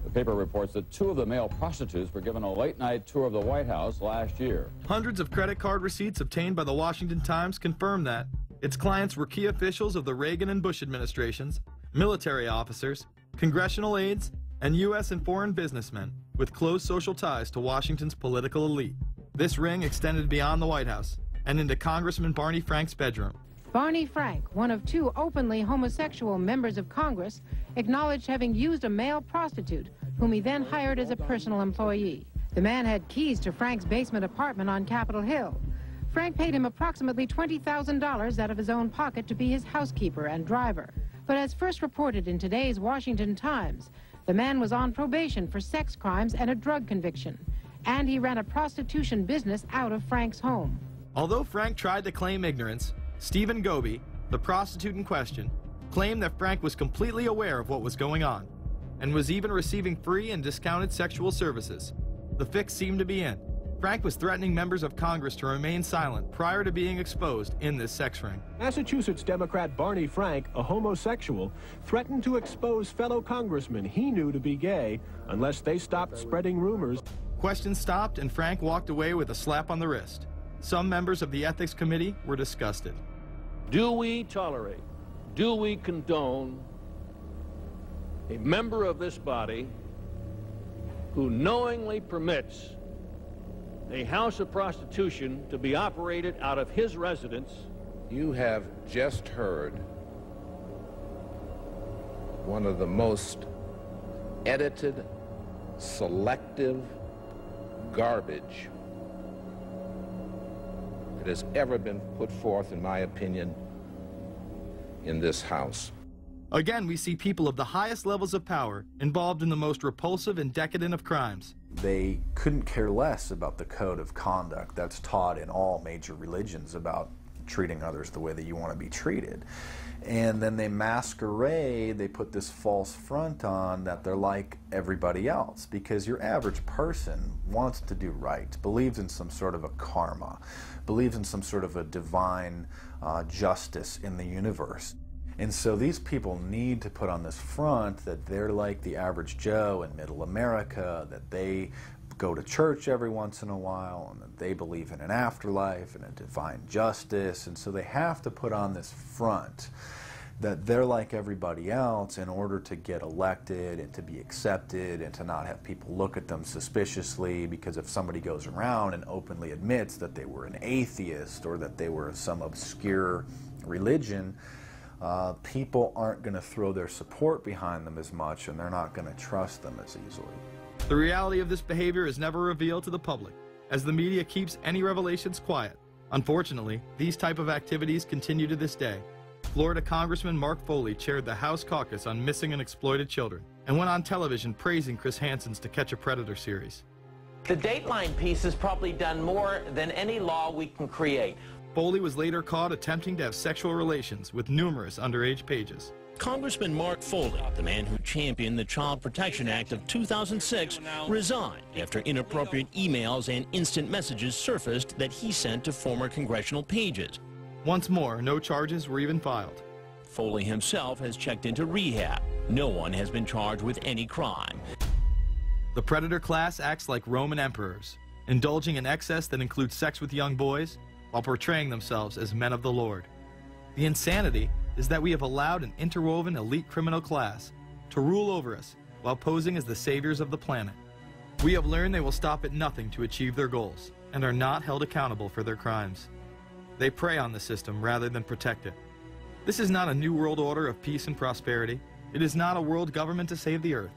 The paper reports that 2 of the male prostitutes were given a late-night tour of the White House last year. Hundreds of credit card receipts obtained by the Washington Times confirm that its clients were key officials of the Reagan and Bush administrations, military officers, congressional aides, and U.S. and foreign businessmen with close social ties to Washington's political elite. This ring extended beyond the White House and into Congressman Barney Frank's bedroom. Barney Frank, one of 2 openly homosexual members of Congress, acknowledged having used a male prostitute, whom he then hired as a personal employee. The man had keys to Frank's basement apartment on Capitol Hill. Frank paid him approximately $20,000 out of his own pocket to be his housekeeper and driver. But as first reported in today's Washington Times, the man was on probation for sex crimes and a drug conviction, and he ran a prostitution business out of Frank's home. Although Frank tried to claim ignorance, Stephen Goby, the prostitute in question, claimed that Frank was completely aware of what was going on and was even receiving free and discounted sexual services. The fix seemed to be in. Frank was threatening members of Congress to remain silent prior to being exposed in this sex ring. Massachusetts Democrat Barney Frank, a homosexual, threatened to expose fellow congressmen he knew to be gay unless they stopped spreading rumors. Questions stopped and Frank walked away with a slap on the wrist. Some members of the Ethics Committee were disgusted. Do we tolerate, do we condone a member of this body who knowingly permits a house of prostitution to be operated out of his residence? You have just heard one of the most edited, selective garbage that has ever been put forth, in my opinion, in this House. Again, we see people of the highest levels of power involved in the most repulsive and decadent of crimes. They couldn't care less about the code of conduct that's taught in all major religions about treating others the way that you want to be treated. And then they masquerade, they put this false front on that they're like everybody else, because your average person wants to do right, believes in some sort of a karma, believes in some sort of a divine justice in the universe. And so these people need to put on this front that they're like the average Joe in middle America, that they go to church every once in a while, and that they believe in an afterlife and a divine justice. And so they have to put on this front that they're like everybody else in order to get elected and to be accepted and to not have people look at them suspiciously, because if somebody goes around and openly admits that they were an atheist or that they were some obscure religion, people aren't going to throw their support behind them as much, and they're not going to trust them as easily. The reality of this behavior is never revealed to the public, as the media keeps any revelations quiet. Unfortunately, these type of activities continue to this day. Florida Congressman Mark Foley chaired the House caucus on missing and exploited children and went on television praising Chris Hansen's To Catch a Predator series. The Dateline piece has probably done more than any law we can create. Foley was later caught attempting to have sexual relations with numerous underage pages. Congressman Mark Foley, the man who championed the Child Protection Act of 2006, resigned after inappropriate emails and instant messages surfaced that he sent to former congressional pages. Once more, no charges were even filed. Foley himself has checked into rehab. No one has been charged with any crime. The predator class acts like Roman emperors, indulging in excess that includes sex with young boys while portraying themselves as men of the Lord. The insanity is that we have allowed an interwoven elite criminal class to rule over us while posing as the saviors of the planet. We have learned they will stop at nothing to achieve their goals and are not held accountable for their crimes. They prey on the system rather than protect it. This is not a new world order of peace and prosperity. It is not a world government to save the earth.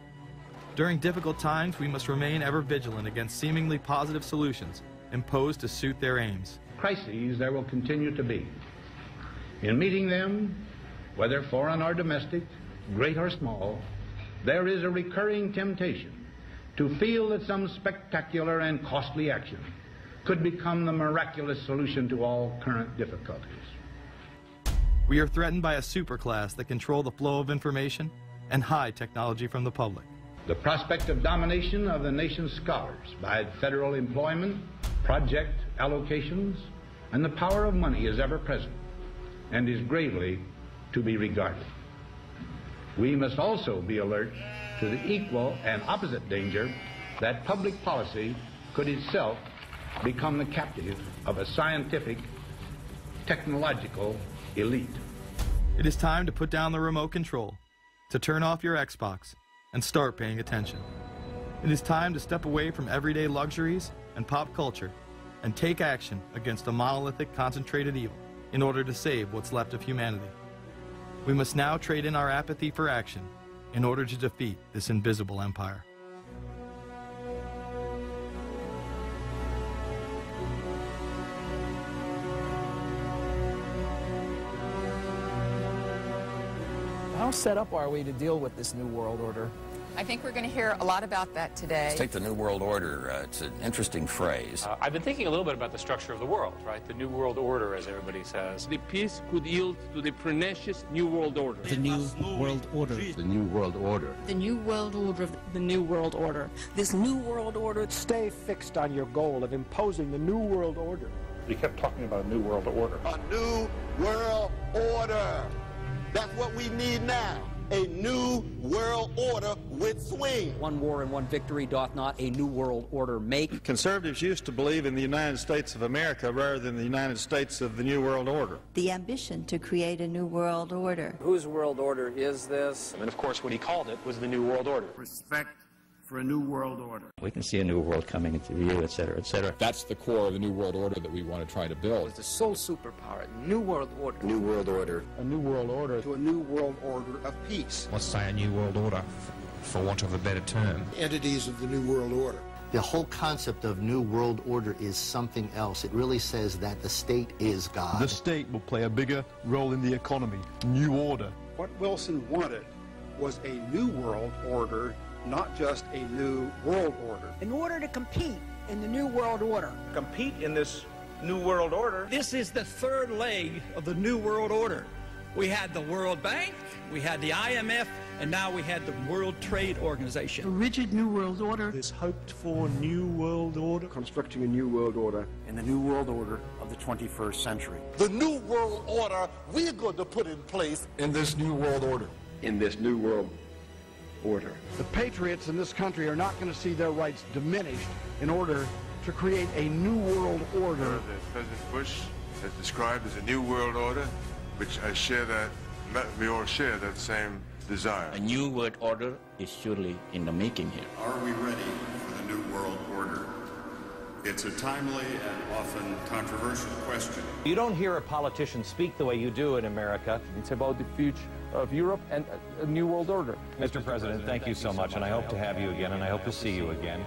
During difficult times, we must remain ever vigilant against seemingly positive solutions imposed to suit their aims. Crises there will continue to be. In meeting them, whether foreign or domestic, great or small, there is a recurring temptation to feel that some spectacular and costly action could become the miraculous solution to all current difficulties. We are threatened by a superclass that control the flow of information and hide technology from the public. The prospect of domination of the nation's scholars by federal employment, project allocations, and the power of money is ever present and is gravely to be regarded. We must also be alert to the equal and opposite danger that public policy could itself become the captive of a scientific, technological elite. It is time to put down the remote control, to turn off your Xbox, and start paying attention. It is time to step away from everyday luxuries and pop culture and take action against a monolithic, concentrated evil in order to save what's left of humanity. We must now trade in our apathy for action in order to defeat this invisible empire. How set up are we to deal with this new world order? I think we're going to hear a lot about that today. Let's take the New World Order. It's an interesting phrase. I've been thinking a little bit about the structure of the world, right? The New World Order, as everybody says. The peace could yield to the pernicious New World Order. The New World Order. The New World Order. The New World Order. The New World Order. This New World Order. Stay fixed on your goal of imposing the New World Order. You kept talking about a New World Order. A New World Order. That's what we need now. A new world order with swing. One war and one victory doth not a new world order make. Conservatives used to believe in the United States of America rather than the United States of the New World Order. The ambition to create a new world order. Whose world order is this? And of course, what he called it was the New World Order. Respect for a new world order. We can see a new world coming into view, et cetera, et cetera. That's the core of the New World Order that we want to try to build. It's the sole superpower, New World Order. New World Order. A New World Order. To a new world order of peace. Let's say a New World Order, for want of a better term. Entities of the new world order. The whole concept of New World Order is something else. It really says that the state is God. The state will play a bigger role in the economy. New order. What Wilson wanted was a new world order, not just a new world order. In order to compete in the New World Order. Compete in this New World Order. This is the third leg of the New World Order. We had the World Bank, we had the IMF, and now we had the World Trade Organization. A rigid New World Order. This hoped-for New World Order. Constructing a new world order. In the New World Order of the 21st century. The new world order we're going to put in place in this New World Order. In this new world order. The patriots in this country are not going to see their rights diminished in order to create a new world order. That President Bush has described as a new world order, which I share that, we all share that same desire. A new world order is surely in the making here. Are we ready for the new world order? It's a timely and often controversial question. You don't hear a politician speak the way you do in America. It's about the future of Europe and a new world order. Mr. President, thank you so much, and I hope to have you again, and I hope to see you again.